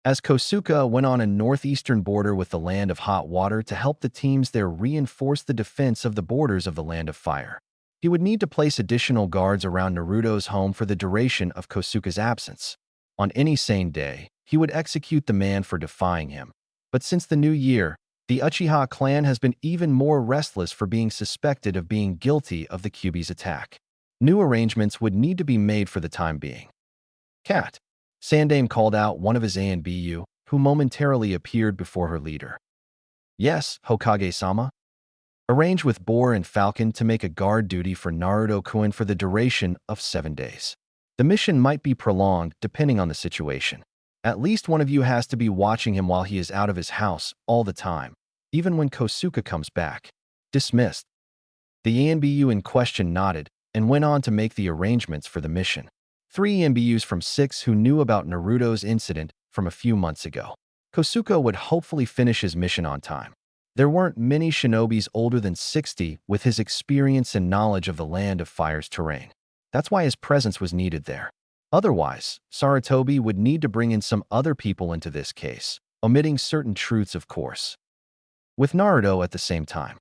As Kosuke went on a northeastern border with the Land of Hot Water to help the teams there reinforce the defense of the borders of the Land of Fire, he would need to place additional guards around Naruto's home for the duration of Kosuke's absence. On any sane day, he would execute the man for defying him. But since the new year, the Uchiha clan has been even more restless for being suspected of being guilty of the Kyuubi's attack. New arrangements would need to be made for the time being. Cat. Sandaime called out one of his ANBU, who momentarily appeared before her leader. Yes, Hokage-sama? Arrange with Boar and Falcon to make a guard duty for Naruto-kun for the duration of 7 days. The mission might be prolonged depending on the situation. At least one of you has to be watching him while he is out of his house all the time, even when Kosuke comes back. Dismissed. The ANBU in question nodded and went on to make the arrangements for the mission. 3 ANBUs from 6 who knew about Naruto's incident from a few months ago. Kosuke would hopefully finish his mission on time. There weren't many shinobis older than 60 with his experience and knowledge of the Land of Fire's terrain. That's why his presence was needed there. Otherwise, Saratobi would need to bring in some other people into this case, omitting certain truths, of course. With Naruto at the same time.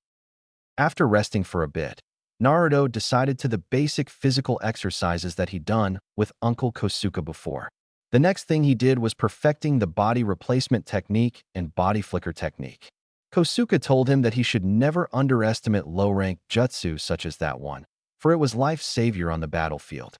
After resting for a bit, Naruto decided to the basic physical exercises that he'd done with Uncle Kosuke before. The next thing he did was perfecting the body replacement technique and body flicker technique. Kosuke told him that he should never underestimate low-rank jutsu such as that one, for it was life's savior on the battlefield.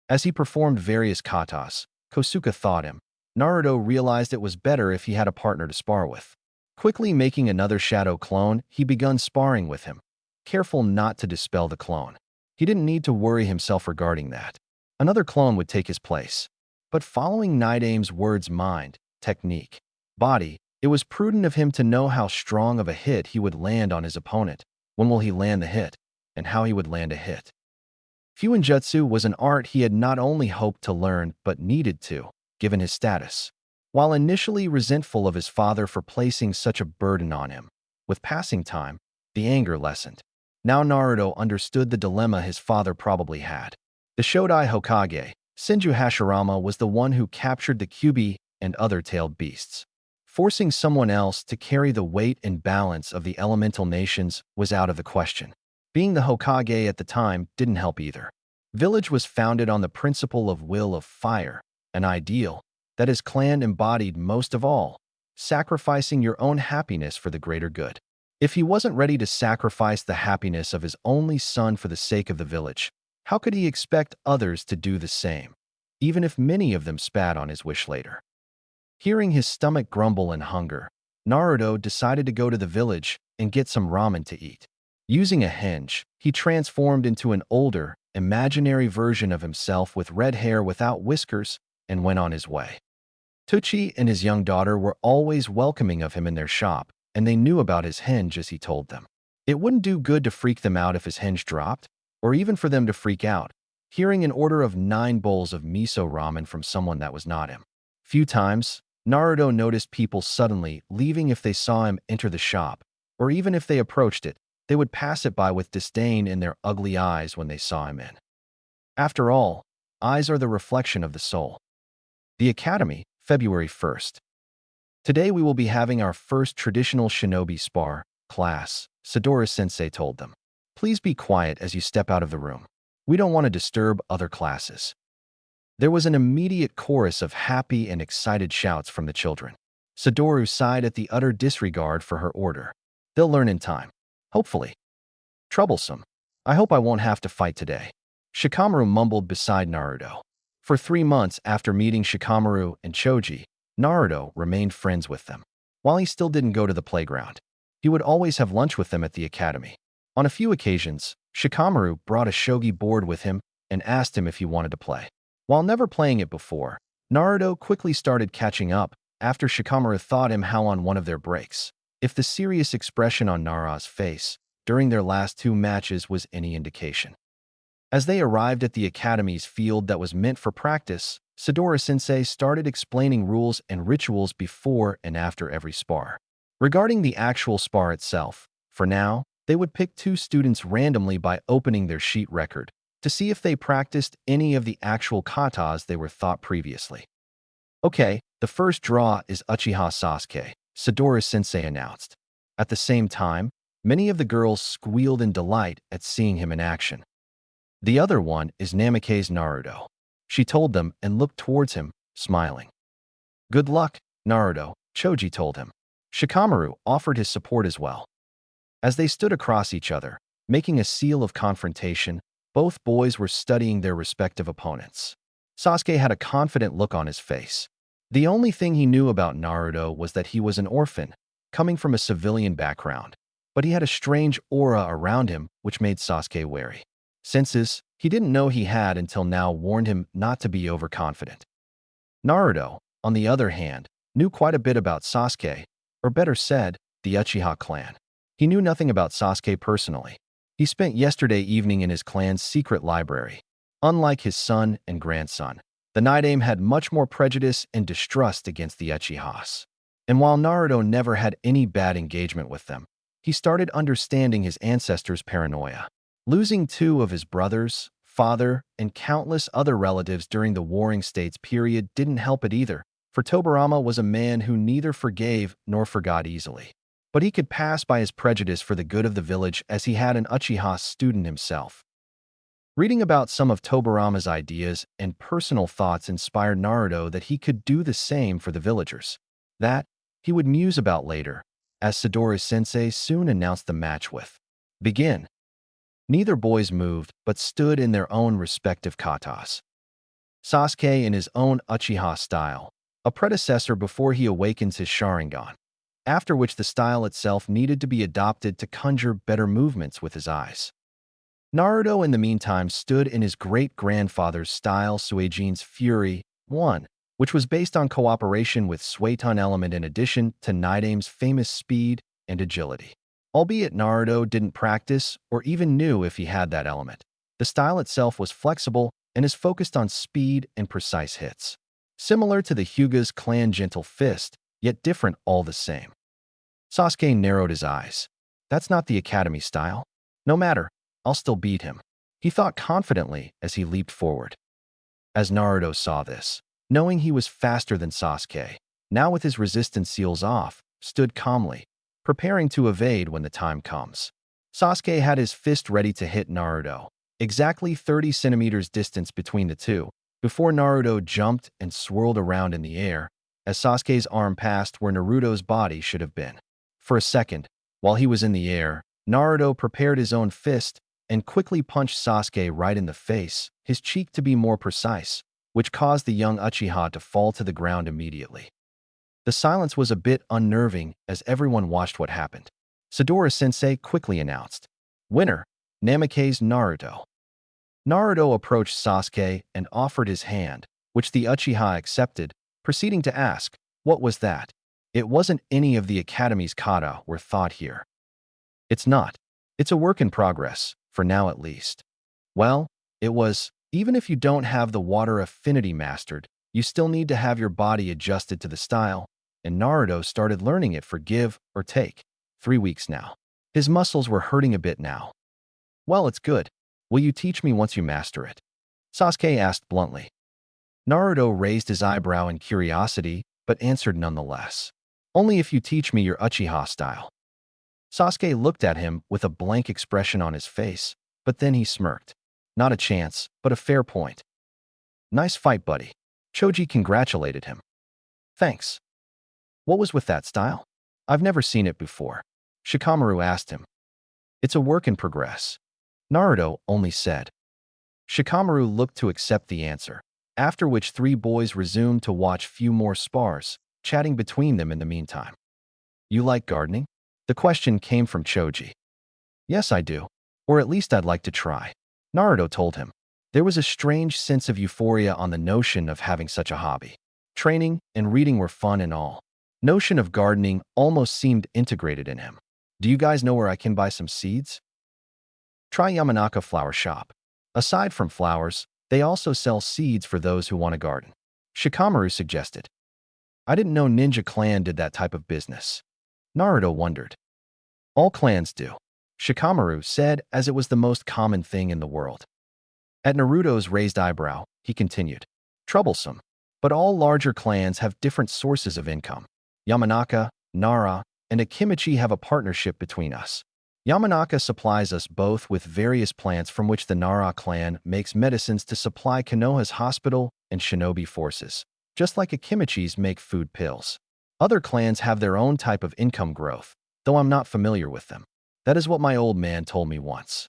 As he performed various katas, Kosuke thought him. Naruto realized it was better if he had a partner to spar with. Quickly making another shadow clone, he begun sparring with him, careful not to dispel the clone. He didn't need to worry himself regarding that. Another clone would take his place. But following Nidaime's words mind, technique, body, it was prudent of him to know how strong of a hit he would land on his opponent, when will he land the hit, and how he would land a hit. Fuinjutsu was an art he had not only hoped to learn but needed to, given his status. While initially resentful of his father for placing such a burden on him, with passing time, the anger lessened. Now Naruto understood the dilemma his father probably had. The Shodai Hokage, Senju Hashirama, was the one who captured the Kyuubi and other tailed beasts. Forcing someone else to carry the weight and balance of the elemental nations was out of the question. Being the Hokage at the time didn't help either. Village was founded on the principle of will of fire, an ideal that his clan embodied most of all, sacrificing your own happiness for the greater good. If he wasn't ready to sacrifice the happiness of his only son for the sake of the village, how could he expect others to do the same, even if many of them spat on his wish later? Hearing his stomach grumble in hunger, Naruto decided to go to the village and get some ramen to eat. Using a henge, he transformed into an older, imaginary version of himself with red hair without whiskers and went on his way. Tucci and his young daughter were always welcoming of him in their shop, and they knew about his henge as he told them. It wouldn't do good to freak them out if his henge dropped, or even for them to freak out. hearing an order of 9 bowls of miso ramen from someone that was not him. Few times, Naruto noticed people suddenly leaving if they saw him enter the shop, or even if they approached it, they would pass it by with disdain in their ugly eyes when they saw him in. After all, eyes are the reflection of the soul. The Academy, February 1st. Today we will be having our first traditional shinobi spar class, Sadora-sensei told them. Please be quiet as you step out of the room. We don't want to disturb other classes. There was an immediate chorus of happy and excited shouts from the children. Sadora sighed at the utter disregard for her order. They'll learn in time. Hopefully. Troublesome. I hope I won't have to fight today. Shikamaru mumbled beside Naruto. For 3 months after meeting Shikamaru and Choji, Naruto remained friends with them. While he still didn't go to the playground, he would always have lunch with them at the academy. On a few occasions, Shikamaru brought a shogi board with him and asked him if he wanted to play. While never playing it before, Naruto quickly started catching up after Shikamaru taught him how on one of their breaks. If the serious expression on Nara's face during their last 2 matches was any indication. As they arrived at the academy's field that was meant for practice, Sadora-sensei started explaining rules and rituals before and after every spar. Regarding the actual spar itself, for now, they would pick 2 students randomly by opening their sheet record to see if they practiced any of the actual katas they were taught previously. Okay, the first draw is Uchiha Sasuke, Sadora-sensei announced. At the same time, many of the girls squealed in delight at seeing him in action. The other one is Namake's Naruto. She told them and looked towards him, smiling. Good luck, Naruto, Choji told him. Shikamaru offered his support as well. As they stood across each other, making a seal of confrontation, both boys were studying their respective opponents. Sasuke had a confident look on his face. The only thing he knew about Naruto was that he was an orphan, coming from a civilian background, but he had a strange aura around him which made Sasuke wary. Senses he didn't know he had until now warned him not to be overconfident. Naruto, on the other hand, knew quite a bit about Sasuke, or better said, the Uchiha clan. He knew nothing about Sasuke personally. He spent yesterday evening in his clan's secret library. Unlike his son and grandson, the Naidame had much more prejudice and distrust against the Uchihas. And while Naruto never had any bad engagement with them, he started understanding his ancestors' paranoia. Losing 2 of his brothers, father, and countless other relatives during the Warring States period didn't help it either, for Tobirama was a man who neither forgave nor forgot easily. But he could pass by his prejudice for the good of the village as he had an Uchiha student himself. Reading about some of Tobirama's ideas and personal thoughts inspired Naruto that he could do the same for the villagers. That, he would muse about later, as Sadora-sensei soon announced the match with begin. Neither boys moved, but stood in their own respective katas. Sasuke in his own Uchiha style, a predecessor before he awakens his Sharingan, after which the style itself needed to be adopted to conjure better movements with his eyes. Naruto in the meantime stood in his great-grandfather's style Suijin's Fury 1, which was based on cooperation with Suiton element in addition to Naidame's famous speed and agility. Albeit Naruto didn't practice or even knew if he had that element, the style itself was flexible and is focused on speed and precise hits. Similar to the Hyuga's clan Gentle Fist, yet different all the same. Sasuke narrowed his eyes. That's not the academy style. No matter, I'll still beat him, he thought confidently as he leaped forward. As Naruto saw this, knowing he was faster than Sasuke, now with his resistance seals off, stood calmly, preparing to evade when the time comes. Sasuke had his fist ready to hit Naruto, exactly 30 centimeters distance between the two, before Naruto jumped and swirled around in the air, as Sasuke's arm passed where Naruto's body should have been. For a second, while he was in the air, Naruto prepared his own fist and quickly punched Sasuke right in the face, his cheek to be more precise, which caused the young Uchiha to fall to the ground immediately. The silence was a bit unnerving as everyone watched what happened. Sadora-sensei quickly announced, "Winner, Namake's Naruto." Naruto approached Sasuke and offered his hand, which the Uchiha accepted, proceeding to ask, "What was that?" It wasn't any of the academy's kata were taught here. It's not. It's a work in progress, for now at least. Well, it was, Even if you don't have the water affinity mastered, you still need to have your body adjusted to the style, and Naruto started learning it for give or take. 3 weeks now. His muscles were hurting a bit now. Well, it's good. Will you teach me once you master it? Sasuke asked bluntly. Naruto raised his eyebrow in curiosity, but answered nonetheless. Only if you teach me your Uchiha style. Sasuke looked at him with a blank expression on his face, but then he smirked. Not a chance, but a fair point. Nice fight, buddy. Choji congratulated him. Thanks. What was with that style? I've never seen it before. Shikamaru asked him. It's a work in progress. Naruto only said. Shikamaru looked to accept the answer, after which three boys resumed to watch few more spars, chatting between them in the meantime. You like gardening? The question came from Choji. Yes, I do. Or at least I'd like to try. Naruto told him. There was a strange sense of euphoria on the notion of having such a hobby. Training and reading were fun and all. Notion of gardening almost seemed integrated in him. Do you guys know where I can buy some seeds? Try Yamanaka Flower Shop. Aside from flowers, they also sell seeds for those who want a garden. Shikamaru suggested. I didn't know Ninja Clan did that type of business. Naruto wondered. All clans do, Shikamaru said, as it was the most common thing in the world. At Naruto's raised eyebrow, he continued. Troublesome. But all larger clans have different sources of income. Yamanaka, Nara, and Akimichi have a partnership between us. Yamanaka supplies us both with various plants from which the Nara clan makes medicines to supply Konoha's hospital and shinobi forces, just like Akimichi's make food pills. Other clans have their own type of income growth, though I'm not familiar with them. That is what my old man told me once.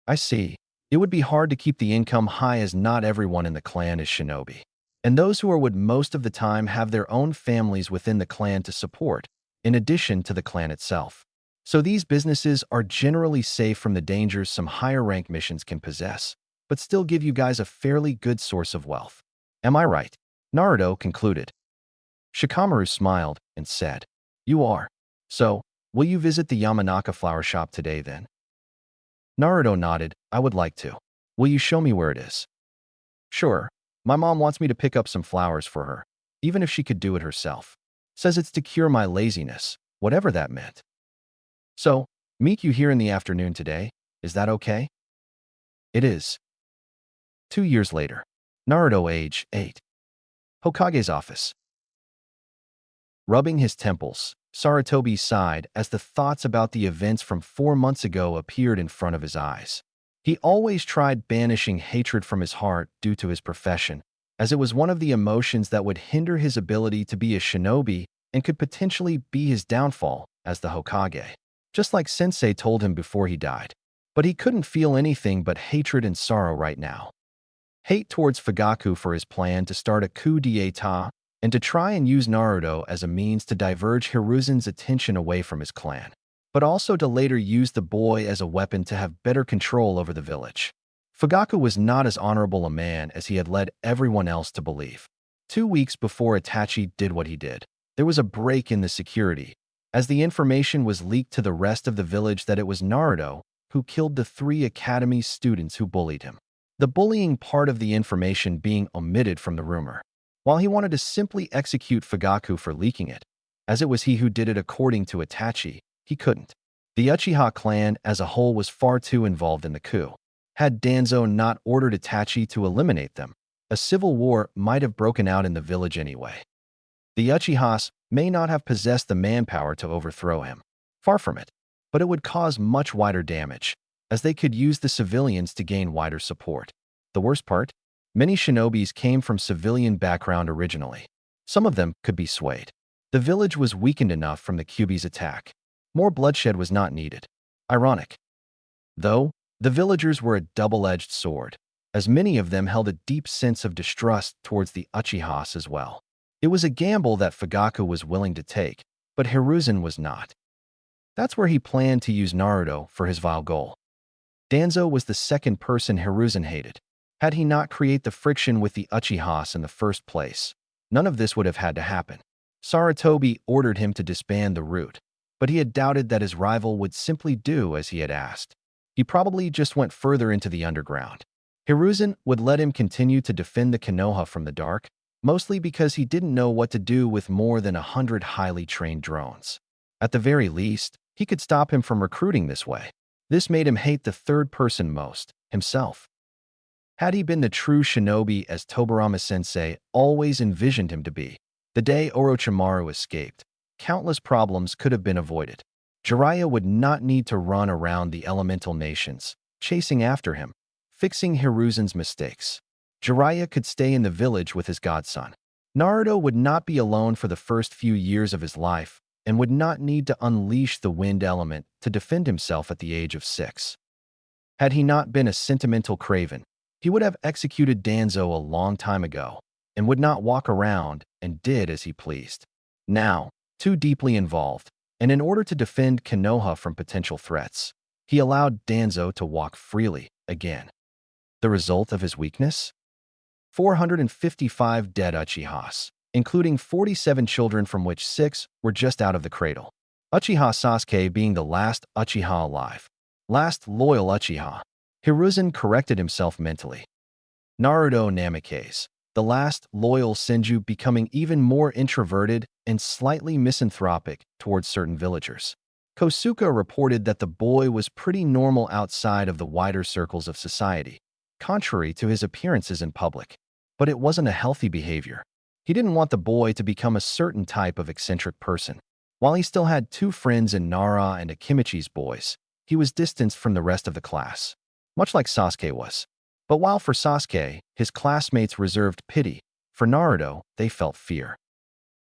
I see. It would be hard to keep the income high as not everyone in the clan is shinobi. And those who are would most of the time have their own families within the clan to support, in addition to the clan itself. So these businesses are generally safe from the dangers some higher rank missions can possess, but still give you guys a fairly good source of wealth. Am I right? Naruto concluded. Shikamaru smiled and said, You are. So, will you visit the Yamanaka flower shop today then? Naruto nodded. I would like to. Will you show me where it is? Sure. My mom wants me to pick up some flowers for her, even if she could do it herself. Says it's to cure my laziness, whatever that meant. So, meet you here in the afternoon today. Is that okay? It is. 2 years later. Naruto, age 8. Hokage's office. Rubbing his temples, Sarutobi sighed as the thoughts about the events from 4 months ago appeared in front of his eyes. He always tried banishing hatred from his heart due to his profession, as it was one of the emotions that would hinder his ability to be a shinobi and could potentially be his downfall as the Hokage, just like Sensei told him before he died. But he couldn't feel anything but hatred and sorrow right now. Hate towards Fugaku for his plan to start a coup d'etat and to try and use Naruto as a means to diverge Hiruzen's attention away from his clan, but also to later use the boy as a weapon to have better control over the village. Fugaku was not as honorable a man as he had led everyone else to believe. 2 weeks before Itachi did what he did, there was a break in the security, as the information was leaked to the rest of the village that it was Naruto who killed the 3 academy students who bullied him. The bullying part of the information being omitted from the rumor, while he wanted to simply execute Fugaku for leaking it, as it was he who did it according to Itachi. He couldn't. The Uchiha clan as a whole was far too involved in the coup. Had Danzo not ordered Itachi to eliminate them, a civil war might have broken out in the village anyway. The Uchihas may not have possessed the manpower to overthrow him. Far from it. But it would cause much wider damage, as they could use the civilians to gain wider support. The worst part? Many shinobis came from civilian background originally. Some of them could be swayed. The village was weakened enough from the Kyuubi's attack. More bloodshed was not needed. Ironic. Though, the villagers were a double-edged sword, as many of them held a deep sense of distrust towards the Uchihas as well. It was a gamble that Fugaku was willing to take, but Hiruzen was not. That's where he planned to use Naruto for his vile goal. Danzo was the second person Hiruzen hated. Had he not created the friction with the Uchihas in the first place, none of this would have had to happen. Sarutobi ordered him to disband the route, but he had doubted that his rival would simply do as he had asked. He probably just went further into the underground. Hiruzen would let him continue to defend the Konoha from the dark, mostly because he didn't know what to do with more than 100 highly trained drones. At the very least, he could stop him from recruiting this way. This made him hate the third person most, himself. Had he been the true shinobi as Tobirama-sensei always envisioned him to be, the day Orochimaru escaped, countless problems could have been avoided. Jiraiya would not need to run around the elemental nations, chasing after him, fixing Hiruzen's mistakes. Jiraiya could stay in the village with his godson. Naruto would not be alone for the first few years of his life and would not need to unleash the wind element to defend himself at the age of 6. Had he not been a sentimental craven, he would have executed Danzo a long time ago and would not walk around and did as he pleased. Now, too deeply involved, and in order to defend Konoha from potential threats, he allowed Danzo to walk freely again. The result of his weakness? 455 dead Uchihas, including 47 children from which 6 were just out of the cradle. Uchiha Sasuke being the last Uchiha alive. Last loyal Uchiha. Hiruzen corrected himself mentally. Naruto Namikaze, the last loyal Senju, becoming even more introverted and slightly misanthropic towards certain villagers. Kosuke reported that the boy was pretty normal outside of the wider circles of society, contrary to his appearances in public. But it wasn't a healthy behavior. He didn't want the boy to become a certain type of eccentric person. While he still had 2 friends in Nara and Akimichi's boys, he was distanced from the rest of the class, much like Sasuke was. But while for Sasuke, his classmates reserved pity, for Naruto, they felt fear.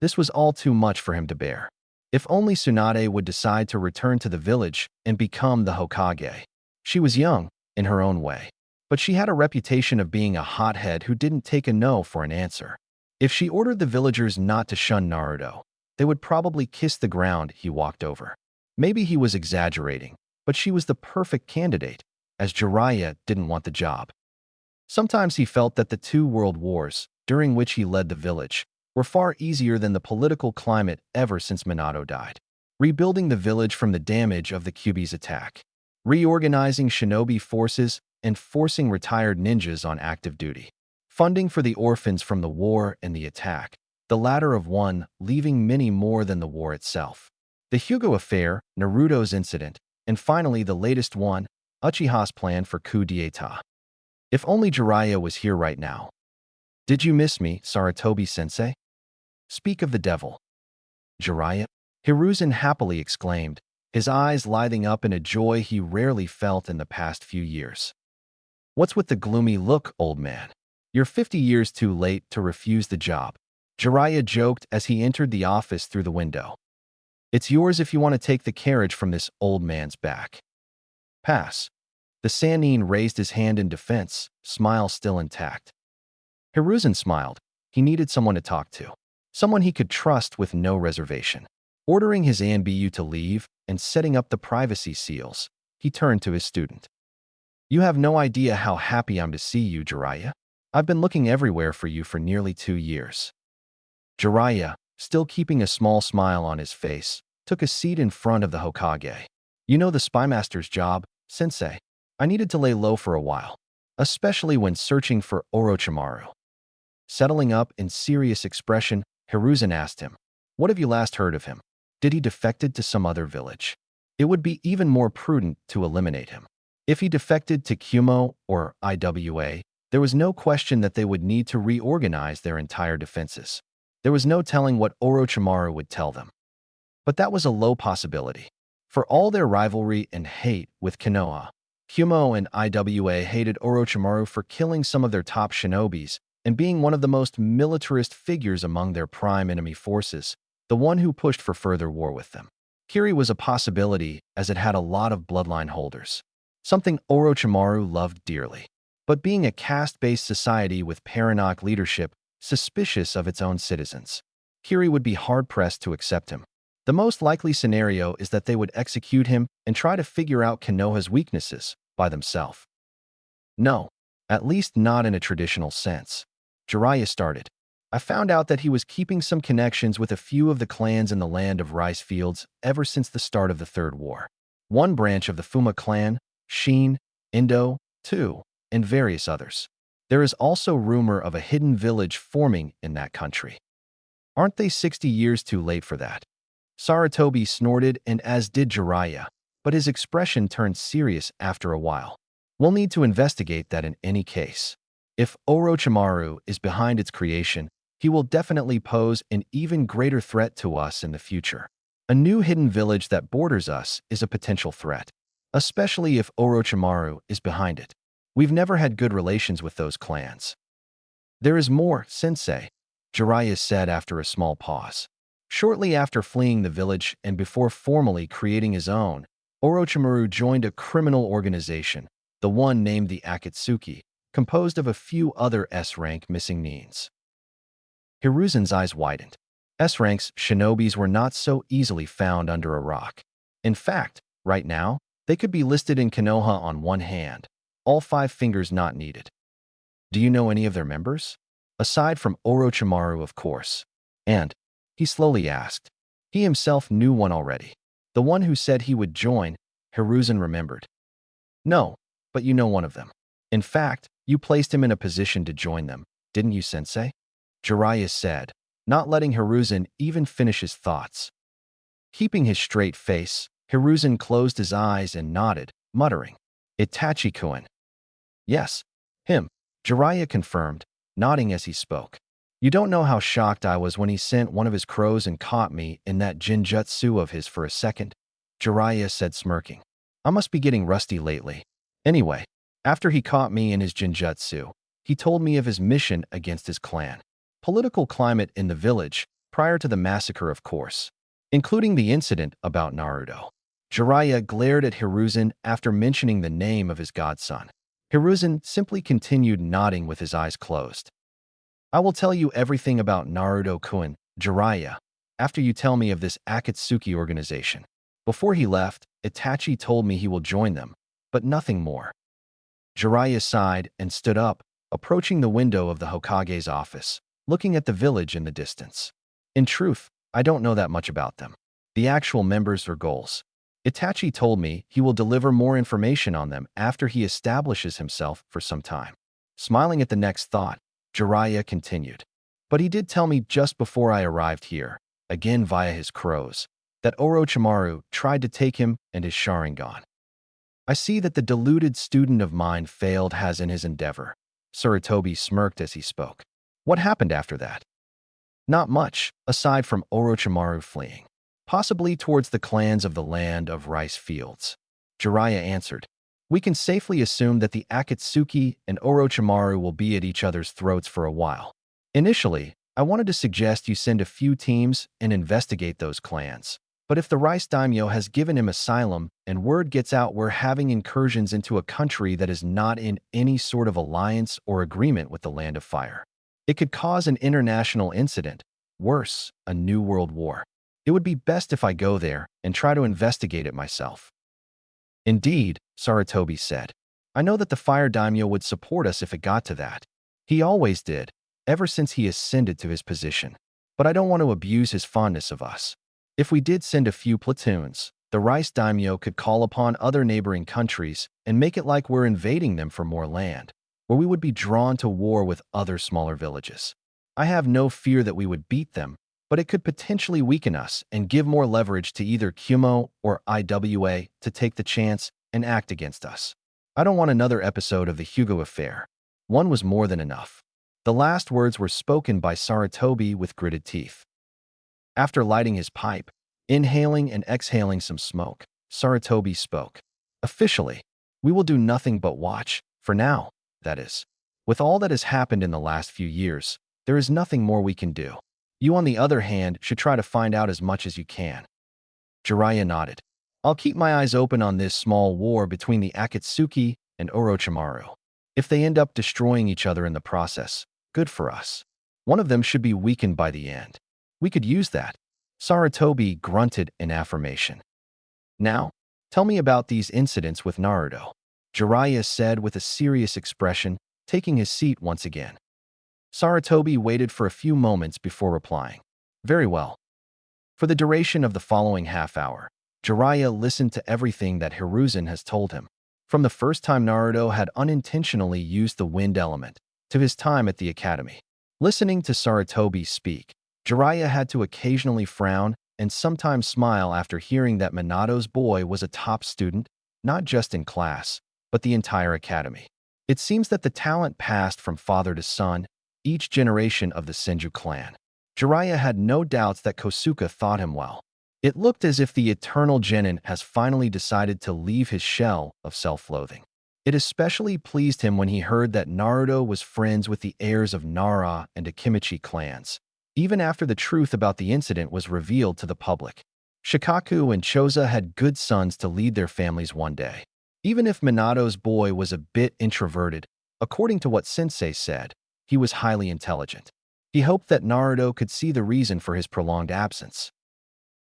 This was all too much for him to bear. If only Tsunade would decide to return to the village and become the Hokage. She was young, in her own way, but she had a reputation of being a hothead who didn't take a no for an answer. If she ordered the villagers not to shun Naruto, they would probably kiss the ground he walked over. Maybe he was exaggerating, but she was the perfect candidate, as Jiraiya didn't want the job. Sometimes he felt that the 2 world wars, during which he led the village, were far easier than the political climate ever since Minato died. Rebuilding the village from the damage of the Kyuubi's attack, reorganizing shinobi forces, and forcing retired ninjas on active duty. Funding for the orphans from the war and the attack, the latter of one leaving many more than the war itself. The Hyuga affair, Naruto's incident, and finally the latest one, Uchiha's plan for coup d'etat. If only Jiraiya was here right now. Did you miss me, Sarutobi-sensei? Speak of the devil. Jiraiya? Hiruzen happily exclaimed, his eyes lighting up in a joy he rarely felt in the past few years. What's with the gloomy look, old man? You're 50 years too late to refuse the job. Jiraiya joked as he entered the office through the window. It's yours if you want to take the carriage from this old man's back. Pass. The Sannin raised his hand in defense, smile still intact. Hiruzen smiled. He needed someone to talk to. Someone he could trust with no reservation. Ordering his Anbu to leave and setting up the privacy seals, he turned to his student. You have no idea how happy I'm to see you, Jiraiya. I've been looking everywhere for you for nearly 2 years. Jiraiya, still keeping a small smile on his face, took a seat in front of the Hokage. You know the spymaster's job, sensei. I needed to lay low for a while, especially when searching for Orochimaru. Settling up in serious expression, Hiruzen asked him, what have you last heard of him? Did he defected to some other village? It would be even more prudent to eliminate him. If he defected to Kumo or Iwa, there was no question that they would need to reorganize their entire defenses. There was no telling what Orochimaru would tell them. But that was a low possibility. For all their rivalry and hate with Konoha, Kumo and Iwa hated Orochimaru for killing some of their top shinobis and being one of the most militarist figures among their prime enemy forces, the one who pushed for further war with them. Kiri was a possibility as it had a lot of bloodline holders, something Orochimaru loved dearly. But being a caste-based society with Paranok leadership suspicious of its own citizens, Kiri would be hard-pressed to accept him. The most likely scenario is that they would execute him and try to figure out Konoha's weaknesses by themselves. No, at least not in a traditional sense. Jiraiya started. I found out that he was keeping some connections with a few of the clans in the land of rice fields ever since the start of the Third War. One branch of the Fuma clan, Shin, Indo, too, and various others. There is also rumor of a hidden village forming in that country. Aren't they 60 years too late for that? Saratobi snorted, and as did Jiraiya, but his expression turned serious after a while. We'll need to investigate that in any case. If Orochimaru is behind its creation, he will definitely pose an even greater threat to us in the future. A new hidden village that borders us is a potential threat, especially if Orochimaru is behind it. We've never had good relations with those clans. There is more, Sensei, Jiraiya said after a small pause. Shortly after fleeing the village and before formally creating his own, Orochimaru joined a criminal organization, the one named the Akatsuki, composed of a few other S-rank missing neens. Hiruzen's eyes widened. S-ranks shinobis were not so easily found under a rock. In fact, right now, they could be listed in Konoha on one hand, all 5 fingers not needed. Do you know any of their members? Aside from Orochimaru, of course. And, he slowly asked. He himself knew one already. The one who said he would join, Hiruzen remembered. No, but you know one of them. In fact, you placed him in a position to join them, didn't you, Sensei? Jiraiya said, not letting Hiruzen even finish his thoughts. Keeping his straight face, Hiruzen closed his eyes and nodded, muttering, Itachi-kun. Yes, him, Jiraiya confirmed, nodding as he spoke. You don't know how shocked I was when he sent one of his crows and caught me in that jinjutsu of his for a second, Jiraiya said, smirking. I must be getting rusty lately. Anyway, after he caught me in his jinjutsu, he told me of his mission against his clan. Political climate in the village, prior to the massacre, of course, including the incident about Naruto. Jiraiya glared at Hiruzen after mentioning the name of his godson. Hiruzen simply continued nodding with his eyes closed. I will tell you everything about Naruto-kun, Jiraiya, after you tell me of this Akatsuki organization. Before he left, Itachi told me he will join them, but nothing more. Jiraiya sighed and stood up, approaching the window of the Hokage's office, looking at the village in the distance. In truth, I don't know that much about them. The actual members or goals. Itachi told me he will deliver more information on them after he establishes himself for some time. Smiling at the next thought, Jiraiya continued. But he did tell me just before I arrived here, again via his crows, that Orochimaru tried to take him and his Sharingan. I see that the deluded student of mine failed has in his endeavor. Saratobi smirked as he spoke. What happened after that? Not much, aside from Orochimaru fleeing. Possibly towards the clans of the land of rice fields. Jiraiya answered. We can safely assume that the Akatsuki and Orochimaru will be at each other's throats for a while. Initially, I wanted to suggest you send a few teams and investigate those clans. But if the rice daimyo has given him asylum and word gets out we're having incursions into a country that is not in any sort of alliance or agreement with the Land of Fire, it could cause an international incident, worse, a new world war. It would be best if I go there and try to investigate it myself. Indeed, Saratobi said. I know that the Fire Daimyo would support us if it got to that. He always did, ever since he ascended to his position. But I don't want to abuse his fondness of us. If we did send a few platoons, the Rice Daimyo could call upon other neighboring countries and make it like we're invading them for more land, where we would be drawn to war with other smaller villages. I have no fear that we would beat them, but it could potentially weaken us and give more leverage to either Kumo or IWA to take the chance and act against us. I don't want another episode of the Hugo affair. One was more than enough. The last words were spoken by Saratobi with gritted teeth. After lighting his pipe, inhaling and exhaling some smoke, Saratobi spoke. Officially, we will do nothing but watch, for now, that is. With all that has happened in the last few years, there is nothing more we can do. You, on the other hand, should try to find out as much as you can. Jiraiya nodded. I'll keep my eyes open on this small war between the Akatsuki and Orochimaru. If they end up destroying each other in the process, good for us. One of them should be weakened by the end. We could use that. Saratobi grunted in affirmation. Now, tell me about these incidents with Naruto, Jiraiya said with a serious expression, taking his seat once again. Saratobi waited for a few moments before replying. Very well. For the duration of the following half hour, Jiraiya listened to everything that Hiruzen has told him. From the first time Naruto had unintentionally used the wind element, to his time at the academy. Listening to Sarutobi speak, Jiraiya had to occasionally frown and sometimes smile after hearing that Minato's boy was a top student, not just in class, but the entire academy. It seems that the talent passed from father to son, each generation of the Senju clan. Jiraiya had no doubts that Kosuke thought him well. It looked as if the eternal genin has finally decided to leave his shell of self-loathing. It especially pleased him when he heard that Naruto was friends with the heirs of Nara and Akimichi clans, even after the truth about the incident was revealed to the public. Shikaku and Choza had good sons to lead their families one day. Even if Minato's boy was a bit introverted, according to what Sensei said, he was highly intelligent. He hoped that Naruto could see the reason for his prolonged absence.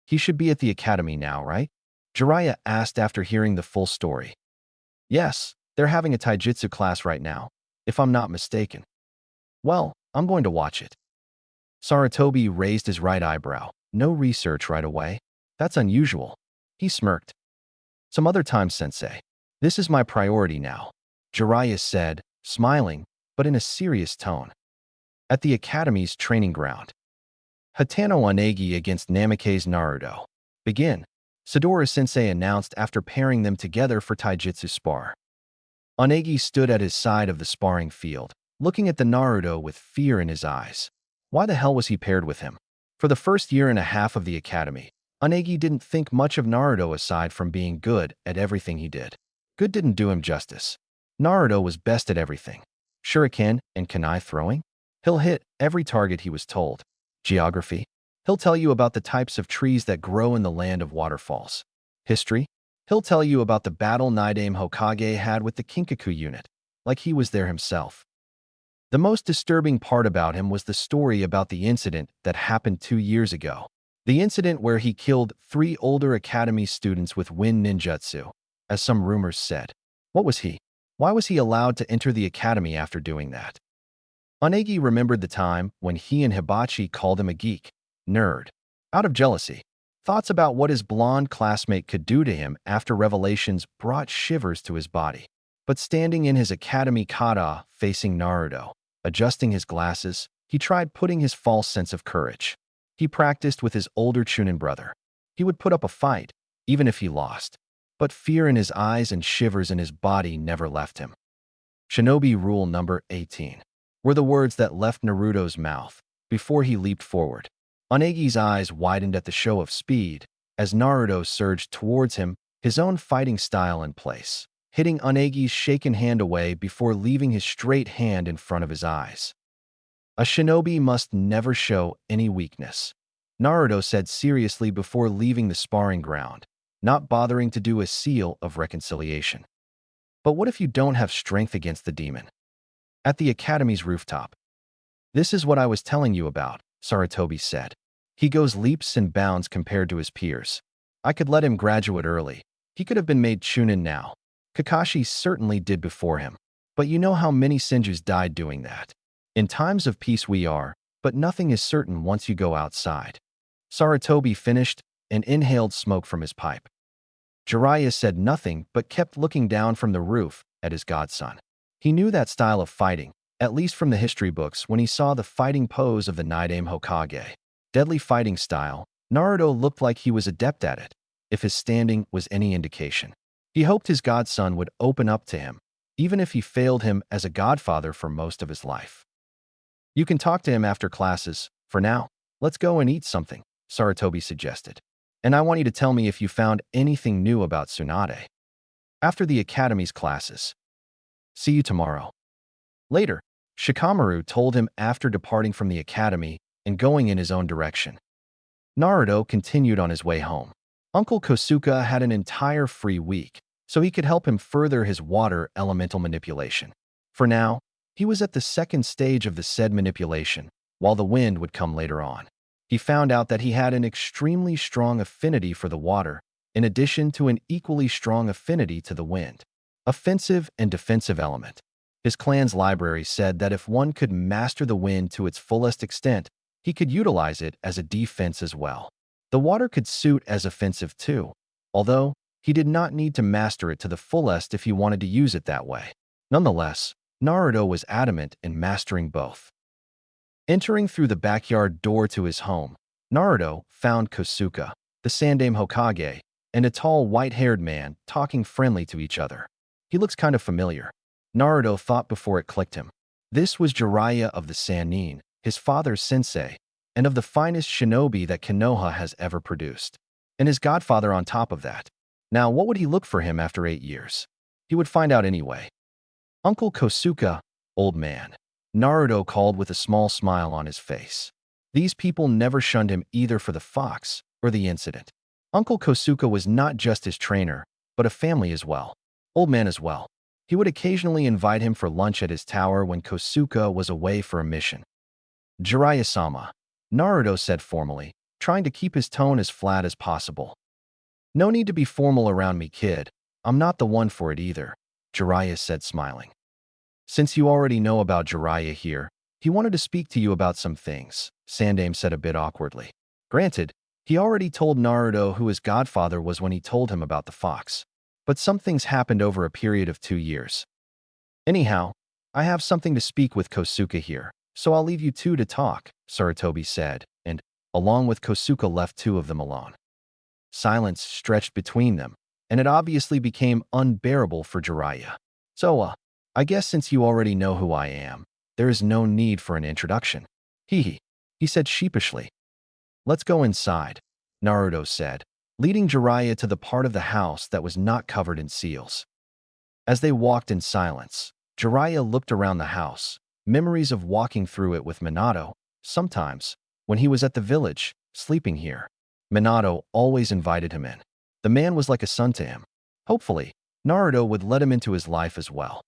He should be at the academy now, right? Jiraiya asked after hearing the full story. Yes, they're having a taijutsu class right now, if I'm not mistaken. Well, I'm going to watch it. Sarutobi raised his right eyebrow. No research right away. That's unusual. He smirked. Some other time, Sensei. This is my priority now, Jiraiya said, smiling, but in a serious tone. At the academy's training ground. Hatano Onagi against Namikaze Naruto. Begin, Sadora-sensei announced after pairing them together for taijutsu spar. Onagi stood at his side of the sparring field, looking at the Naruto with fear in his eyes. Why the hell was he paired with him? For the first year and a half of the academy, Onagi didn't think much of Naruto aside from being good at everything he did. Good didn't do him justice. Naruto was best at everything. Shuriken and kunai throwing? He'll hit every target he was told. Geography? He'll tell you about the types of trees that grow in the land of waterfalls. History? He'll tell you about the battle Naidame Hokage had with the Kinkaku unit, like he was there himself. The most disturbing part about him was the story about the incident that happened 2 years ago. The incident where he killed 3 older academy students with wind ninjutsu, as some rumors said. What was he? Why was he allowed to enter the academy after doing that? Onagi remembered the time when he and Hibachi called him a geek, nerd, out of jealousy. Thoughts about what his blonde classmate could do to him after revelations brought shivers to his body. But standing in his academy kata facing Naruto, adjusting his glasses, he tried putting his false sense of courage. He practiced with his older Chunin brother. He would put up a fight, even if he lost. But fear in his eyes and shivers in his body never left him. Shinobi Rule number 18 were the words that left Naruto's mouth before he leaped forward. Onagi's eyes widened at the show of speed as Naruto surged towards him, his own fighting style in place, hitting Onagi's shaken hand away before leaving his straight hand in front of his eyes. A shinobi must never show any weakness, Naruto said seriously before leaving the sparring ground, not bothering to do a seal of reconciliation. But what if you don't have strength against the demon? At the academy's rooftop. This is what I was telling you about, Sarutobi said. He goes leaps and bounds compared to his peers. I could let him graduate early. He could have been made Chunin now. Kakashi certainly did before him. But you know how many Senjus died doing that. In times of peace we are, but nothing is certain once you go outside. Sarutobi finished and inhaled smoke from his pipe. Jiraiya said nothing but kept looking down from the roof at his godson. He knew that style of fighting, at least from the history books when he saw the fighting pose of the Naidame Hokage. Deadly fighting style, Naruto looked like he was adept at it, if his standing was any indication. He hoped his godson would open up to him, even if he failed him as a godfather for most of his life. You can talk to him after classes. For now, let's go and eat something, Sarutobi suggested. And I want you to tell me if you found anything new about Tsunade. After the academy's classes. See you tomorrow. Later, Shikamaru told him after departing from the academy and going in his own direction. Naruto continued on his way home. Uncle Kosuke had an entire free week, so he could help him further his water elemental manipulation. For now, he was at the second stage of the said manipulation, while the wind would come later on. He found out that he had an extremely strong affinity for the water, in addition to an equally strong affinity to the wind. Offensive and defensive element. His clan's library said that if one could master the wind to its fullest extent, he could utilize it as a defense as well. The water could suit as offensive too, although He did not need to master it to the fullest if he wanted to use it that way. Nonetheless, Naruto was adamant in mastering both. Entering through the backyard door to his home, Naruto found Kosuke, the Sandaime Hokage, and a tall white-haired man talking friendly to each other. He looks kind of familiar. Naruto thought before it clicked him. This was Jiraiya of the Sannin, his father's sensei, and of the finest shinobi that Konoha has ever produced. And his godfather on top of that. Now, what would he look for him after 8 years? He would find out anyway. Uncle Kosuke, old man, Naruto called with a small smile on his face. These people never shunned him either for the fox or the incident. Uncle Kosuke was not just his trainer, but a family as well. Old man as well. He would occasionally invite him for lunch at his tower when Kosuke was away for a mission. Jiraiya-sama, Naruto said formally, trying to keep his tone as flat as possible. No need to be formal around me, kid. I'm not the one for it either, Jiraiya said, smiling. Since you already know about Jiraiya here, he wanted to speak to you about some things, Sandaime said a bit awkwardly. Granted, he already told Naruto who his godfather was when he told him about the fox. But some things happened over a period of 2 years. Anyhow, I have something to speak with Kosuke here, so I'll leave you two to talk, Sarutobi said, and, along with Kosuke, left two of them alone. Silence stretched between them, and it obviously became unbearable for Jiraiya. So, I guess since you already know who I am, there is no need for an introduction. He said sheepishly. Let's go inside, Naruto said, leading Jiraiya to the part of the house that was not covered in seals. As they walked in silence, Jiraiya looked around the house, memories of walking through it with Minato, sometimes, when he was at the village, sleeping here. Minato always invited him in. The man was like a son to him. Hopefully, Naruto would let him into his life as well.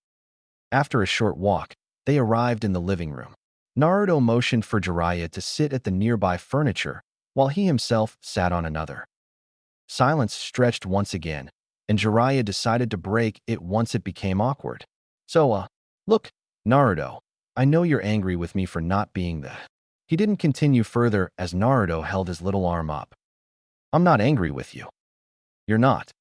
After a short walk, they arrived in the living room. Naruto motioned for Jiraiya to sit at the nearby furniture, while he himself sat on another. Silence stretched once again, and Jiraiya decided to break it once it became awkward. So, look, Naruto, I know you're angry with me for not being the... He didn't continue further as Naruto held his little arm up. I'm not angry with you. You're not.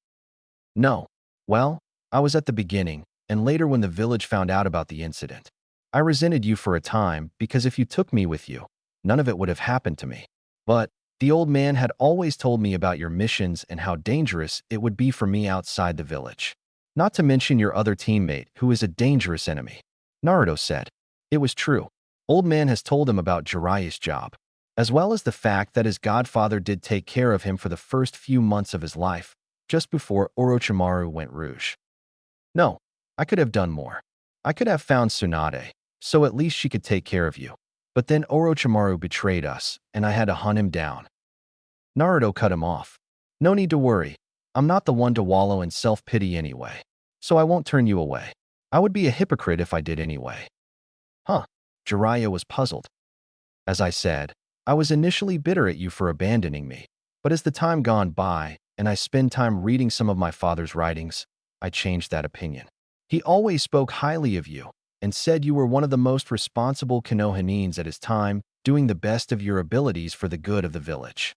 No. Well, I was at the beginning, and later when the village found out about the incident. I resented you for a time because if you took me with you, none of it would have happened to me. But the old man had always told me about your missions and how dangerous it would be for me outside the village. Not to mention your other teammate, who is a dangerous enemy. Naruto said. It was true. Old man has told him about Jiraiya's job, as well as the fact that his godfather did take care of him for the first few months of his life, just before Orochimaru went rouge. No, I could have done more. I could have found Tsunade, so at least she could take care of you. But then Orochimaru betrayed us, and I had to hunt him down. Naruto cut him off. No need to worry. I'm not the one to wallow in self-pity anyway, so I won't turn you away. I would be a hypocrite if I did anyway. Huh? Jiraiya was puzzled. As I said, I was initially bitter at you for abandoning me, but as the time gone by, and I spend time reading some of my father's writings, I changed that opinion. He always spoke highly of you, and said you were one of the most responsible Konohanins at his time, doing the best of your abilities for the good of the village.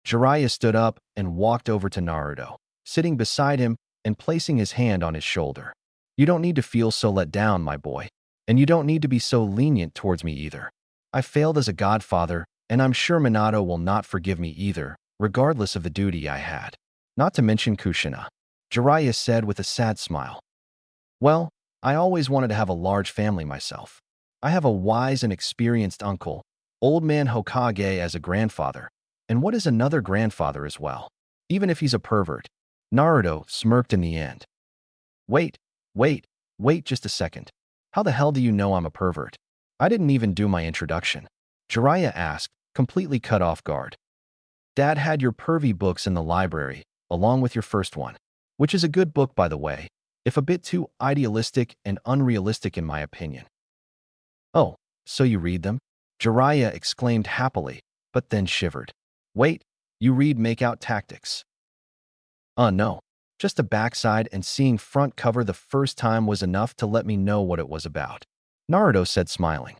Jiraiya stood up and walked over to Naruto, sitting beside him and placing his hand on his shoulder. You don't need to feel so let down, my boy, and you don't need to be so lenient towards me either. I failed as a godfather, and I'm sure Minato will not forgive me either, regardless of the duty I had. Not to mention Kushina, Jiraiya said with a sad smile. Well, I always wanted to have a large family myself. I have a wise and experienced uncle, old man Hokage as a grandfather, and what is another grandfather as well, even if he's a pervert. Naruto smirked in the end. Wait just a second. How the hell do you know I'm a pervert? I didn't even do my introduction. Jiraiya asked, completely cut off guard. Dad had your pervy books in the library, along with your first one, which is a good book by the way, if a bit too idealistic and unrealistic in my opinion. Oh, so you read them? Jiraiya exclaimed happily, but then shivered. Wait, you read Makeout Tactics? No. Just a backside and seeing front cover the first time was enough to let me know what it was about. Naruto said, smiling.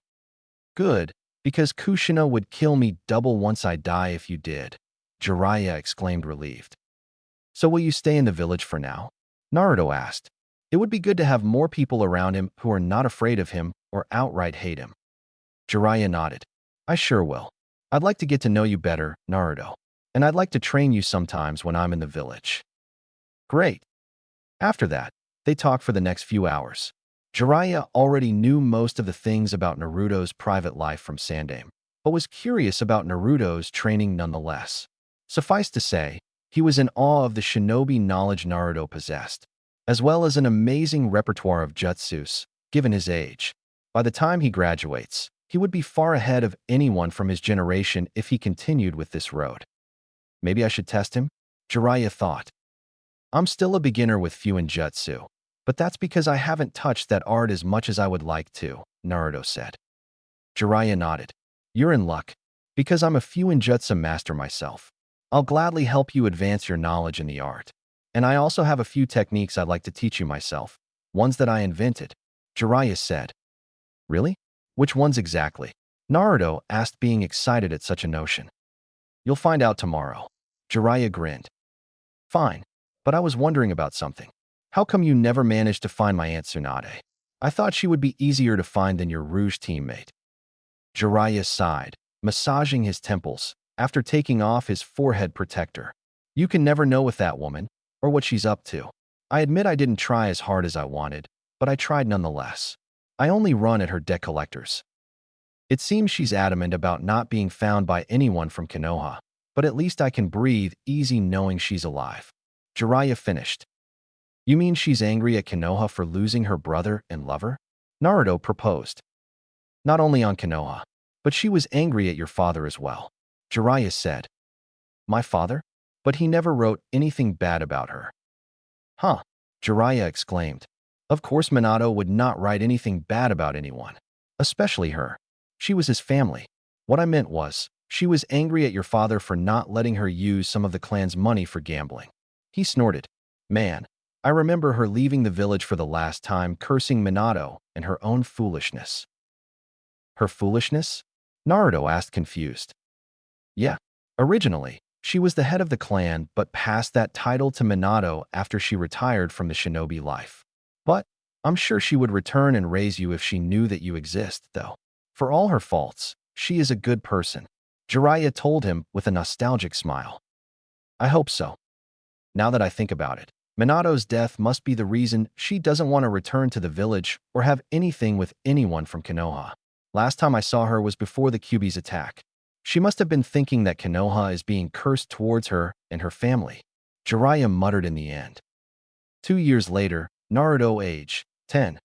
Good, because Kushina would kill me double once I die if you did, Jiraiya exclaimed relieved. So will you stay in the village for now? Naruto asked. It would be good to have more people around him who are not afraid of him or outright hate him. Jiraiya nodded. I sure will. I'd like to get to know you better, Naruto. And I'd like to train you sometimes when I'm in the village. Great. After that, they talked for the next few hours. Jiraiya already knew most of the things about Naruto's private life from Sandaime, but was curious about Naruto's training nonetheless. Suffice to say, he was in awe of the shinobi knowledge Naruto possessed, as well as an amazing repertoire of jutsus, given his age. By the time he graduates, he would be far ahead of anyone from his generation if he continued with this road. Maybe I should test him? Jiraiya thought. I'm still a beginner with Fuinjutsu, but that's because I haven't touched that art as much as I would like to, Naruto said. Jiraiya nodded. You're in luck, because I'm a Fuinjutsu master myself. I'll gladly help you advance your knowledge in the art. And I also have a few techniques I'd like to teach you myself, ones that I invented, Jiraiya said. Really? Which ones exactly? Naruto asked, being excited at such a notion. You'll find out tomorrow. Jiraiya grinned. Fine, but I was wondering about something. How come you never managed to find my Aunt Tsunade? I thought she would be easier to find than your Rouge teammate. Jiraiya sighed, massaging his temples, after taking off his forehead protector. You can never know with that woman, or what she's up to. I admit I didn't try as hard as I wanted, but I tried nonetheless. I only run at her debt collectors. It seems she's adamant about not being found by anyone from Konoha, but at least I can breathe easy knowing she's alive. Jiraiya finished. You mean she's angry at Konoha for losing her brother and lover? Naruto proposed. Not only on Konoha, but she was angry at your father as well. Jiraiya said. My father? But he never wrote anything bad about her. Huh, Jiraiya exclaimed. Of course Minato would not write anything bad about anyone, especially her. She was his family. What I meant was, she was angry at your father for not letting her use some of the clan's money for gambling. He snorted. Man, I remember her leaving the village for the last time, cursing Minato and her own foolishness. Her foolishness? Naruto asked, confused. Yeah, originally, she was the head of the clan but passed that title to Minato after she retired from the shinobi life. But I'm sure she would return and raise you if she knew that you exist, though. For all her faults, she is a good person, Jiraiya told him with a nostalgic smile. I hope so. Now that I think about it, Minato's death must be the reason she doesn't want to return to the village or have anything with anyone from Konoha. Last time I saw her was before the Kyuubi's attack. She must have been thinking that Konoha is being cursed towards her and her family, Jiraiya muttered in the end. 2 years later, Naruto age 10.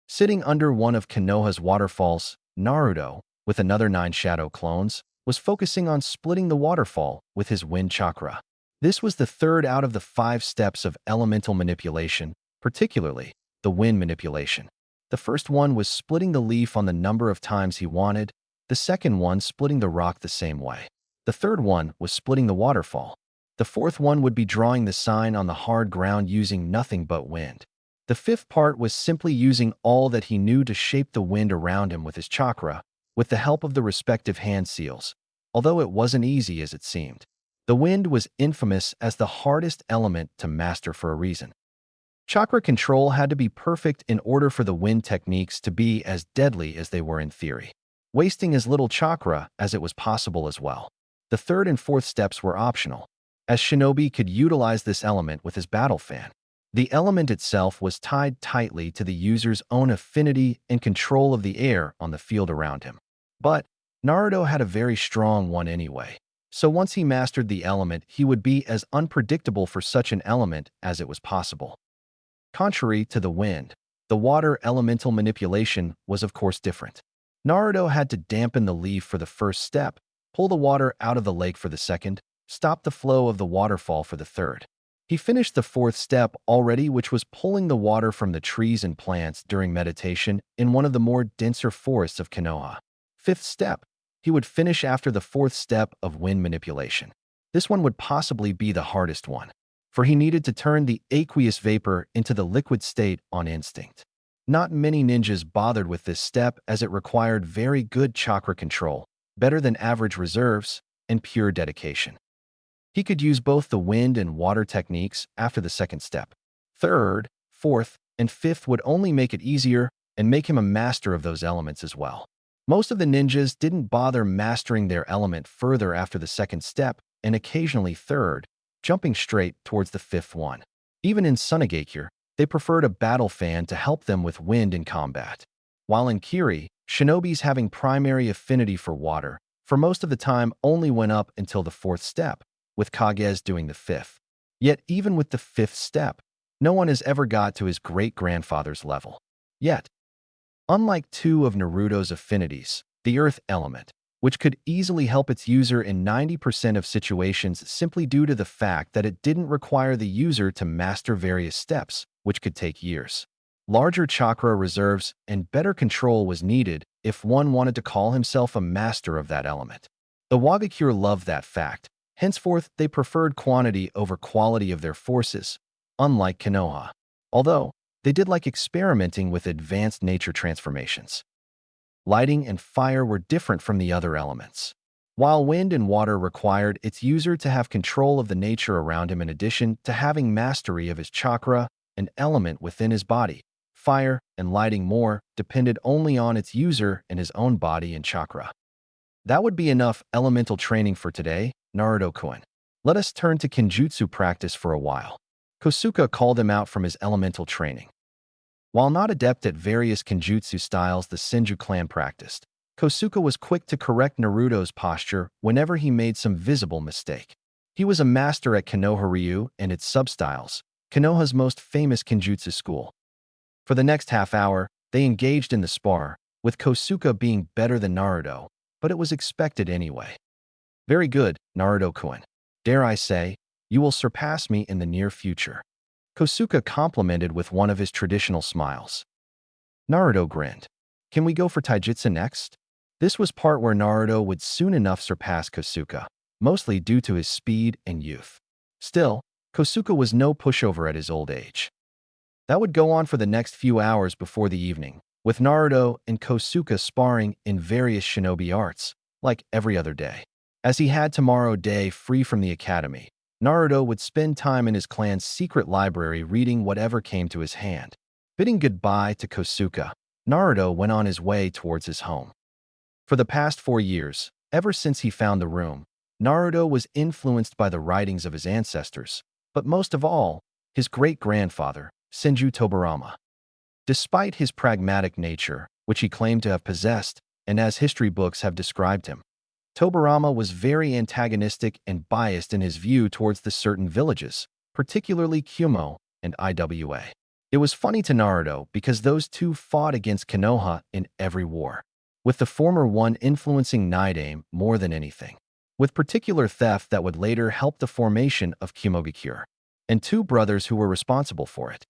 Sitting under one of Konoha's waterfalls, Naruto, with another 9 shadow clones, was focusing on splitting the waterfall with his wind chakra. This was the third out of the 5 steps of elemental manipulation, particularly the wind manipulation. The first one was splitting the leaf on the number of times he wanted, the second one splitting the rock the same way. The third one was splitting the waterfall. The fourth one would be drawing the sign on the hard ground using nothing but wind. The fifth part was simply using all that he knew to shape the wind around him with his chakra, with the help of the respective hand seals, although it wasn't easy as it seemed. The wind was infamous as the hardest element to master for a reason. Chakra control had to be perfect in order for the wind techniques to be as deadly as they were in theory, wasting as little chakra as it was possible as well. The third and fourth steps were optional, as Shinobi could utilize this element with his battle fan. The element itself was tied tightly to the user's own affinity and control of the air on the field around him. But Naruto had a very strong one anyway, so once he mastered the element, he would be as unpredictable for such an element as it was possible. Contrary to the wind, the water elemental manipulation was of course different. Naruto had to dampen the leaf for the first step, pull the water out of the lake for the second, stop the flow of the waterfall for the third. He finished the fourth step already, which was pulling the water from the trees and plants during meditation in one of the more denser forests of Konoha. Fifth step, he would finish after the fourth step of wind manipulation. This one would possibly be the hardest one, for he needed to turn the aqueous vapor into the liquid state on instinct. Not many ninjas bothered with this step as it required very good chakra control, better than average reserves, and pure dedication. He could use both the wind and water techniques after the second step. Third, fourth, and fifth would only make it easier and make him a master of those elements as well. Most of the ninjas didn't bother mastering their element further after the second step, and occasionally third, jumping straight towards the fifth one. Even in Sunagakure, they preferred a battle fan to help them with wind in combat. While in Kiri, shinobis having primary affinity for water, for most of the time only went up until the fourth step, with Kages doing the fifth. Yet even with the fifth step, no one has ever got to his great-grandfather's level. Yet, unlike two of Naruto's affinities, the earth element, which could easily help its user in 90% of situations simply due to the fact that it didn't require the user to master various steps, which could take years. Larger chakra reserves and better control was needed if one wanted to call himself a master of that element. The Wagakure loved that fact. Henceforth, they preferred quantity over quality of their forces, unlike Konoha, although they did like experimenting with advanced nature transformations. Lighting and fire were different from the other elements. While wind and water required its user to have control of the nature around him in addition to having mastery of his chakra, an element within his body, fire and lighting more depended only on its user and his own body and chakra. That would be enough elemental training for today, Naruto-kun. Let us turn to Kenjutsu practice for a while. Kosuke called him out from his elemental training. While not adept at various Kenjutsu styles the Senju clan practiced, Kosuke was quick to correct Naruto's posture whenever he made some visible mistake. He was a master at Konoha-ryu and its substyles, Konoha's most famous Kenjutsu school. For the next half hour, they engaged in the spar, with Kosuke being better than Naruto, but it was expected anyway. Very good, Naruto-kun. Dare I say, you will surpass me in the near future. Kosuke complimented with one of his traditional smiles. Naruto grinned. Can we go for taijutsu next? This was part where Naruto would soon enough surpass Kosuke, mostly due to his speed and youth. Still, Kosuke was no pushover at his old age. That would go on for the next few hours before the evening, with Naruto and Kosuke sparring in various shinobi arts, like every other day. As he had tomorrow day free from the academy, Naruto would spend time in his clan's secret library reading whatever came to his hand. Bidding goodbye to Kosuke, Naruto went on his way towards his home. For the past 4 years, ever since he found the room, Naruto was influenced by the writings of his ancestors, but most of all, his great-grandfather, Senju Tobarama. Despite his pragmatic nature, which he claimed to have possessed, and as history books have described him, Tobarama was very antagonistic and biased in his view towards the certain villages, particularly Kumo and Iwa. It was funny to Naruto because those two fought against Konoha in every war, with the former one influencing Nidaime more than anything, with particular theft that would later help the formation of Kumogakure, and 2 brothers who were responsible for it.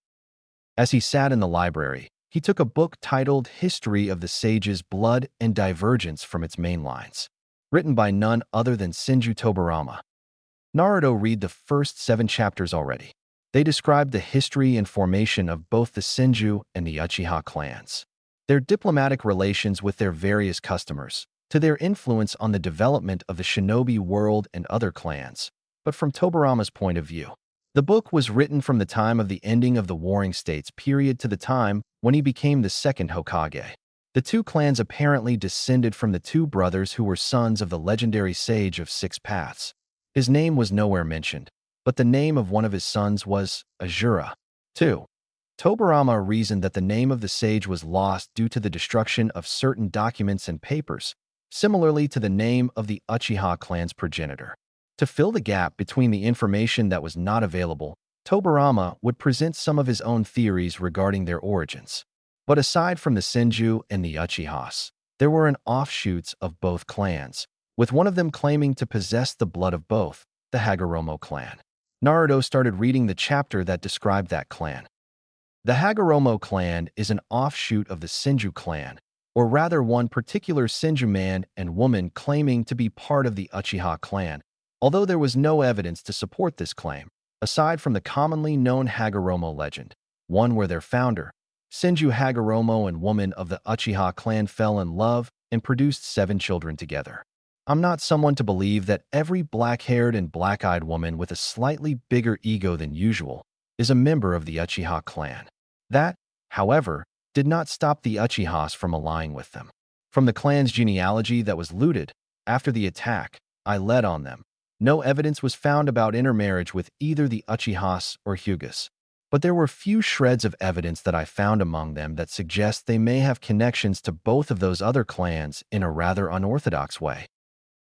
As he sat in the library, he took a book titled History of the Sage's Blood and Divergence from its main lines, written by none other than Senju Tobarama. Naruto read the first 7 chapters already. They described the history and formation of both the Senju and the Uchiha clans, their diplomatic relations with their various customers, to their influence on the development of the shinobi world and other clans, but from Tobarama's point of view. The book was written from the time of the ending of the Warring States period to the time when he became the second Hokage. The 2 clans apparently descended from the 2 brothers who were sons of the legendary sage of 6 paths. His name was nowhere mentioned, but the name of one of his sons was Azura. 2. Tobarama reasoned that the name of the sage was lost due to the destruction of certain documents and papers, similarly to the name of the Uchiha clan's progenitor. To fill the gap between the information that was not available, Tobarama would present some of his own theories regarding their origins. But aside from the Senju and the Uchihas, there were an offshoots of both clans, with one of them claiming to possess the blood of both, the Hagoromo clan. Naruto started reading the chapter that described that clan. The Hagoromo clan is an offshoot of the Senju clan, or rather one particular Senju man and woman claiming to be part of the Uchiha clan, although there was no evidence to support this claim, aside from the commonly known Hagoromo legend, one where their founder, Senju Hagoromo and woman of the Uchiha clan fell in love and produced 7 children together. I'm not someone to believe that every black-haired and black-eyed woman with a slightly bigger ego than usual is a member of the Uchiha clan. That, however, did not stop the Uchihas from allying with them. From the clan's genealogy that was looted after the attack, I led on them. No evidence was found about intermarriage with either the Uchihas or Hyugas. But there were few shreds of evidence that I found among them that suggest they may have connections to both of those other clans in a rather unorthodox way.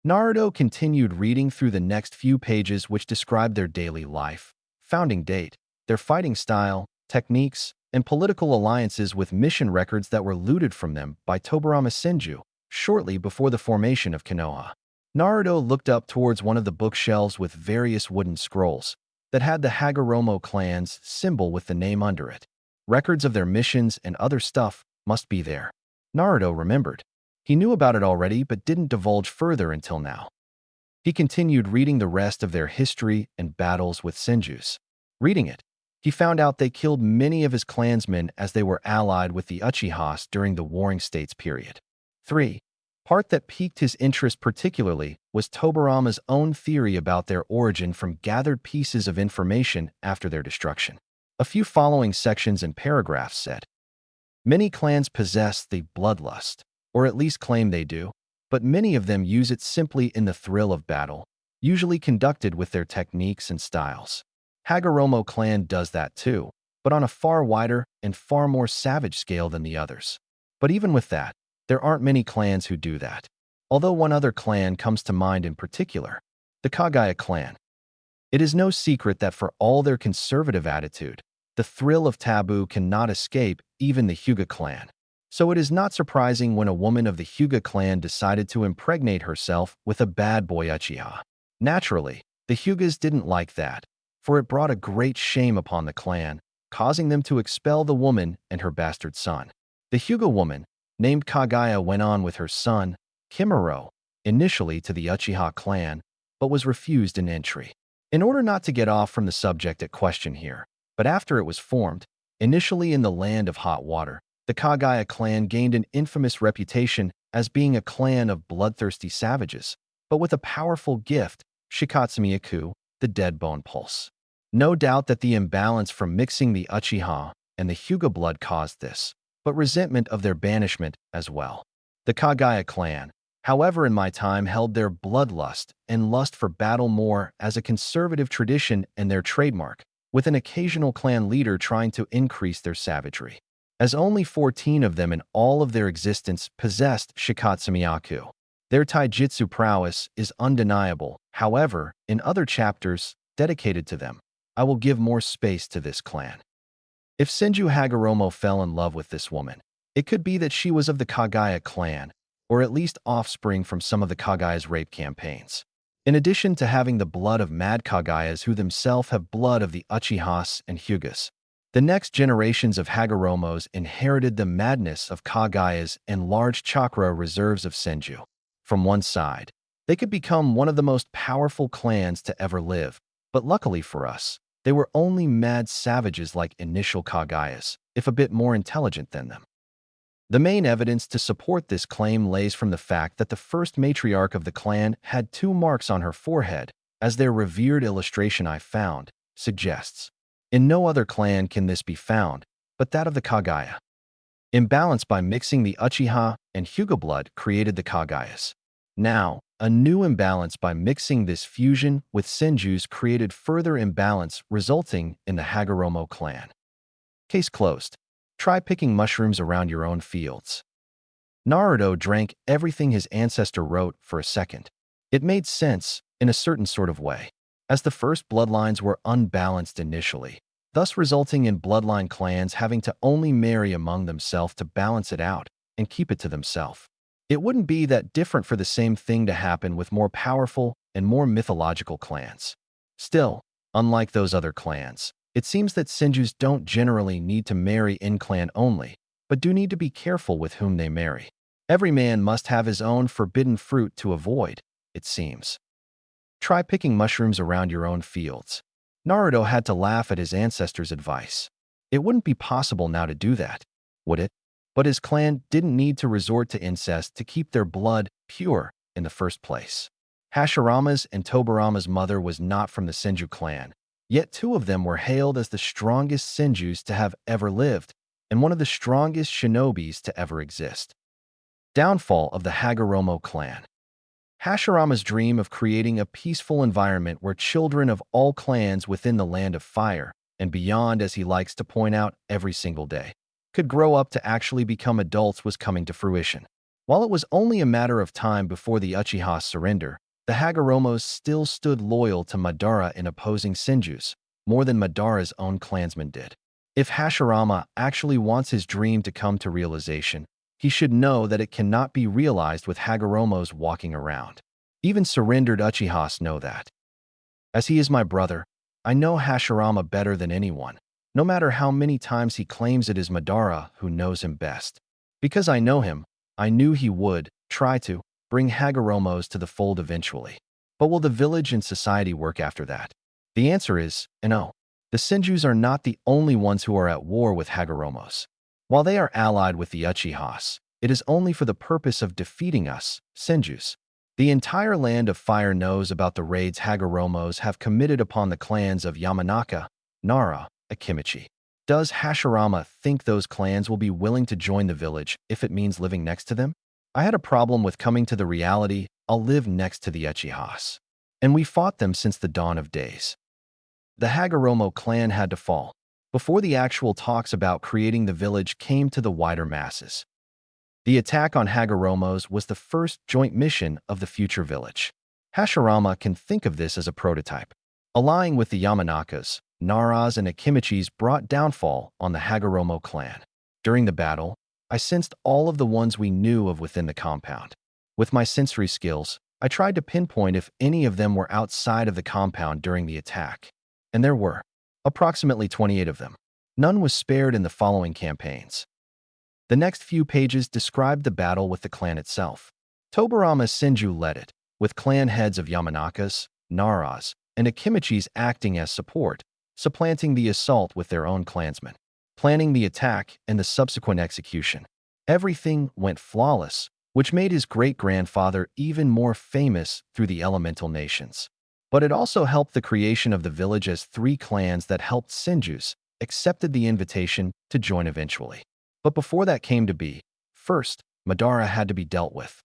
Naruto continued reading through the next few pages which described their daily life, founding date, their fighting style, techniques, and political alliances with mission records that were looted from them by Tobirama Senju shortly before the formation of Konoha. Naruto looked up towards one of the bookshelves with various wooden scrolls that had the Hagoromo clan's symbol with the name under it. Records of their missions and other stuff must be there. Naruto remembered. He knew about it already but didn't divulge further until now. He continued reading the rest of their history and battles with Senjus. Reading it, he found out they killed many of his clansmen as they were allied with the Uchihas during the Warring States period. 3. Part that piqued his interest particularly was Tobirama's own theory about their origin from gathered pieces of information after their destruction. A few following sections and paragraphs said, "Many clans possess the bloodlust, or at least claim they do, but many of them use it simply in the thrill of battle, usually conducted with their techniques and styles. Hagoromo clan does that too, but on a far wider and far more savage scale than the others. But even with that, there aren't many clans who do that. Although one other clan comes to mind in particular, the Kagaya clan. It is no secret that for all their conservative attitude, the thrill of taboo cannot escape even the Hyuga clan. So it is not surprising when a woman of the Hyuga clan decided to impregnate herself with a bad boy Uchiha. Naturally, the Hyugas didn't like that, for it brought a great shame upon the clan, causing them to expel the woman and her bastard son. The Hyuga woman, named Kagaya, went on with her son, Kimuro, initially to the Uchiha clan, but was refused an entry. In order not to get off from the subject at question here, but after it was formed, initially in the land of hot water, the Kagaya clan gained an infamous reputation as being a clan of bloodthirsty savages, but with a powerful gift, Shikatsumiyaku, the dead bone pulse. No doubt that the imbalance from mixing the Uchiha and the Hyuga blood caused this, but resentment of their banishment as well. The Kagaya clan, however, in my time held their bloodlust and lust for battle more as a conservative tradition and their trademark, with an occasional clan leader trying to increase their savagery. As only 14 of them in all of their existence possessed Shikatsumiyaku. Their taijutsu prowess is undeniable. However, in other chapters dedicated to them, I will give more space to this clan. If Senju Hagoromo fell in love with this woman, it could be that she was of the Kagaya clan, or at least offspring from some of the Kagaya's rape campaigns. In addition to having the blood of mad Kagayas who themselves have blood of the Uchihas and Hyugas, the next generations of Hagoromos inherited the madness of Kagayas and large chakra reserves of Senju. From one side, they could become one of the most powerful clans to ever live, but luckily for us, they were only mad savages like initial Kagayas, if a bit more intelligent than them. The main evidence to support this claim lays from the fact that the first matriarch of the clan had 2 marks on her forehead, as their revered illustration I found suggests. In no other clan can this be found, but that of the Kagaya. Imbalance by mixing the Uchiha and Hyuga blood created the Kagayas. Now, a new imbalance by mixing this fusion with Senju's created further imbalance, resulting in the Hagoromo clan. Case closed. Try picking mushrooms around your own fields. Naruto drank everything his ancestor wrote for a second. It made sense, in a certain sort of way, as the first bloodlines were unbalanced initially, thus resulting in bloodline clans having to only marry among themselves to balance it out and keep it to themselves. It wouldn't be that different for the same thing to happen with more powerful and more mythological clans. Still, unlike those other clans, it seems that Senjus don't generally need to marry in-clan only, but do need to be careful with whom they marry. Every man must have his own forbidden fruit to avoid, it seems. Try picking mushrooms around your own fields. Naruto had to laugh at his ancestors' advice. It wouldn't be possible now to do that, would it? But his clan didn't need to resort to incest to keep their blood pure in the first place. Hashirama's and Tobirama's mother was not from the Senju clan, yet two of them were hailed as the strongest Senjus to have ever lived and one of the strongest shinobis to ever exist. Downfall of the Hagoromo clan. Hashirama's dream of creating a peaceful environment where children of all clans within the Land of Fire and beyond, as he likes to point out every single day, could grow up to actually become adults was coming to fruition. While it was only a matter of time before the Uchihas surrender, the Hagoromos still stood loyal to Madara in opposing Senjus, more than Madara's own clansmen did. If Hashirama actually wants his dream to come to realization, he should know that it cannot be realized with Hagoromos walking around. Even surrendered Uchihas know that. As he is my brother, I know Hashirama better than anyone, no matter how many times he claims it is Madara who knows him best. Because I know him, I knew he would try to bring Hagoromos to the fold eventually. But will the village and society work after that? The answer is no. The Senjus are not the only ones who are at war with Hagoromos. While they are allied with the Uchihas, it is only for the purpose of defeating us, Senjus. The entire Land of Fire knows about the raids Hagoromos have committed upon the clans of Yamanaka, Nara, Akimichi. Does Hashirama think those clans will be willing to join the village if it means living next to them? I had a problem with coming to the reality I'll live next to the Uchihas. And we fought them since the dawn of days. The Hagoromo clan had to fall before the actual talks about creating the village came to the wider masses. The attack on Hagoromos was the first joint mission of the future village. Hashirama can think of this as a prototype. Allying with the Yamanakas, Naras, and Akimichis brought downfall on the Hagoromo clan. During the battle, I sensed all of the ones we knew of within the compound. With my sensory skills, I tried to pinpoint if any of them were outside of the compound during the attack. And there were. Approximately 28 of them. None was spared in the following campaigns. The next few pages described the battle with the clan itself. Tobirama Senju led it, with clan heads of Yamanakas, Naras, and Akimichis acting as support, supplanting the assault with their own clansmen, planning the attack and the subsequent execution. Everything went flawless, which made his great-grandfather even more famous through the elemental nations. But it also helped the creation of the village as three clans that helped Senjus accepted the invitation to join eventually. But before that came to be, first, Madara had to be dealt with.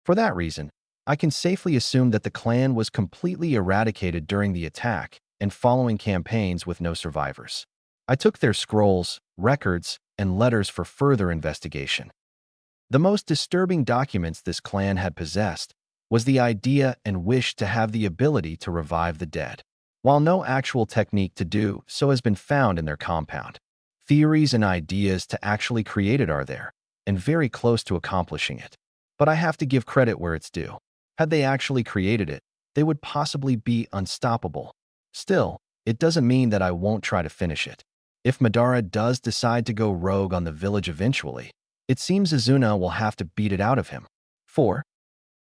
For that reason, I can safely assume that the clan was completely eradicated during the attack and following campaigns with no survivors. I took their scrolls, records, and letters for further investigation. The most disturbing documents this clan had possessed was the idea and wish to have the ability to revive the dead. While no actual technique to do so has been found in their compound, theories and ideas to actually create it are there, and very close to accomplishing it. But I have to give credit where it's due. Had they actually created it, they would possibly be unstoppable. Still, it doesn't mean that I won't try to finish it. If Madara does decide to go rogue on the village eventually, it seems Izuna will have to beat it out of him. 4.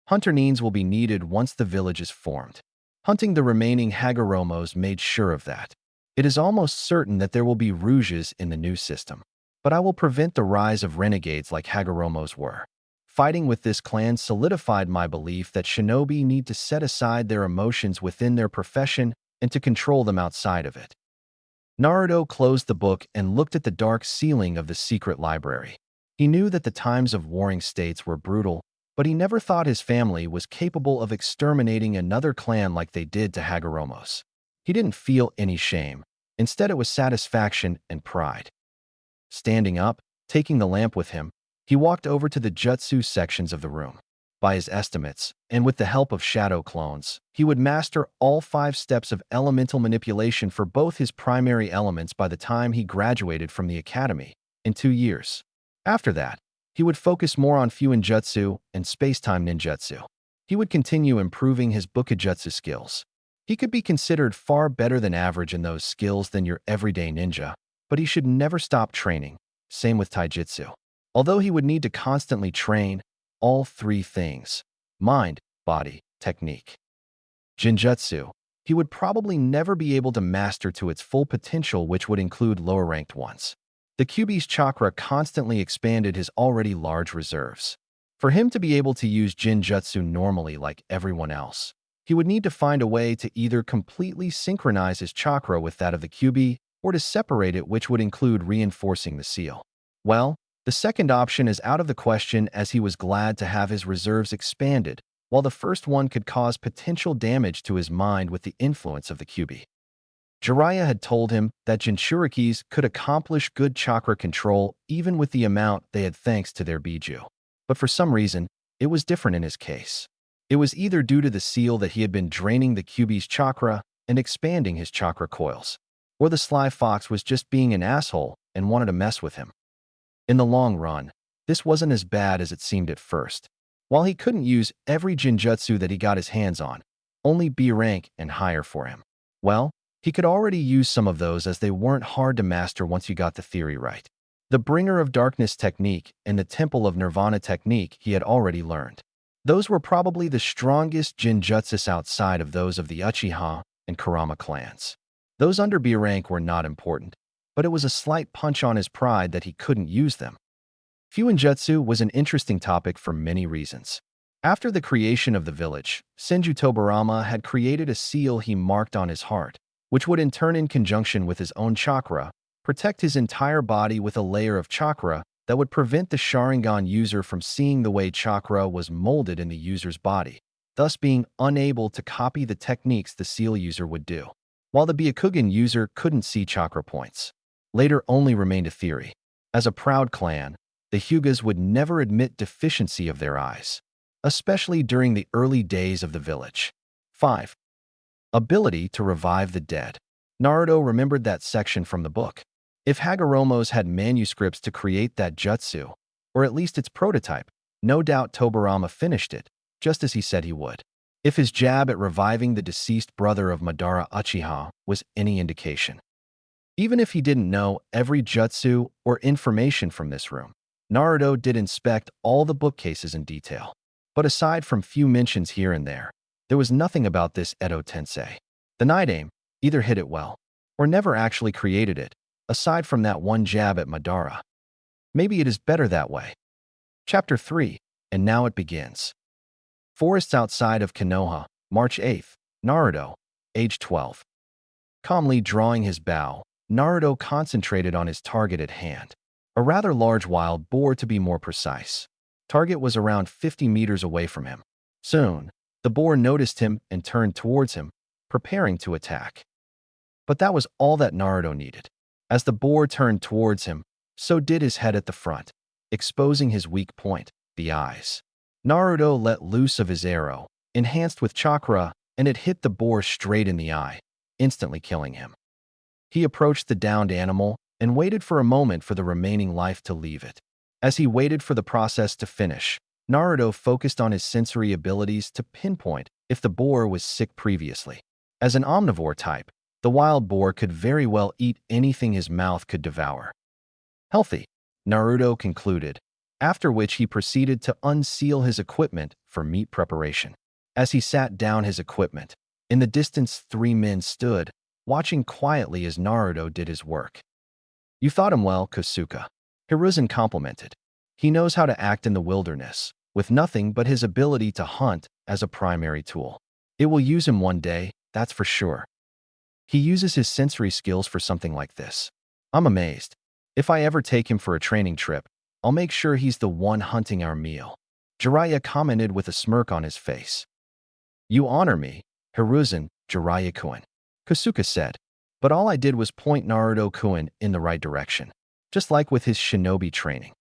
Hunter needs will be needed once the village is formed. Hunting the remaining Hagoromos made sure of that. It is almost certain that there will be rouges in the new system, but I will prevent the rise of renegades like Hagoromos were. Fighting with this clan solidified my belief that shinobi need to set aside their emotions within their profession and to control them outside of it. Naruto closed the book and looked at the dark ceiling of the secret library. He knew that the times of warring states were brutal, but he never thought his family was capable of exterminating another clan like they did to Hagoromos. He didn't feel any shame. Instead, it was satisfaction and pride. Standing up, taking the lamp with him, he walked over to the Jutsu sections of the room. By his estimates, and with the help of shadow clones, he would master all 5 steps of elemental manipulation for both his primary elements by the time he graduated from the academy, in 2 years. After that, he would focus more on Fuinjutsu and space-time ninjutsu. He would continue improving his Bukijutsu skills. He could be considered far better than average in those skills than your everyday ninja, but he should never stop training. Same with Taijutsu. Although he would need to constantly train all 3 things: mind, body, technique. Jinjutsu, he would probably never be able to master to its full potential, which would include lower-ranked ones. The Kyuubi's chakra constantly expanded his already large reserves. For him to be able to use Jinjutsu normally like everyone else, he would need to find a way to either completely synchronize his chakra with that of the Kyuubi or to separate it, which would include reinforcing the seal. Well, the second option is out of the question, as he was glad to have his reserves expanded, while the first one could cause potential damage to his mind with the influence of the Kyuubi. Jiraiya had told him that Jinchurikis could accomplish good chakra control even with the amount they had thanks to their Biju. But for some reason, it was different in his case. It was either due to the seal that he had been draining the Kyuubi's chakra and expanding his chakra coils, or the sly fox was just being an asshole and wanted to mess with him. In the long run, this wasn't as bad as it seemed at first. While he couldn't use every Jinjutsu that he got his hands on, only B rank and higher for him, well, he could already use some of those, as they weren't hard to master once you got the theory right. The Bringer of Darkness technique and the Temple of Nirvana technique he had already learned. Those were probably the strongest Jinjutsus outside of those of the Uchiha and Kurama clans. Those under B rank were not important, but it was a slight punch on his pride that he couldn't use them. Fuinjutsu was an interesting topic for many reasons. After the creation of the village, Senju Tobarama had created a seal he marked on his heart, which would in turn, in conjunction with his own chakra, protect his entire body with a layer of chakra that would prevent the Sharingan user from seeing the way chakra was molded in the user's body, thus being unable to copy the techniques the seal user would do. While the Byakugan user couldn't see chakra points, later only remained a theory. As a proud clan, the Hyugas would never admit deficiency of their eyes, especially during the early days of the village. 5. Ability to revive the dead. Naruto remembered that section from the book. If Hagoromo's had manuscripts to create that jutsu, or at least its prototype, no doubt Tobarama finished it, just as he said he would. If his jab at reviving the deceased brother of Madara Uchiha was any indication. Even if he didn't know every jutsu or information from this room, Naruto did inspect all the bookcases in detail. But aside from few mentions here and there was nothing about this Edo Tensei. The Night Aim either hit it well, or never actually created it, aside from that one jab at Madara. Maybe it is better that way. Chapter 3, and now it begins. Forests outside of Konoha, March 8th, Naruto, age 12. Calmly drawing his bow, Naruto concentrated on his target at hand. A rather large wild boar, to be more precise. Target was around 50 meters away from him. Soon, the boar noticed him and turned towards him, preparing to attack. But that was all that Naruto needed. As the boar turned towards him, so did his head at the front, exposing his weak point, the eyes. Naruto let loose of his arrow, enhanced with chakra, and it hit the boar straight in the eye, instantly killing him. He approached the downed animal and waited for a moment for the remaining life to leave it. As he waited for the process to finish, Naruto focused on his sensory abilities to pinpoint if the boar was sick previously. As an omnivore type, the wild boar could very well eat anything his mouth could devour. Healthy, Naruto concluded, after which he proceeded to unseal his equipment for meat preparation. As he sat down his equipment, in the distance 3 men stood, watching quietly as Naruto did his work. "You thought him well, Kosuke," Hiruzen complimented. "He knows how to act in the wilderness, with nothing but his ability to hunt as a primary tool. It will use him one day, that's for sure. He uses his sensory skills for something like this. I'm amazed. If I ever take him for a training trip, I'll make sure he's the one hunting our meal," Jiraiya commented with a smirk on his face. "You honor me, Hiruzen, Jiraiya-kun," Kosuke said. "But all I did was point Naruto-kun in the right direction, just like with his shinobi training.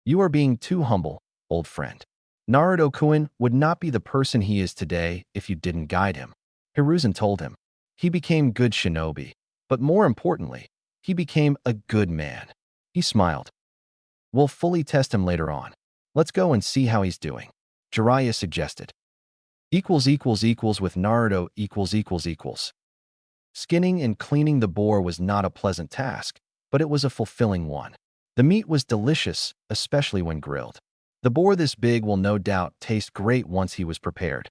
You are being too humble, old friend. Naruto-kun would not be the person he is today if you didn't guide him," Hiruzen told him. "He became good shinobi, but more importantly, he became a good man." He smiled. "We'll fully test him later on. Let's go and see how he's doing," Jiraiya suggested. With Naruto . Skinning and cleaning the boar was not a pleasant task, but it was a fulfilling one. The meat was delicious, especially when grilled. The boar this big will no doubt taste great once he was prepared.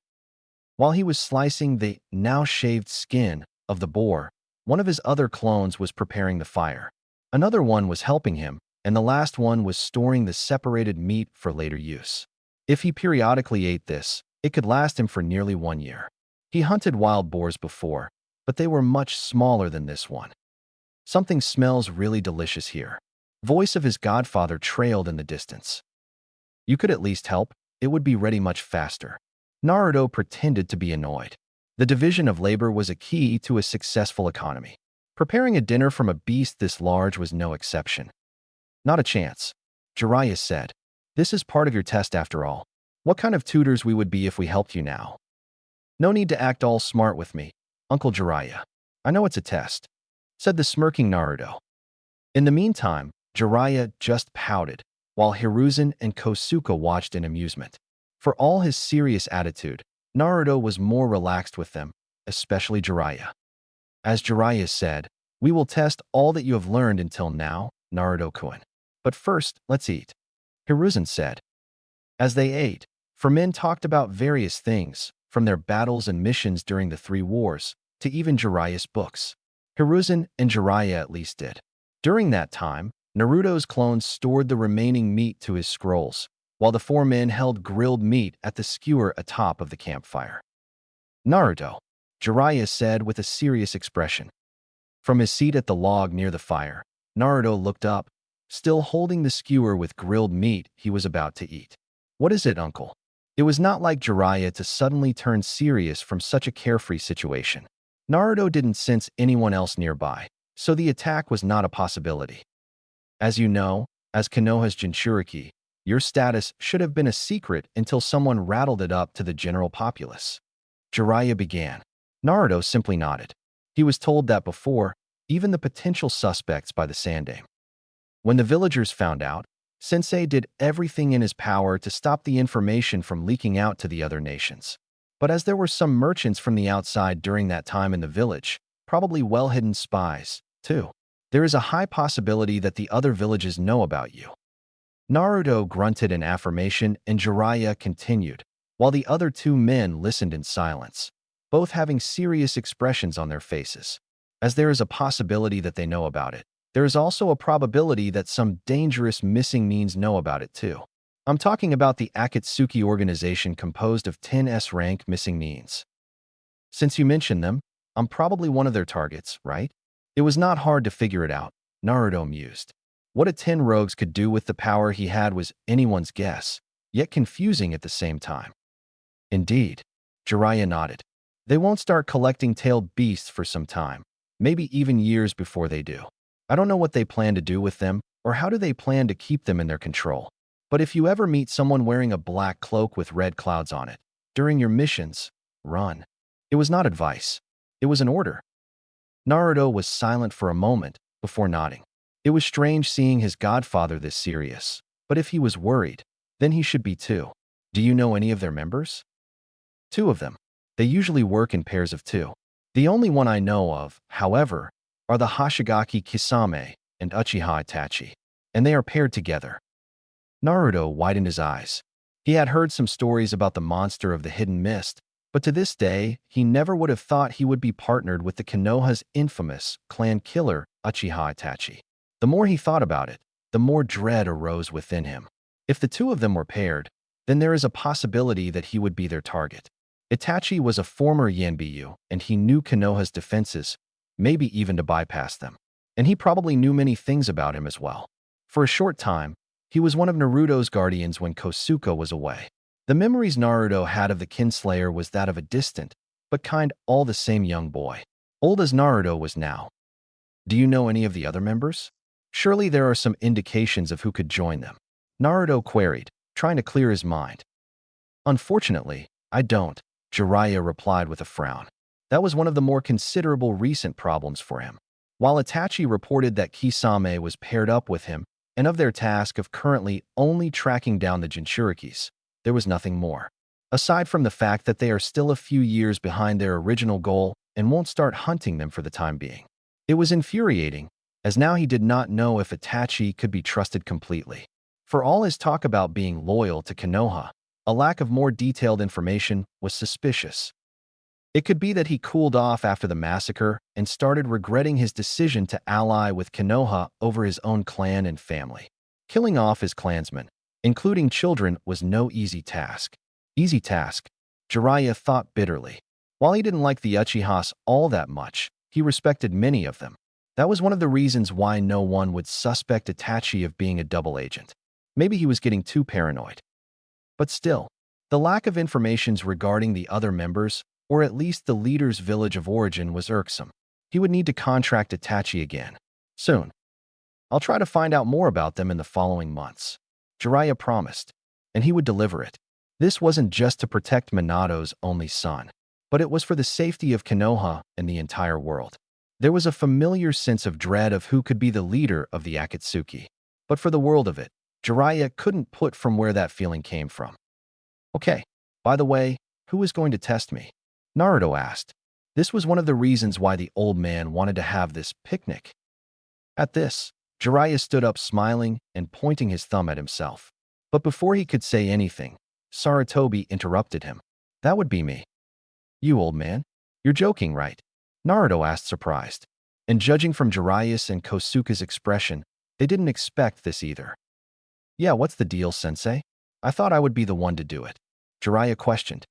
While he was slicing the now shaved skin of the boar, one of his other clones was preparing the fire. Another one was helping him, and the last one was storing the separated meat for later use. If he periodically ate this, it could last him for nearly 1 year. He hunted wild boars before, but they were much smaller than this one. Something smells really delicious here. Voice of his godfather trailed in the distance. You could at least help. It would be ready much faster. Naruto pretended to be annoyed. The division of labor was a key to a successful economy. Preparing a dinner from a beast this large was no exception. Not a chance, Jiraiya said. This is part of your test after all. What kind of tutors we would be if we helped you now? No need to act all smart with me, Uncle Jiraiya. I know it's a test, said the smirking Naruto. In the meantime, Jiraiya just pouted, while Hiruzen and Kosuke watched in amusement. For all his serious attitude, Naruto was more relaxed with them, especially Jiraiya. As Jiraiya said, we will test all that you have learned until now, Naruto-kun. But first, let's eat, Hiruzen said. As they ate, four men talked about various things, from their battles and missions during the 3 wars, to even Jiraiya's books. Hiruzen and Jiraiya at least did. During that time, Naruto's clones stored the remaining meat to his scrolls, while the 4 men held grilled meat at the skewer atop of the campfire. Naruto, Jiraiya said with a serious expression. From his seat at the log near the fire, Naruto looked up, still holding the skewer with grilled meat he was about to eat. What is it, uncle? It was not like Jiraiya to suddenly turn serious from such a carefree situation. Naruto didn't sense anyone else nearby, so the attack was not a possibility. As you know, as Konoha's Jinchuriki, your status should have been a secret until someone rattled it up to the general populace. Jiraiya began. Naruto simply nodded. He was told that before, even the potential suspects by the Sandaime. When the villagers found out, Sensei did everything in his power to stop the information from leaking out to the other nations. But as there were some merchants from the outside during that time in the village, probably well-hidden spies, too, there is a high possibility that the other villages know about you. Naruto grunted in affirmation and Jiraiya continued, while the other 2 men listened in silence, both having serious expressions on their faces. As there is a possibility that they know about it, there is also a probability that some dangerous missing means know about it too. I'm talking about the Akatsuki organization composed of 10 S-rank missing means. Since you mentioned them, I'm probably one of their targets, right? It was not hard to figure it out, Naruto mused. What a 10 rogues could do with the power he had was anyone's guess, yet confusing at the same time. Indeed, Jiraiya nodded. They won't start collecting tailed beasts for some time, maybe even years before they do. I don't know what they plan to do with them, or how do they plan to keep them in their control. But if you ever meet someone wearing a black cloak with red clouds on it, during your missions, run. It was not advice. It was an order. Naruto was silent for a moment before nodding. It was strange seeing his godfather this serious, but if he was worried, then he should be too. Do you know any of their members? 2 of them. They usually work in pairs of 2. The only one I know of, however, are the Hoshigaki Kisame and Uchiha Itachi, and they are paired together. Naruto widened his eyes. He had heard some stories about the monster of the hidden mist, but to this day, he never would have thought he would be partnered with the Konoha's infamous clan killer, Uchiha Itachi. The more he thought about it, the more dread arose within him. If the 2 of them were paired, then there is a possibility that he would be their target. Itachi was a former Yanbyu, and he knew Konoha's defenses, maybe even to bypass them. And he probably knew many things about him as well. For a short time, he was one of Naruto's guardians when Kosuke was away. The memories Naruto had of the Kinslayer was that of a distant, but kind all the same young boy. Old as Naruto was now. Do you know any of the other members? Surely there are some indications of who could join them. Naruto queried, trying to clear his mind. Unfortunately, I don't, Jiraiya replied with a frown. That was one of the more considerable recent problems for him. While Itachi reported that Kisame was paired up with him, and of their task of currently only tracking down the Jinchurikis, there was nothing more. Aside from the fact that they are still a few years behind their original goal and won't start hunting them for the time being. It was infuriating, as now he did not know if Itachi could be trusted completely. For all his talk about being loyal to Konoha, a lack of more detailed information was suspicious. It could be that he cooled off after the massacre and started regretting his decision to ally with Konoha over his own clan and family. Killing off his clansmen, Including children was no easy task. Easy task, Jiraiya thought bitterly. While he didn't like the Uchihas all that much, he respected many of them. That was one of the reasons why no one would suspect Itachi of being a double agent. Maybe he was getting too paranoid. But still, the lack of information regarding the other members, or at least the leader's village of origin, was irksome. He would need to contract Itachi again. Soon. I'll try to find out more about them in the following months. Jiraiya promised, and he would deliver it. This wasn't just to protect Minato's only son, but it was for the safety of Konoha and the entire world. There was a familiar sense of dread of who could be the leader of the Akatsuki. But for the world of it, Jiraiya couldn't put from where that feeling came from. Okay, by the way, who is going to test me? Naruto asked. This was one of the reasons why the old man wanted to have this picnic. At this, Jiraiya stood up smiling and pointing his thumb at himself. But before he could say anything, Sarutobi interrupted him. That would be me. You, old man? You're joking, right? Naruto asked, surprised. And judging from Jiraiya's and Kosuke's expression, they didn't expect this either. Yeah, what's the deal, sensei? I thought I would be the one to do it. Jiraiya questioned.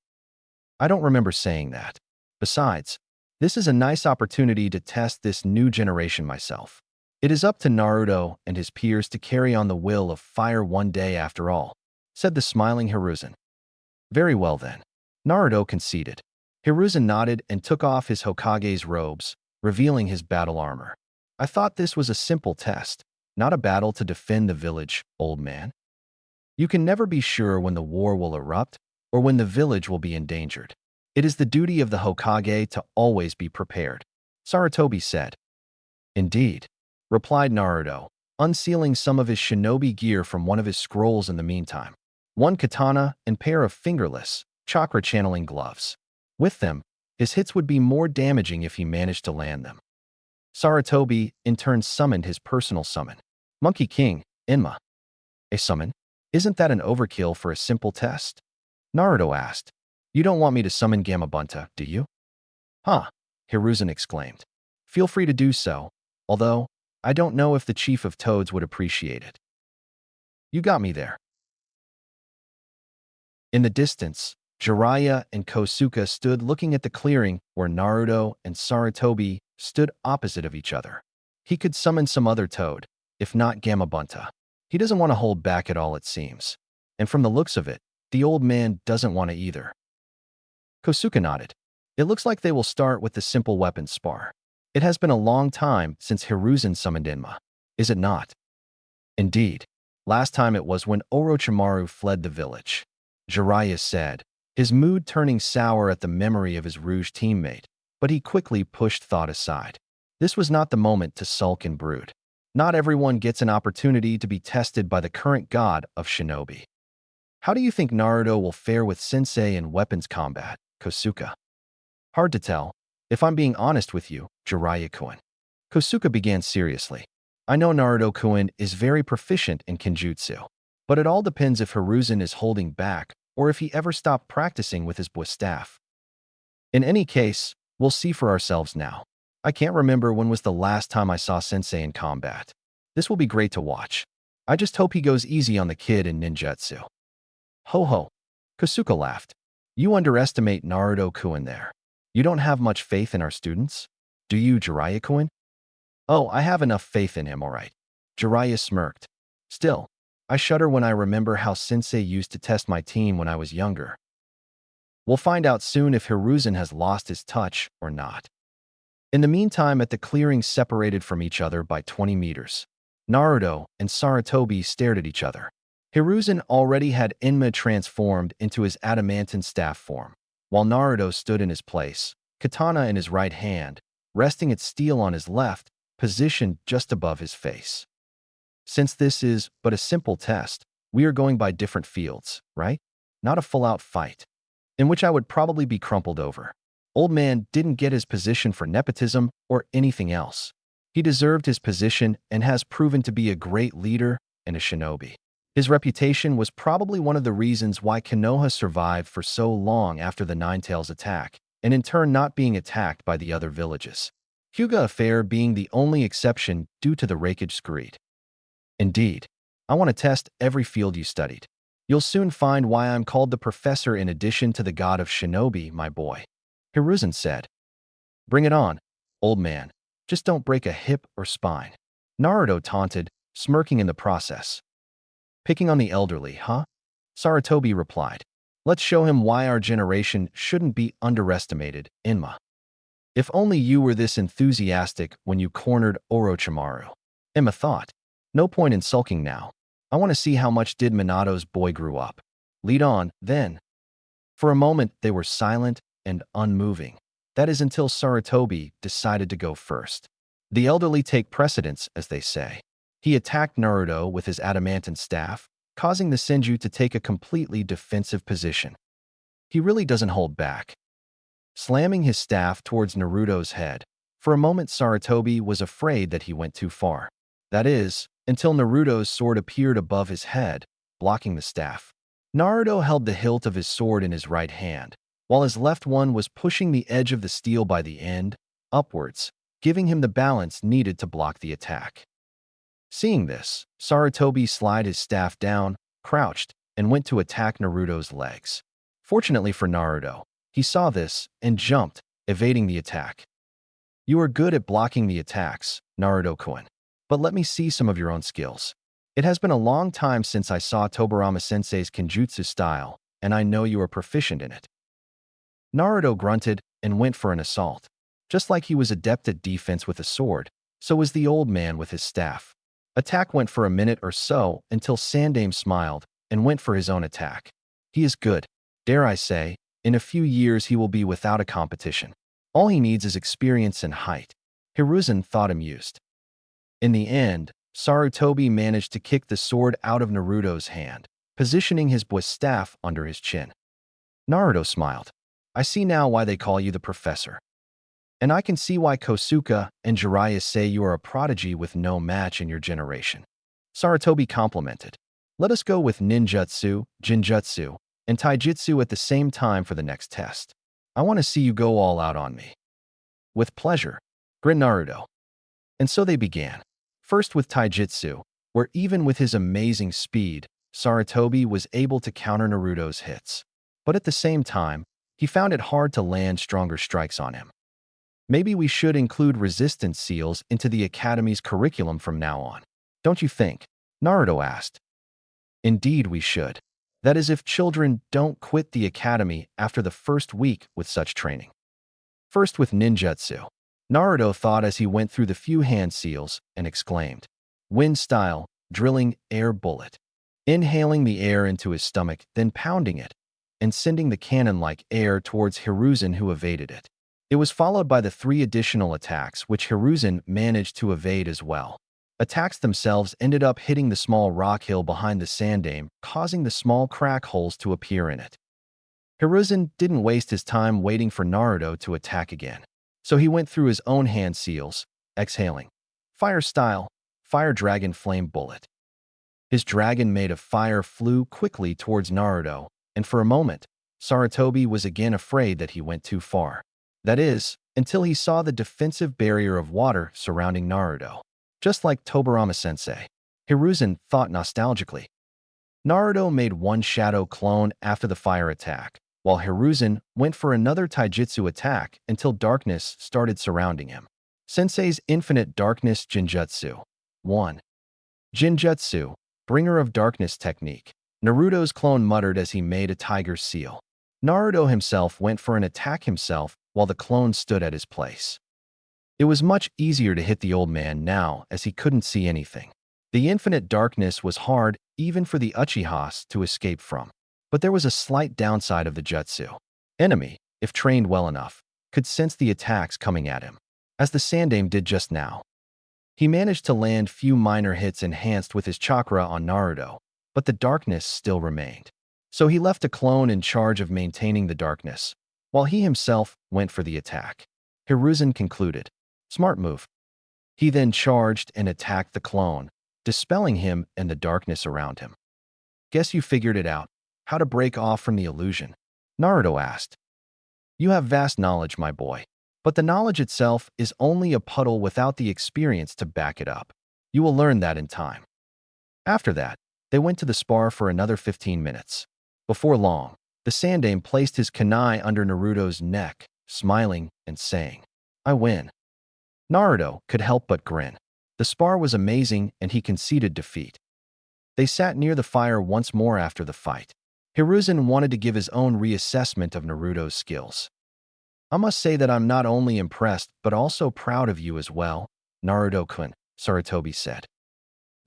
I don't remember saying that. Besides, this is a nice opportunity to test this new generation myself. It is up to Naruto and his peers to carry on the will of fire one day after all, said the smiling Hiruzen. Very well then. Naruto conceded. Hiruzen nodded and took off his Hokage's robes, revealing his battle armor. I thought this was a simple test, not a battle to defend the village, old man. You can never be sure when the war will erupt or when the village will be endangered. It is the duty of the Hokage to always be prepared, Sarutobi said. Indeed, replied Naruto, unsealing some of his shinobi gear from one of his scrolls in the meantime. One katana and pair of fingerless, chakra-channeling gloves. With them, his hits would be more damaging if he managed to land them. Sarutobi, in turn, summoned his personal summon. Monkey King, Enma. A summon? Isn't that an overkill for a simple test? Naruto asked. You don't want me to summon Gamabunta, do you? Huh, Hiruzen exclaimed. Feel free to do so, although I don't know if the Chief of Toads would appreciate it. You got me there. In the distance, Jiraiya and Kosuke stood looking at the clearing where Naruto and Sarutobi stood opposite of each other. He could summon some other toad, if not Gamabunta. He doesn't want to hold back at all, it seems. And from the looks of it, the old man doesn't want to either. Kosuke nodded. It looks like they will start with the simple weapon spar. It has been a long time since Hiruzen summoned Enma, is it not? Indeed. Last time it was when Orochimaru fled the village. Jiraiya said, his mood turning sour at the memory of his Rouge teammate, but he quickly pushed thought aside. This was not the moment to sulk and brood. Not everyone gets an opportunity to be tested by the current god of shinobi. How do you think Naruto will fare with sensei in weapons combat, Kosuke? Hard to tell, if I'm being honest with you, Jiraiya-kun. Kosuke began seriously. I know Naruto-kun is very proficient in kenjutsu, but it all depends if Hiruzen is holding back or if he ever stopped practicing with his staff. In any case, we'll see for ourselves now. I can't remember when was the last time I saw sensei in combat. This will be great to watch. I just hope he goes easy on the kid in ninjutsu. Ho ho. Kosuke laughed. You underestimate Naruto-kun there. You don't have much faith in our students? Do you, Jiraiya-kun? Oh, I have enough faith in him, all right. Jiraiya smirked. Still, I shudder when I remember how sensei used to test my team when I was younger. We'll find out soon if Hiruzen has lost his touch or not. In the meantime, at the clearing separated from each other by 20 meters, Naruto and Sarutobi stared at each other. Hiruzen already had Enma transformed into his adamantine staff form, while Naruto stood in his place, katana in his right hand, resting its steel on his left, positioned just above his face. Since this is but a simple test, we are going by different fields, right? Not a full-out fight, in which I would probably be crumpled over. Old man didn't get his position for nepotism or anything else. He deserved his position and has proven to be a great leader and a shinobi. His reputation was probably one of the reasons why Konoha survived for so long after the Ninetales attack, and in turn not being attacked by the other villages. Hyuga affair being the only exception due to the Raikage Screed. Indeed, I want to test every field you studied. You'll soon find why I'm called the professor in addition to the god of shinobi, my boy. Hiruzen said. Bring it on, old man. Just don't break a hip or spine. Naruto taunted, smirking in the process. Picking on the elderly, huh? Saratobi replied. Let's show him why our generation shouldn't be underestimated, Inma. If only you were this enthusiastic when you cornered Orochimaru. Emma thought. No point in sulking now. I want to see how much did Minato's boy grew up. Lead on, then. For a moment, they were silent and unmoving. That is until Saratobi decided to go first. The elderly take precedence, as they say. He attacked Naruto with his adamantine staff, causing the Senju to take a completely defensive position. He really doesn't hold back. Slamming his staff towards Naruto's head, for a moment Saratobi was afraid that he went too far. That is, until Naruto's sword appeared above his head, blocking the staff. Naruto held the hilt of his sword in his right hand, while his left one was pushing the edge of the steel by the end, upwards, giving him the balance needed to block the attack. Seeing this, Saratobi slid his staff down, crouched, and went to attack Naruto's legs. Fortunately for Naruto, he saw this and jumped, evading the attack. You are good at blocking the attacks, Naruto-kun. But let me see some of your own skills. It has been a long time since I saw Tobirama-sensei's Kenjutsu style, and I know you are proficient in it. Naruto grunted and went for an assault. Just like he was adept at defense with a sword, so was the old man with his staff. Attack went for a minute or so until Sandaime smiled and went for his own attack. He is good. Dare I say, in a few years he will be without a competition. All he needs is experience and height. Hiruzen thought amused. In the end, Saratobi managed to kick the sword out of Naruto's hand, positioning his staff under his chin. Naruto smiled. I see now why they call you the professor. And I can see why Kosuke and Jiraiya say you are a prodigy with no match in your generation. Saratobi complimented. Let us go with ninjutsu, jinjutsu, and taijutsu at the same time for the next test. I want to see you go all out on me. With pleasure, grinned Naruto. And so they began. First with taijutsu, where even with his amazing speed, Saratobi was able to counter Naruto's hits. But at the same time, he found it hard to land stronger strikes on him. Maybe we should include resistance seals into the Academy's curriculum from now on. Don't you think? Naruto asked. Indeed we should. That is if children don't quit the Academy after the first week with such training. First with ninjutsu. Naruto thought as he went through the few hand seals and exclaimed. Wind style, drilling air bullet. Inhaling the air into his stomach, then pounding it, and sending the cannon-like air towards Hiruzen who evaded it. It was followed by the 3 additional attacks which Hiruzen managed to evade as well. Attacks themselves ended up hitting the small rock hill behind the Sandaime, causing the small crack holes to appear in it. Hiruzen didn't waste his time waiting for Naruto to attack again. So he went through his own hand seals, exhaling. Fire style, fire dragon flame bullet. His dragon made of fire flew quickly towards Naruto, and for a moment, Saratobi was again afraid that he went too far. That is, until he saw the defensive barrier of water surrounding Naruto. Just like Tobirama-sensei, Hiruzen thought nostalgically. Naruto made one shadow clone after the fire attack, while Hiruzen went for another taijutsu attack until darkness started surrounding him. Sensei's Infinite Darkness Jinjutsu. 1. Jinjutsu, Bringer of Darkness Technique. Naruto's clone muttered as he made a tiger's seal. Naruto himself went for an attack himself while the clone stood at his place. It was much easier to hit the old man now as he couldn't see anything. The infinite darkness was hard even for the Uchihas to escape from. But there was a slight downside of the jutsu. Enemy, if trained well enough, could sense the attacks coming at him, as the Sandaime did just now. He managed to land few minor hits enhanced with his chakra on Naruto, but the darkness still remained. So he left a clone in charge of maintaining the darkness, while he himself went for the attack. Hiruzen concluded. Smart move. He then charged and attacked the clone, dispelling him and the darkness around him. Guess you figured it out. How to break off from the illusion? Naruto asked. You have vast knowledge, my boy. But the knowledge itself is only a puddle without the experience to back it up. You will learn that in time. After that, they went to the spar for another 15 minutes. Before long, the Sandaime placed his kunai under Naruto's neck, smiling and saying, "I win." Naruto could help but grin. The spar was amazing and he conceded defeat. They sat near the fire once more after the fight. Hiruzen wanted to give his own reassessment of Naruto's skills. "I must say that I'm not only impressed but also proud of you as well, Naruto-kun," Sarutobi said.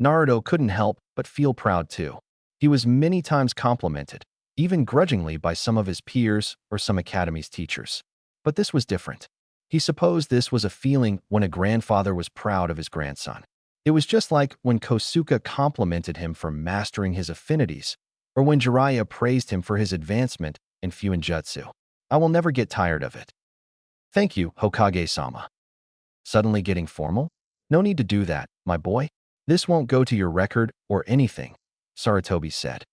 Naruto couldn't help but feel proud too. He was many times complimented, even grudgingly by some of his peers or some academy's teachers. But this was different. He supposed this was a feeling when a grandfather was proud of his grandson. It was just like when Kosuke complimented him for mastering his affinities, or when Jiraiya praised him for his advancement in Fuinjutsu. I will never get tired of it. "Thank you, Hokage-sama." Suddenly getting formal? "No need to do that, my boy. This won't go to your record or anything," Sarutobi said.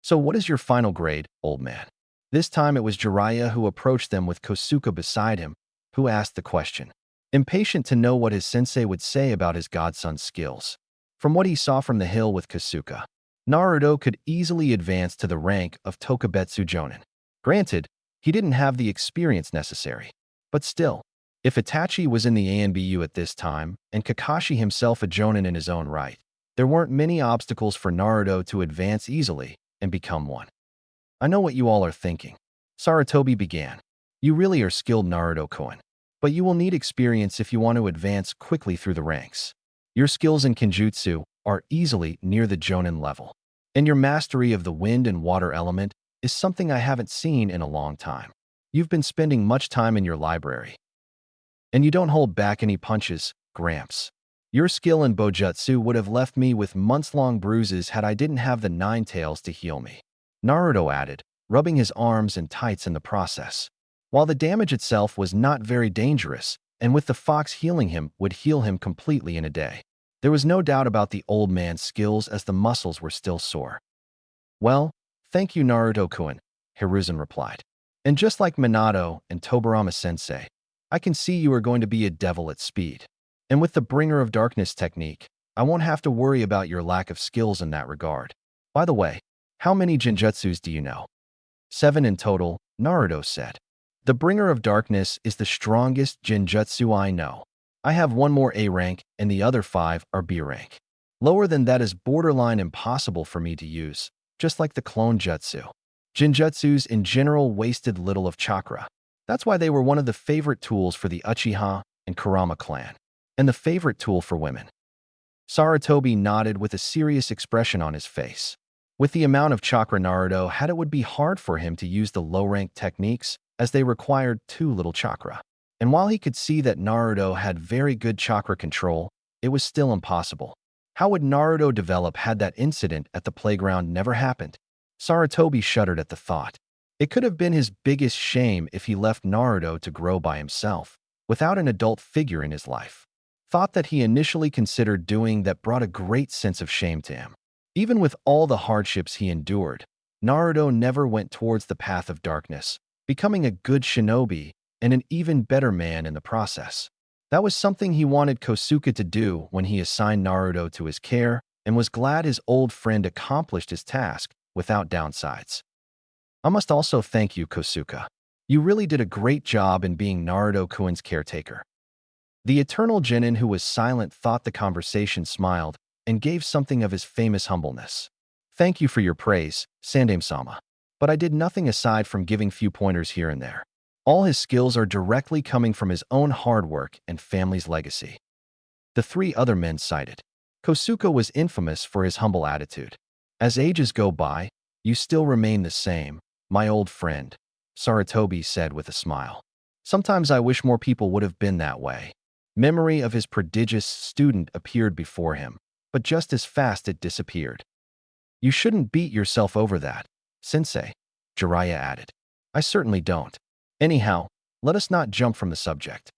"So what is your final grade, old man?" This time it was Jiraiya who approached them with Kosuke beside him, who asked the question, impatient to know what his sensei would say about his godson's skills. From what he saw from the hill with Kosuke, Naruto could easily advance to the rank of Tokubetsu Jonin. Granted, he didn't have the experience necessary, but still, if Itachi was in the ANBU at this time, and Kakashi himself a Jonin in his own right, there weren't many obstacles for Naruto to advance easily and become one. "I know what you all are thinking," Sarutobi began. "You really are skilled, Naruto-kun, but you will need experience if you want to advance quickly through the ranks. Your skills in Kenjutsu are easily near the Jonin level, and your mastery of the wind and water element is something I haven't seen in a long time. You've been spending much time in your library, and you don't hold back any punches, Gramps. Your skill in Bojutsu would have left me with months-long bruises had I didn't have the nine tails to heal me," Naruto added, rubbing his arms and tights in the process. While the damage itself was not very dangerous, and with the fox healing him would heal him completely in a day, there was no doubt about the old man's skills as the muscles were still sore. "Well, thank you, Naruto-kun," Hiruzen replied. "And just like Minato and Tobirama-sensei, I can see you are going to be a devil at speed. And with the Bringer of Darkness technique, I won't have to worry about your lack of skills in that regard. By the way, how many Genjutsus do you know?" "7 in total," Naruto said. "The Bringer of Darkness is the strongest Genjutsu I know. I have one more A rank, and the other 5 are B rank. Lower than that is borderline impossible for me to use, just like the clone jutsu. Genjutsus in general wasted little of chakra. That's why they were one of the favorite tools for the Uchiha and Kurama clan, and the favorite tool for women." Sarutobi nodded with a serious expression on his face. With the amount of chakra Naruto had, it would be hard for him to use the low-ranked techniques as they required too little chakra. And while he could see that Naruto had very good chakra control, it was still impossible. How would Naruto develop had that incident at the playground never happened? Sarutobi shuddered at the thought. It could have been his biggest shame if he left Naruto to grow by himself, without an adult figure in his life. Thought that he initially considered doing that brought a great sense of shame to him. Even with all the hardships he endured, Naruto never went towards the path of darkness, becoming a good shinobi and an even better man in the process. That was something he wanted Kosuke to do when he assigned Naruto to his care, and was glad his old friend accomplished his task without downsides. "I must also thank you, Kosuke. You really did a great job in being Naruto-kun's caretaker." The eternal genin who was silent thought the conversation smiled and gave something of his famous humbleness. "Thank you for your praise, Sandaime-sama. But I did nothing aside from giving few pointers here and there. All his skills are directly coming from his own hard work and family's legacy." The 3 other men cited. Kosuke was infamous for his humble attitude. "As ages go by, you still remain the same, my old friend," Sarutobi said with a smile. "Sometimes I wish more people would have been that way." Memory of his prodigious student appeared before him, but just as fast it disappeared. "You shouldn't beat yourself over that, Sensei," Jiraiya added. "I certainly don't. Anyhow, let us not jump from the subject.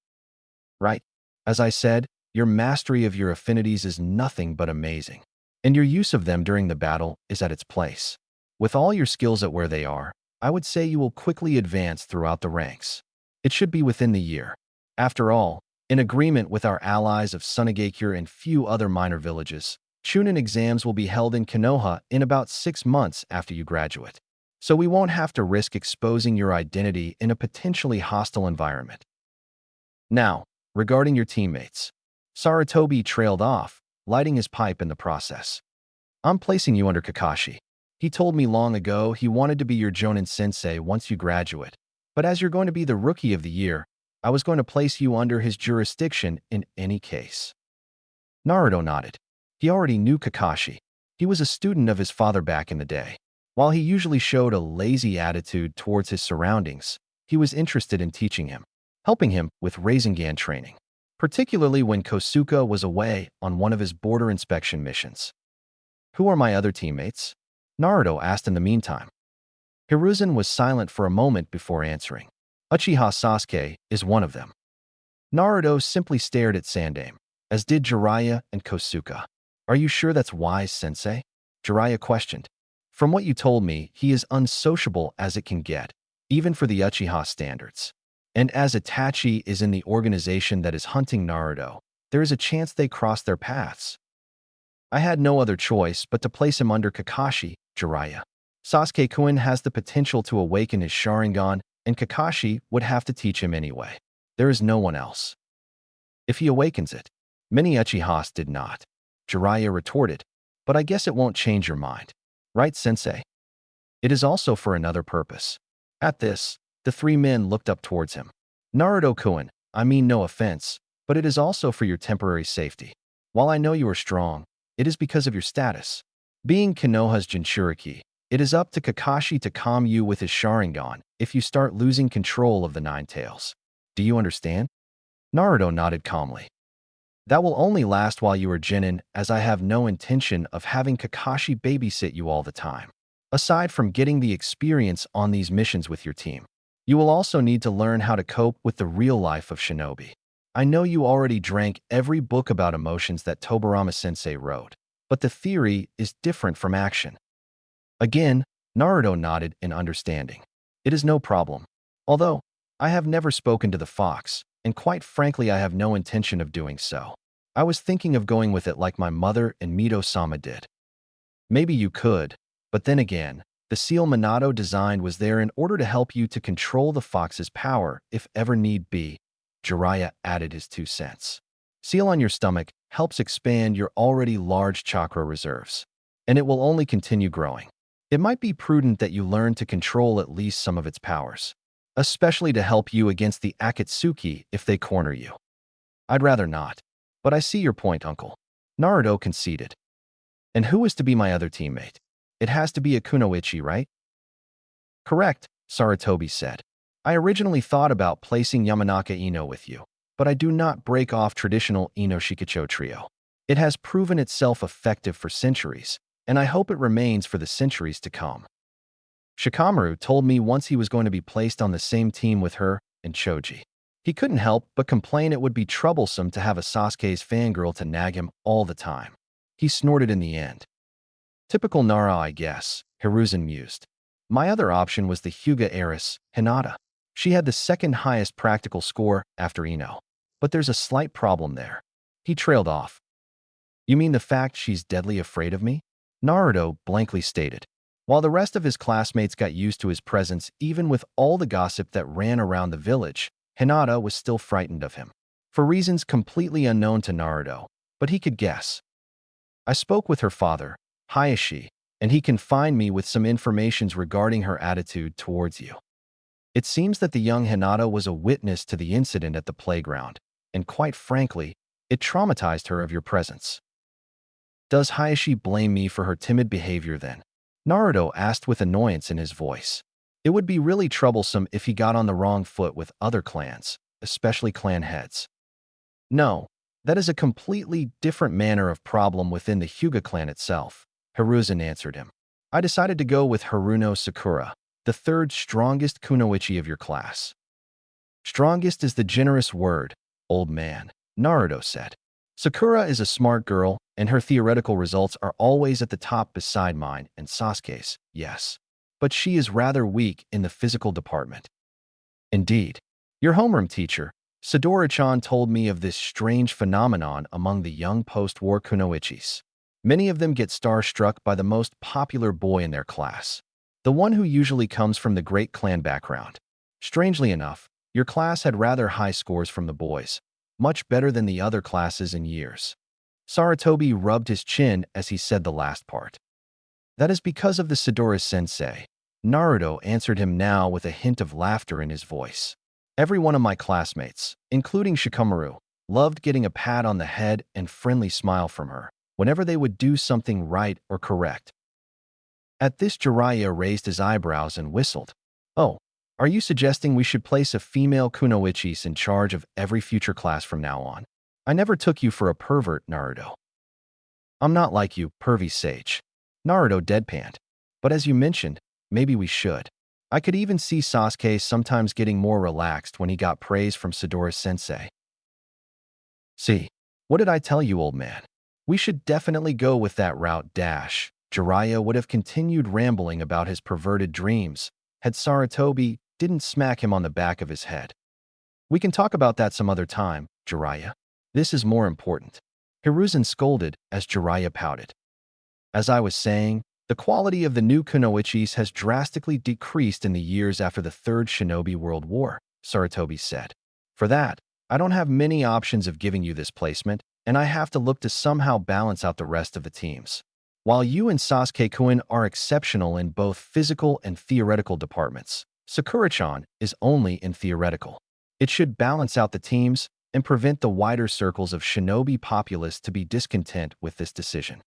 Right? As I said, your mastery of your affinities is nothing but amazing, and your use of them during the battle is at its place. With all your skills at where they are, I would say you will quickly advance throughout the ranks. It should be within the year. After all, in agreement with our allies of Sunagakure and few other minor villages, Chunin exams will be held in Konoha in about 6 months after you graduate, so we won't have to risk exposing your identity in a potentially hostile environment. Now, regarding your teammates. Saratobi trailed off, lighting his pipe in the process. I'm placing you under Kakashi. He told me long ago he wanted to be your Jonin sensei once you graduate, but as you're going to be the rookie of the year, I was going to place you under his jurisdiction in any case. Naruto nodded. He already knew Kakashi. He was a student of his father back in the day. While he usually showed a lazy attitude towards his surroundings, he was interested in teaching him, helping him with Rasengan training, particularly when Kosuke was away on one of his border inspection missions. Who are my other teammates? Naruto asked in the meantime. Hiruzen was silent for a moment before answering. Uchiha Sasuke is one of them. Naruto simply stared at Sandaime, as did Jiraiya and Kosuke. Are you sure that's wise, sensei? Jiraiya questioned. From what you told me, he is unsociable as it can get, even for the Uchiha standards. And as Itachi is in the organization that is hunting Naruto, there is a chance they cross their paths. I had no other choice but to place him under Kakashi, Jiraiya. Sasuke-kun has the potential to awaken his Sharingan, and Kakashi would have to teach him anyway. There is no one else. If he awakens it. Many Uchihas did not. Jiraiya retorted, but I guess it won't change your mind. Right, sensei? It is also for another purpose. At this, the three men looked up towards him. Naruto-kun, I mean no offense, but it is also for your temporary safety. While I know you are strong, it is because of your status. Being Konoha's Jinchuriki, it is up to Kakashi to calm you with his Sharingan if you start losing control of the Nine Tails. Do you understand? Naruto nodded calmly. That will only last while you are Genin, as I have no intention of having Kakashi babysit you all the time. Aside from getting the experience on these missions with your team, you will also need to learn how to cope with the real life of shinobi. I know you already drank every book about emotions that Tobirama-sensei wrote, but the theory is different from action. Again, Naruto nodded in understanding. It is no problem. Although, I have never spoken to the fox, and quite frankly I have no intention of doing so. I was thinking of going with it like my mother and Mito-sama did. Maybe you could, but then again, the seal Minato designed was there in order to help you to control the fox's power if ever need be. Jiraiya added his 2 cents. Seal on your stomach helps expand your already large chakra reserves, and it will only continue growing. It might be prudent that you learn to control at least some of its powers, especially to help you against the Akatsuki if they corner you. I'd rather not, but I see your point, uncle. Naruto conceded. And who is to be my other teammate? It has to be a Kunoichi, right? Correct, Saratobi said. I originally thought about placing Yamanaka Ino with you, but I do not break off traditional Ino Shikacho trio. It has proven itself effective for centuries, and I hope it remains for the centuries to come. Shikamaru told me once he was going to be placed on the same team with her and Choji. He couldn't help but complain it would be troublesome to have a Sasuke's fangirl to nag him all the time. He snorted in the end. Typical Nara, I guess, Hiruzen mused. My other option was the Hyuga heiress, Hinata. She had the second highest practical score after Ino. But there's a slight problem there. He trailed off. You mean the fact she's deadly afraid of me? Naruto blankly stated. While the rest of his classmates got used to his presence even with all the gossip that ran around the village, Hinata was still frightened of him. For reasons completely unknown to Naruto, but he could guess. I spoke with her father, Hayashi, and he confined me with some informations regarding her attitude towards you. It seems that the young Hinata was a witness to the incident at the playground, and quite frankly, it traumatized her of your presence. Does Hayashi blame me for her timid behavior then? Naruto asked with annoyance in his voice. It would be really troublesome if he got on the wrong foot with other clans, especially clan heads. No, that is a completely different manner of problem within the Hyuga clan itself, Hiruzen answered him. I decided to go with Haruno Sakura, the third strongest kunoichi of your class. Strongest is the generous word, old man, Naruto said. Sakura is a smart girl, and her theoretical results are always at the top beside mine and Sasuke's, yes. But she is rather weak in the physical department. Indeed. Your homeroom teacher, Sadora-chan, told me of this strange phenomenon among the young post-war kunoichis. Many of them get starstruck by the most popular boy in their class, the one who usually comes from the great clan background. Strangely enough, your class had rather high scores from the boys, much better than the other classes in years. Saratobi rubbed his chin as he said the last part. That is because of the Sidora-sensei. Naruto answered him now with a hint of laughter in his voice. Every one of my classmates, including Shikamaru, loved getting a pat on the head and friendly smile from her whenever they would do something right or correct. At this, Jiraiya raised his eyebrows and whistled. Oh, are you suggesting we should place a female kunoichis in charge of every future class from now on? I never took you for a pervert, Naruto. I'm not like you, pervy sage. Naruto deadpanned. But as you mentioned, maybe we should. I could even see Sasuke sometimes getting more relaxed when he got praise from Sidora-sensei. See, what did I tell you, old man? We should definitely go with that route. Jiraiya would have continued rambling about his perverted dreams had Saratobi didn't smack him on the back of his head. We can talk about that some other time, Jiraiya. This is more important. Hiruzen scolded as Jiraiya pouted. As I was saying, the quality of the new kunoichis has drastically decreased in the years after the Third Shinobi World War, Saratobi said. For that, I don't have many options of giving you this placement, and I have to look to somehow balance out the rest of the teams. While you and Sasuke-kun are exceptional in both physical and theoretical departments, Sakura-chan is only in theoretical. It should balance out the teams and prevent the wider circles of shinobi populace to be discontent with this decision.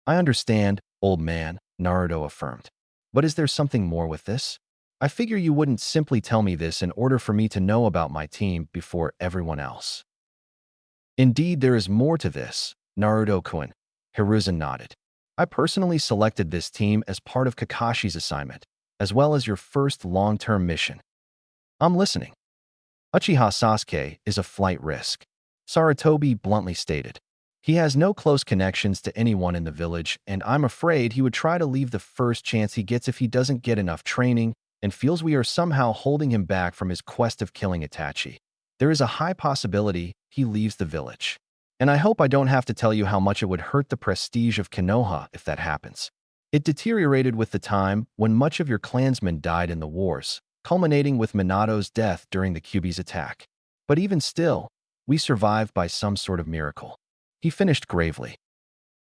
I understand, old man, Naruto affirmed. But is there something more with this? I figure you wouldn't simply tell me this in order for me to know about my team before everyone else. Indeed, there is more to this, Naruto-kun. Hiruzen nodded. I personally selected this team as part of Kakashi's assignment, as well as your first long-term mission. I'm listening. Uchiha Sasuke is a flight risk, Saratobi bluntly stated. He has no close connections to anyone in the village, and I'm afraid he would try to leave the first chance he gets if he doesn't get enough training and feels we are somehow holding him back from his quest of killing Itachi. There is a high possibility he leaves the village. And I hope I don't have to tell you how much it would hurt the prestige of Konoha if that happens. It deteriorated with the time when much of your clansmen died in the wars, culminating with Minato's death during the Kyuubi's attack. But even still, we survived by some sort of miracle. He finished gravely.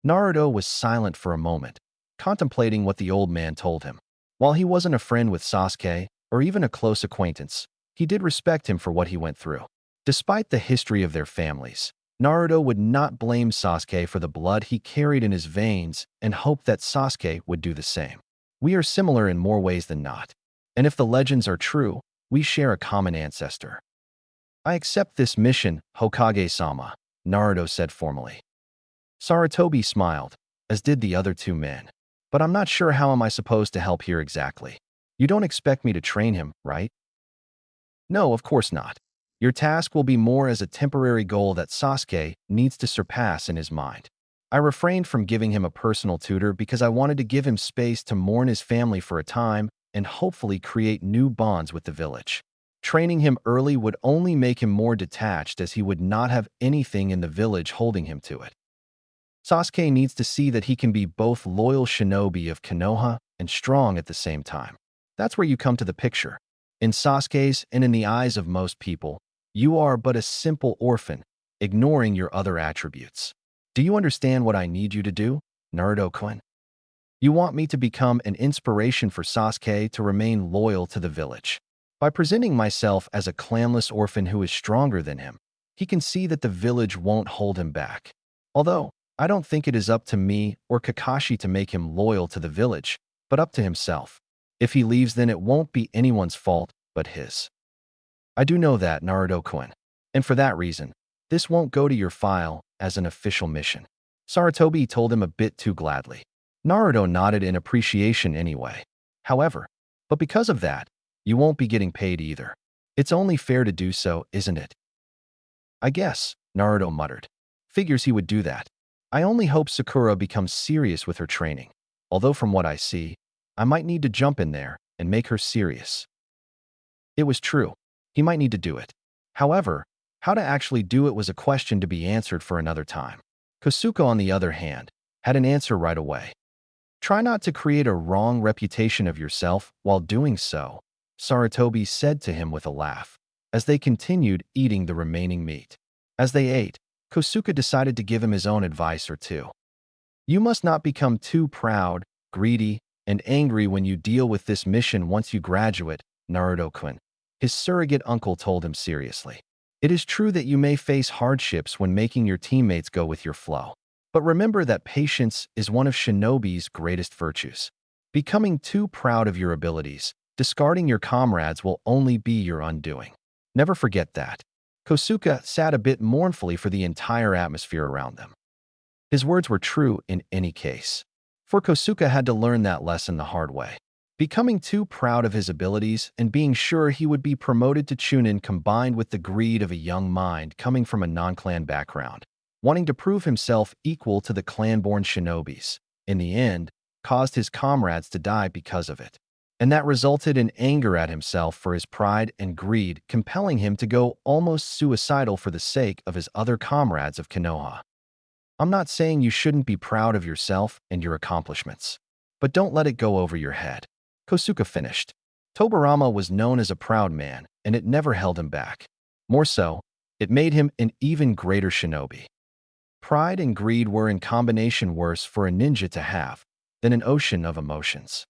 Naruto was silent for a moment, contemplating what the old man told him. While he wasn't a friend with Sasuke, or even a close acquaintance, he did respect him for what he went through. Despite the history of their families, Naruto would not blame Sasuke for the blood he carried in his veins and hoped that Sasuke would do the same. We are similar in more ways than not. And if the legends are true, we share a common ancestor. I accept this mission, Hokage-sama, Naruto said formally. Saratobi smiled, as did the other two men. But I'm not sure how am I supposed to help here exactly. You don't expect me to train him, right? No, of course not. Your task will be more as a temporary goal that Sasuke needs to surpass in his mind. I refrained from giving him a personal tutor because I wanted to give him space to mourn his family for a time and hopefully create new bonds with the village. Training him early would only make him more detached as he would not have anything in the village holding him to it. Sasuke needs to see that he can be both loyal shinobi of Konoha and strong at the same time. That's where you come to the picture. In Sasuke's and in the eyes of most people, you are but a simple orphan, ignoring your other attributes. Do you understand what I need you to do, Naruto-kun? You want me to become an inspiration for Sasuke to remain loyal to the village. By presenting myself as a clanless orphan who is stronger than him, he can see that the village won't hold him back. Although, I don't think it is up to me or Kakashi to make him loyal to the village, but up to himself. If he leaves, then it won't be anyone's fault but his. I do know that, Naruto-kun, and for that reason, this won't go to your file as an official mission. Saratobi told him a bit too gladly. Naruto nodded in appreciation anyway. However, but because of that, you won't be getting paid either. It's only fair to do so, isn't it? I guess, Naruto muttered. Figures he would do that. I only hope Sakura becomes serious with her training. Although from what I see, I might need to jump in there and make her serious. It was true. He might need to do it. However, how to actually do it was a question to be answered for another time. Kosuke, on the other hand, had an answer right away. Try not to create a wrong reputation of yourself while doing so, Saratobi said to him with a laugh, as they continued eating the remaining meat. As they ate, Kosuke decided to give him his own advice or two. You must not become too proud, greedy, and angry when you deal with this mission once you graduate, Naruto-kun, his surrogate uncle told him seriously. It is true that you may face hardships when making your teammates go with your flow. But remember that patience is one of Shinobi's greatest virtues. Becoming too proud of your abilities, discarding your comrades will only be your undoing. Never forget that. Kosuke sat a bit mournfully for the entire atmosphere around them. His words were true in any case. For Kosuke had to learn that lesson the hard way. Becoming too proud of his abilities and being sure he would be promoted to Chunin combined with the greed of a young mind coming from a non-clan background, wanting to prove himself equal to the clan-born shinobis, in the end, caused his comrades to die because of it. And that resulted in anger at himself for his pride and greed, compelling him to go almost suicidal for the sake of his other comrades of Konoha. I'm not saying you shouldn't be proud of yourself and your accomplishments, but don't let it go over your head. Kosuke finished. Tobirama was known as a proud man, and it never held him back. More so, it made him an even greater shinobi. Pride and greed were in combination worse for a ninja to have than an ocean of emotions.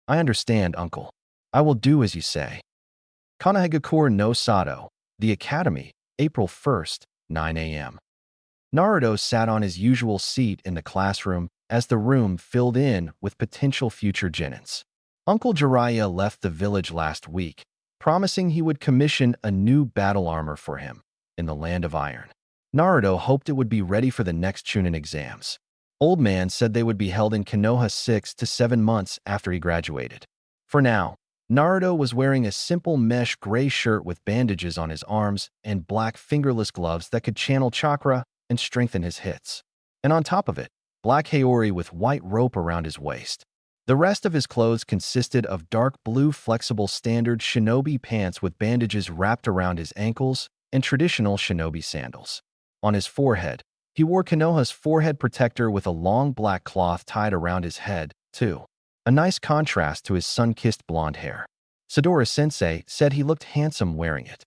I understand, uncle. I will do as you say. Konohagakure no Sato, the Academy, April 1st, 9 a.m. Naruto sat on his usual seat in the classroom as the room filled in with potential future genins. Uncle Jiraiya left the village last week, promising he would commission a new battle armor for him in the Land of Iron. Naruto hoped it would be ready for the next Chunin exams. Old Man said they would be held in Konoha 6 to 7 months after he graduated. For now, Naruto was wearing a simple mesh gray shirt with bandages on his arms and black fingerless gloves that could channel chakra and strengthen his hits. And on top of it, black haori with white rope around his waist. The rest of his clothes consisted of dark blue flexible standard shinobi pants with bandages wrapped around his ankles and traditional shinobi sandals. On his forehead, he wore Konoha's forehead protector with a long black cloth tied around his head, too. A nice contrast to his sun-kissed blonde hair. Sadora-sensei said he looked handsome wearing it.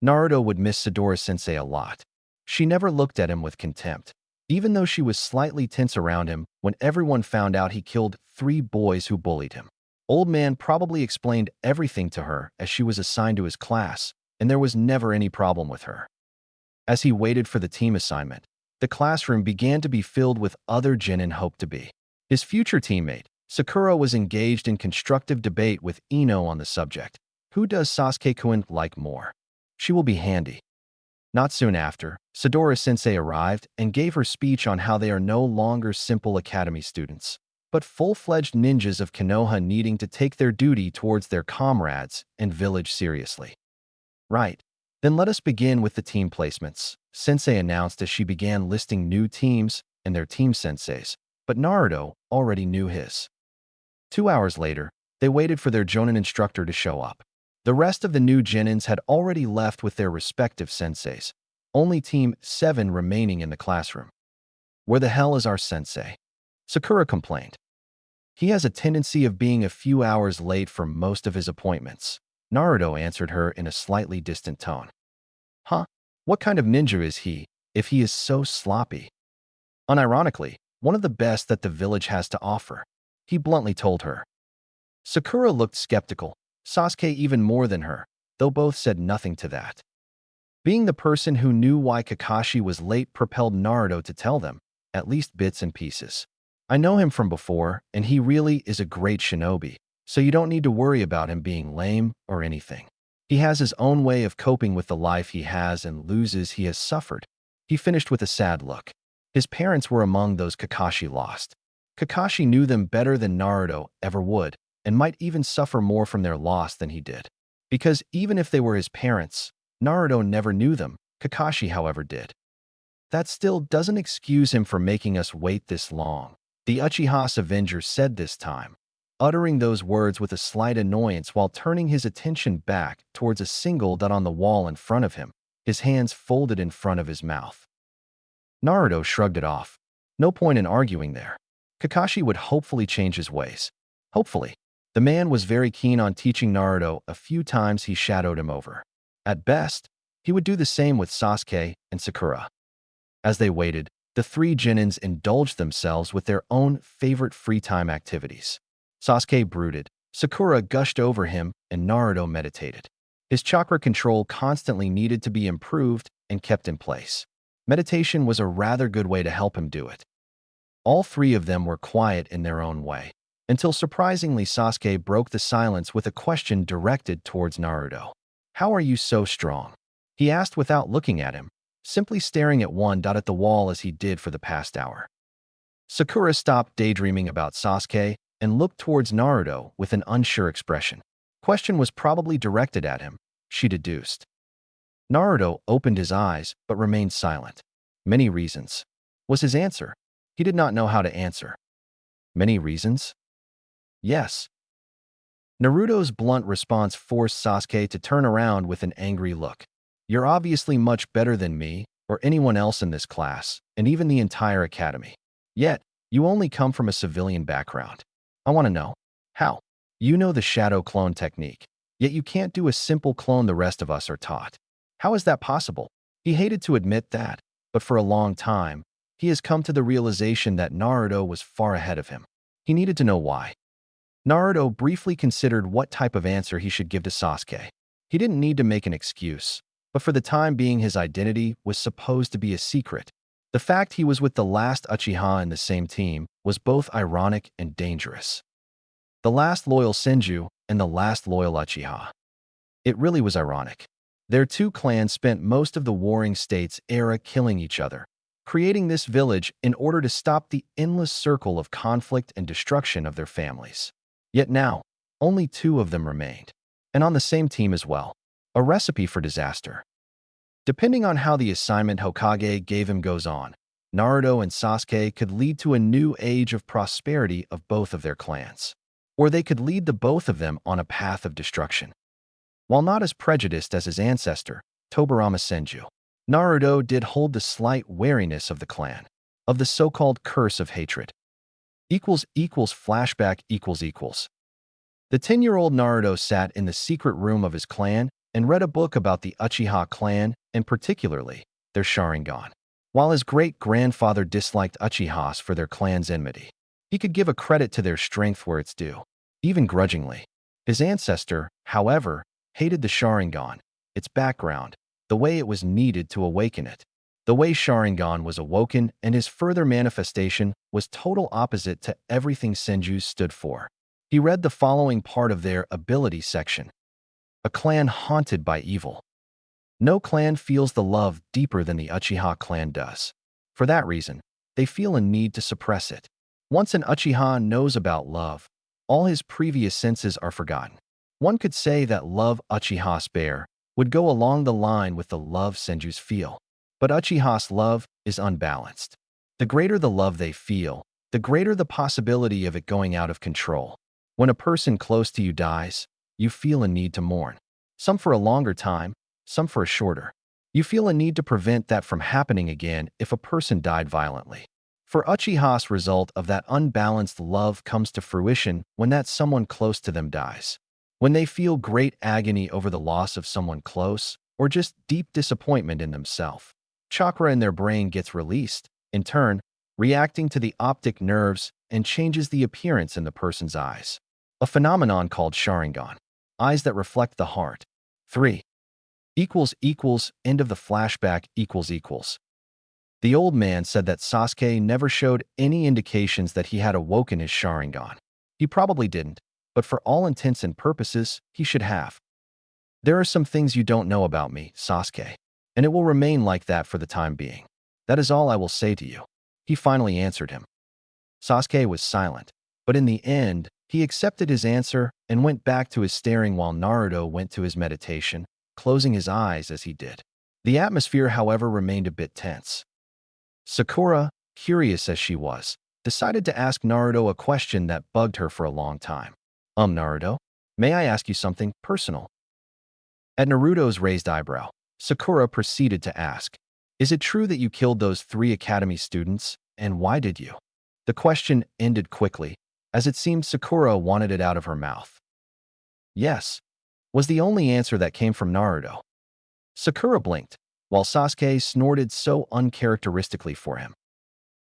Naruto would miss Sadora-sensei a lot. She never looked at him with contempt, even though she was slightly tense around him when everyone found out he killed 3 boys who bullied him. Old Man probably explained everything to her as she was assigned to his class, and there was never any problem with her. As he waited for the team assignment, the classroom began to be filled with other genin hoped to be. His future teammate, Sakura, was engaged in constructive debate with Ino on the subject. Who does Sasuke-kun like more? She will be handy. Not soon after, Sadora-sensei arrived and gave her speech on how they are no longer simple academy students, but full-fledged ninjas of Konoha needing to take their duty towards their comrades and village seriously. Right. Then let us begin with the team placements, Sensei announced as she began listing new teams and their team senseis, but Naruto already knew his. 2 hours later, they waited for their Jonin instructor to show up. The rest of the new genins had already left with their respective senseis, only Team 7 remaining in the classroom. Where the hell is our sensei? Sakura complained. He has a tendency of being a few hours late for most of his appointments, Naruto answered her in a slightly distant tone. Huh? What kind of ninja is he, if he is so sloppy? Unironically, one of the best that the village has to offer, he bluntly told her. Sakura looked skeptical, Sasuke even more than her, though both said nothing to that. Being the person who knew why Kakashi was late propelled Naruto to tell them, at least bits and pieces. I know him from before, and he really is a great shinobi, so you don't need to worry about him being lame or anything. He has his own way of coping with the life he has and loses he has suffered. He finished with a sad look. His parents were among those Kakashi lost. Kakashi knew them better than Naruto ever would, and might even suffer more from their loss than he did. Because even if they were his parents, Naruto never knew them, Kakashi however did. That still doesn't excuse him for making us wait this long, the Uchiha's Avenger said this time, uttering those words with a slight annoyance while turning his attention back towards a single dot on the wall in front of him, his hands folded in front of his mouth. Naruto shrugged it off. No point in arguing there. Kakashi would hopefully change his ways. Hopefully. The man was very keen on teaching Naruto a few times he shadowed him over. At best, he would do the same with Sasuke and Sakura. As they waited, the three Genins indulged themselves with their own favorite free time activities. Sasuke brooded, Sakura gushed over him, and Naruto meditated. His chakra control constantly needed to be improved and kept in place. Meditation was a rather good way to help him do it. All three of them were quiet in their own way, until surprisingly Sasuke broke the silence with a question directed towards Naruto. "How are you so strong?" he asked without looking at him, simply staring at one dot at the wall as he did for the past hour. Sakura stopped daydreaming about Sasuke and looked towards Naruto with an unsure expression. Question was probably directed at him, she deduced. Naruto opened his eyes but remained silent. "Many reasons," was his answer. He did not know how to answer. "Many reasons?" "Yes." Naruto's blunt response forced Sasuke to turn around with an angry look. "You're obviously much better than me or anyone else in this class, and even the entire academy. Yet, you only come from a civilian background. I want to know, how? You know the shadow clone technique, yet you can't do a simple clone the rest of us are taught. How is that possible?" He hated to admit that, but for a long time, he has come to the realization that Naruto was far ahead of him. He needed to know why. Naruto briefly considered what type of answer he should give to Sasuke. He didn't need to make an excuse, but for the time being his identity was supposed to be a secret. The fact he was with the last Uchiha in the same team was both ironic and dangerous. The last loyal Senju and the last loyal Uchiha. It really was ironic. Their two clans spent most of the Warring States era killing each other, creating this village in order to stop the endless circle of conflict and destruction of their families. Yet now, only two of them remained, and on the same team as well. A recipe for disaster. Depending on how the assignment Hokage gave him goes on, Naruto and Sasuke could lead to a new age of prosperity of both of their clans. Or they could lead the both of them on a path of destruction. While not as prejudiced as his ancestor, Tobirama Senju, Naruto did hold the slight wariness of the clan, of the so-called curse of hatred. Flashback. The 10-year-old Naruto sat in the secret room of his clan and read a book about the Uchiha clan and particularly their Sharingan. While his great-grandfather disliked Uchihas for their clan's enmity, he could give a credit to their strength where it's due, even grudgingly. His ancestor, however, hated the Sharingan, its background, the way it was needed to awaken it. The way Sharingan was awoken and his further manifestation was total opposite to everything Senju stood for. He read the following part of their ability section. A clan haunted by evil. No clan feels the love deeper than the Uchiha clan does. For that reason, they feel a need to suppress it. Once an Uchiha knows about love, all his previous senses are forgotten. One could say that love Uchiha's bear would go along the line with the love Senju's feel. But Uchiha's love is unbalanced. The greater the love they feel, the greater the possibility of it going out of control. When a person close to you dies, you feel a need to mourn. Some for a longer time, some for a shorter. You feel a need to prevent that from happening again if a person died violently. For Uchiha's result of that unbalanced love comes to fruition when that someone close to them dies. When they feel great agony over the loss of someone close, or just deep disappointment in themselves. Chakra in their brain gets released, in turn, reacting to the optic nerves and changes the appearance in the person's eyes. A phenomenon called Sharingan. Eyes that reflect the heart. 3. End of the flashback. The old man said that Sasuke never showed any indications that he had awoken his Sharingan. He probably didn't, but for all intents and purposes, he should have. "There are some things you don't know about me, Sasuke, and it will remain like that for the time being. That is all I will say to you," he finally answered him. Sasuke was silent, but in the end, he accepted his answer and went back to his staring while Naruto went to his meditation, closing his eyes as he did. The atmosphere, however, remained a bit tense. Sakura, curious as she was, decided to ask Naruto a question that bugged her for a long time. Naruto, may I ask you something personal?" At Naruto's raised eyebrow, Sakura proceeded to ask, "Is it true that you killed those 3 academy students And why did you? The question ended quickly, as it seemed Sakura wanted it out of her mouth. Yes, was the only answer that came from Naruto. Sakura blinked, while Sasuke snorted so uncharacteristically for him.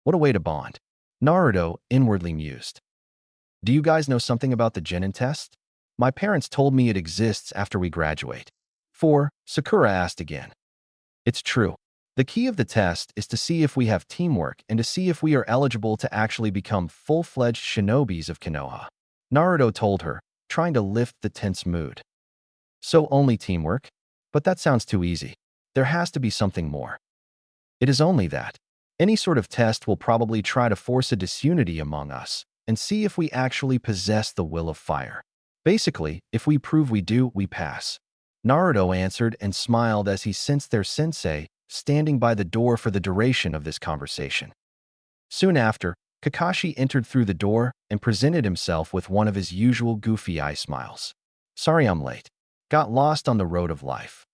What a way to bond. Naruto inwardly mused. Do you guys know something about the Genin test? My parents told me it exists after we graduate. 4. Sakura asked again. It's true. The key of the test is to see if we have teamwork and to see if we are eligible to actually become full-fledged shinobis of Konoha. Naruto told her, trying to lift the tense mood. So only teamwork? But that sounds too easy. There has to be something more. It is only that. Any sort of test will probably try to force a disunity among us and see if we actually possess the will of fire. Basically, if we prove we do, we pass. Naruto answered and smiled as he sensed their sensei standing by the door for the duration of this conversation. Soon after, Kakashi entered through the door and presented himself with one of his usual goofy eye smiles. Sorry I'm late. Got lost on the road of life.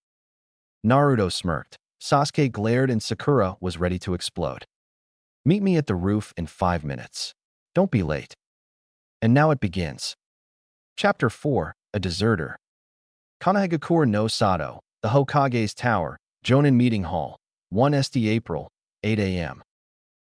Naruto smirked. Sasuke glared and Sakura was ready to explode. Meet me at the roof in 5 minutes. Don't be late. And now it begins. Chapter 4, A Deserter. Konohagakure no Sato, the Hokage's Tower, Jonin Meeting Hall, 1st April, 8 a.m.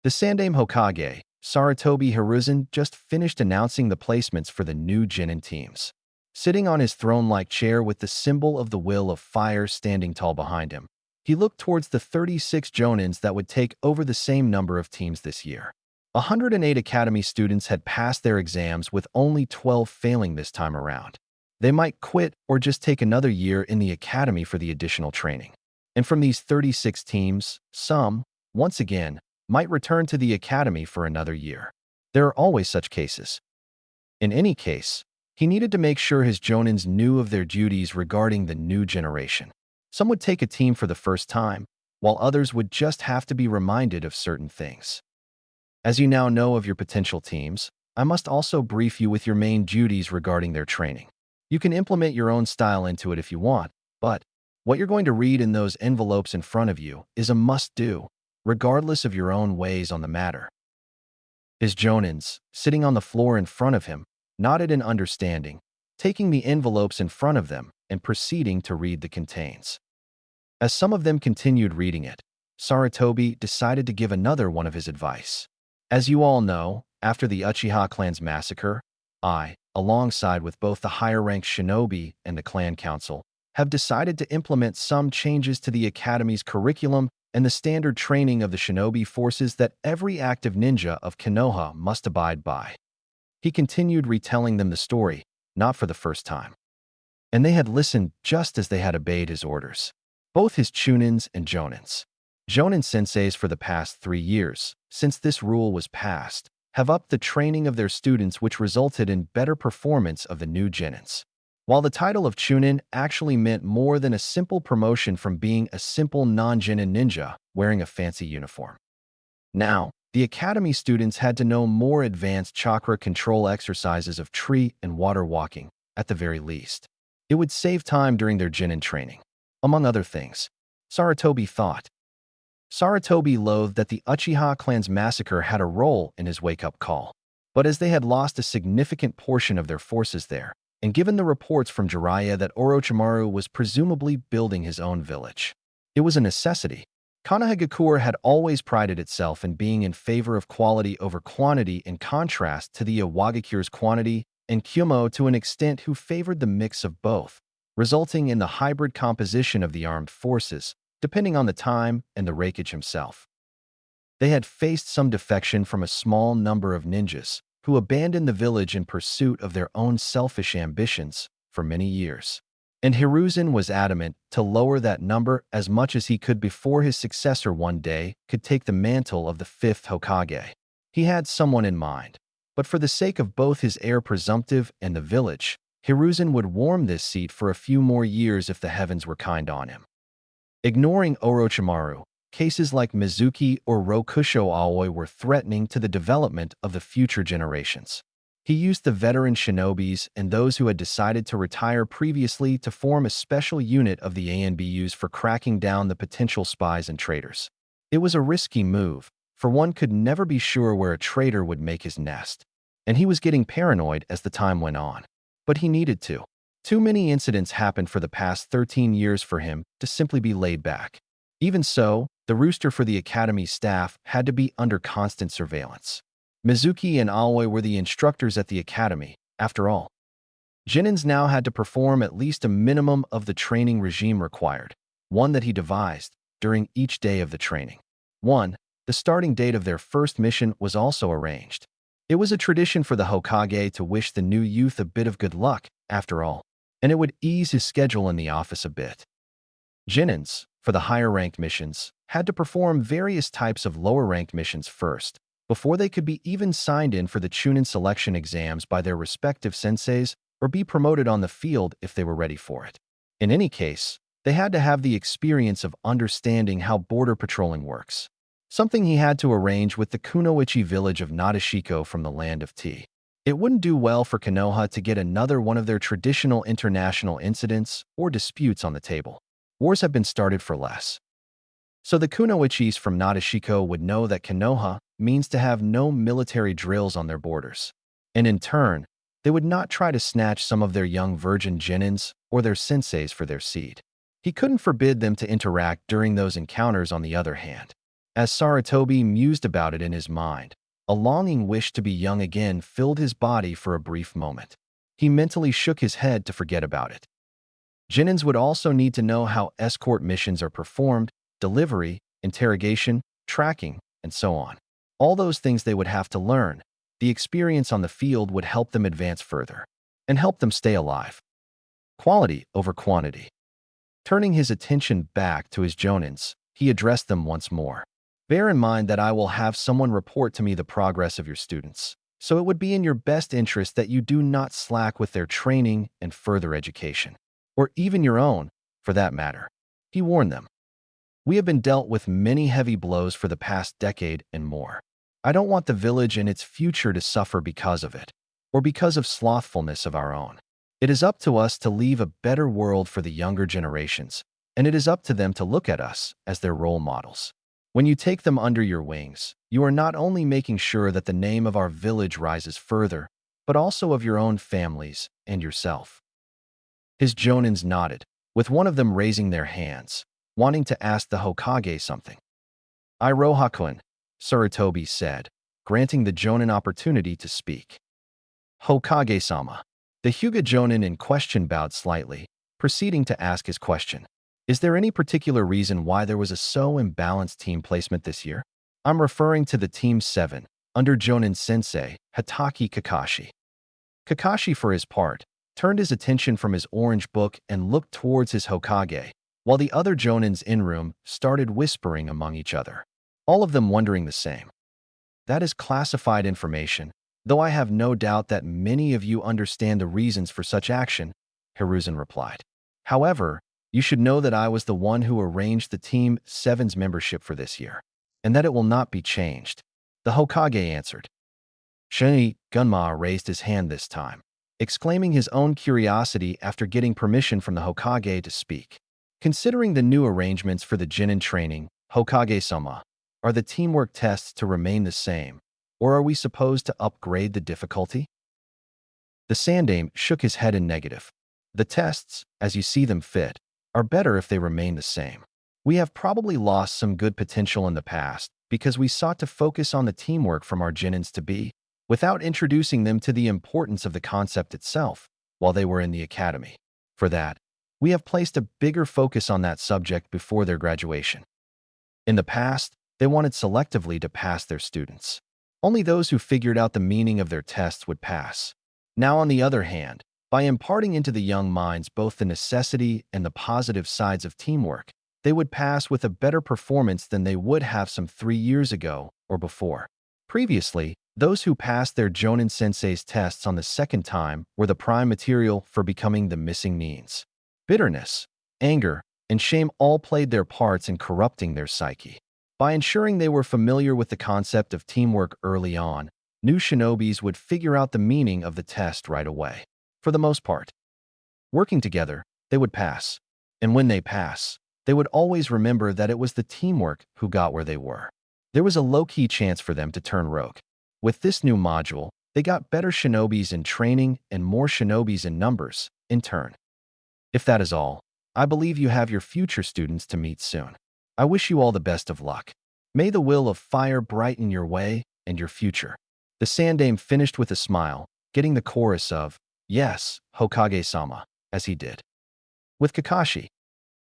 The Sandaime Hokage, Sarutobi Hiruzen, just finished announcing the placements for the new Genin teams. Sitting on his throne-like chair with the symbol of the will of fire standing tall behind him, he looked towards the 36 Jonins that would take over the same number of teams this year. 108 academy students had passed their exams with only 12 failing this time around. They might quit or just take another year in the academy for the additional training. And from these 36 teams, some, once again, might return to the academy for another year. There are always such cases. In any case, he needed to make sure his Jonins knew of their duties regarding the new generation. Some would take a team for the first time, while others would just have to be reminded of certain things. As you now know of your potential teams, I must also brief you with your main duties regarding their training. You can implement your own style into it if you want, but what you're going to read in those envelopes in front of you is a must-do, regardless of your own ways on the matter. His Jonins, sitting on the floor in front of him, nodded in understanding, taking the envelopes in front of them and proceeding to read the contents. As some of them continued reading it, Sarutobi decided to give another one of his advice. As you all know, after the Uchiha clan's massacre, I, alongside with both the higher-ranked shinobi and the clan council, have decided to implement some changes to the academy's curriculum and the standard training of the shinobi forces that every active ninja of Konoha must abide by. He continued retelling them the story, not for the first time. And they had listened just as they had obeyed his orders. Both his Chunins and Jonins. Jonin senseis for the past 3 years, since this rule was passed, have upped the training of their students, which resulted in better performance of the new Genins. While the title of Chunin actually meant more than a simple promotion from being a simple non-Genin ninja wearing a fancy uniform. Now, the academy students had to know more advanced chakra control exercises of tree and water walking, at the very least. It would save time during their Genin training. Among other things, Sarutobi thought. Sarutobi loathed that the Uchiha clan's massacre had a role in his wake-up call. But as they had lost a significant portion of their forces there, and given the reports from Jiraiya that Orochimaru was presumably building his own village, it was a necessity. Konohagakure had always prided itself in being in favor of quality over quantity, in contrast to the Iwagakure's quantity and Kyumo to an extent who favored the mix of both, resulting in the hybrid composition of the armed forces, depending on the time and the Raikage himself. They had faced some defection from a small number of ninjas, who abandoned the village in pursuit of their own selfish ambitions for many years. And Hiruzen was adamant to lower that number as much as he could before his successor one day could take the mantle of the 5th Hokage. He had someone in mind, but for the sake of both his heir presumptive and the village, Hiruzen would warm this seat for a few more years if the heavens were kind on him. Ignoring Orochimaru, cases like Mizuki or Rokusho Aoi were threatening to the development of the future generations. He used the veteran shinobis and those who had decided to retire previously to form a special unit of the ANBUs for cracking down the potential spies and traitors. It was a risky move, for one could never be sure where a traitor would make his nest, and he was getting paranoid as the time went on. But he needed to. Too many incidents happened for the past 13 years for him to simply be laid back. Even so, the rooster for the academy's staff had to be under constant surveillance. Mizuki and Aoi were the instructors at the academy, after all. Jinins now had to perform at least a minimum of the training regime required, one that he devised during each day of the training. 1. The starting date of their first mission was also arranged. It was a tradition for the Hokage to wish the new youth a bit of good luck, after all, and it would ease his schedule in the office a bit. Jinins, for the higher-ranked missions, had to perform various types of lower-ranked missions first, before they could be even signed in for the Chunin selection exams by their respective senseis or be promoted on the field if they were ready for it. In any case, they had to have the experience of understanding how border patrolling works, something he had to arrange with the Kunoichi village of Nadeshiko from the land of tea. It wouldn't do well for Konoha to get another one of their traditional international incidents or disputes on the table. Wars have been started for less. So the Kunoichis from Nadeshiko would know that Konoha means to have no military drills on their borders. And in turn, they would not try to snatch some of their young virgin Jinins or their senseis for their seed. He couldn't forbid them to interact during those encounters on the other hand. As Sarutobi mused about it in his mind, a longing wish to be young again filled his body for a brief moment. He mentally shook his head to forget about it. Jinins would also need to know how escort missions are performed, delivery, interrogation, tracking, and so on. All those things they would have to learn. The experience on the field would help them advance further and help them stay alive. Quality over quantity. Turning his attention back to his jonins, he addressed them once more. Bear in mind that I will have someone report to me the progress of your students, so it would be in your best interest that you do not slack with their training and further education, or even your own, for that matter. He warned them. We have been dealt with many heavy blows for the past decade and more. I don't want the village and its future to suffer because of it, or because of slothfulness of our own. It is up to us to leave a better world for the younger generations, and it is up to them to look at us as their role models. When you take them under your wings, you are not only making sure that the name of our village rises further, but also of your own families and yourself. His jonins nodded, with one of them raising their hands, wanting to ask the Hokage something. Iroha-kun, Sarutobi said, granting the jonin opportunity to speak. Hokage-sama. The Hyuga jonin in question bowed slightly, proceeding to ask his question. Is there any particular reason why there was a so imbalanced team placement this year? I'm referring to the Team 7, under Jonin Sensei, Hataki Kakashi. Kakashi, for his part, turned his attention from his orange book and looked towards his Hokage, while the other jonins in-room started whispering among each other, all of them wondering the same. That is classified information, though I have no doubt that many of you understand the reasons for such action, Hiruzen replied. However, you should know that I was the one who arranged the Team 7's membership for this year, and that it will not be changed, the Hokage answered. Shuni Gunma raised his hand this time, exclaiming his own curiosity after getting permission from the Hokage to speak. Considering the new arrangements for the Jinin training, Hokage-sama, are the teamwork tests to remain the same, or are we supposed to upgrade the difficulty? The Sandaime shook his head in negative. The tests, as you see them fit, are better if they remain the same. We have probably lost some good potential in the past because we sought to focus on the teamwork from our Jinins to be, without introducing them to the importance of the concept itself while they were in the academy. For that, we have placed a bigger focus on that subject before their graduation. In the past, they wanted selectively to pass their students. Only those who figured out the meaning of their tests would pass. Now, on the other hand, by imparting into the young minds both the necessity and the positive sides of teamwork, they would pass with a better performance than they would have some 3 years ago or before. Previously, those who passed their Jonin Sensei's tests on the second time were the prime material for becoming the missing means. Bitterness, anger, and shame all played their parts in corrupting their psyche. By ensuring they were familiar with the concept of teamwork early on, new shinobis would figure out the meaning of the test right away. For the most part, working together, they would pass. And when they pass, they would always remember that it was the teamwork who got where they were. There was a low-key chance for them to turn rogue. With this new module, they got better shinobis in training and more shinobis in numbers, in turn. If that is all, I believe you have your future students to meet soon. I wish you all the best of luck. May the will of fire brighten your way and your future. The Sandaime finished with a smile, getting the chorus of, "Yes, Hokage-sama," as he did. With Kakashi.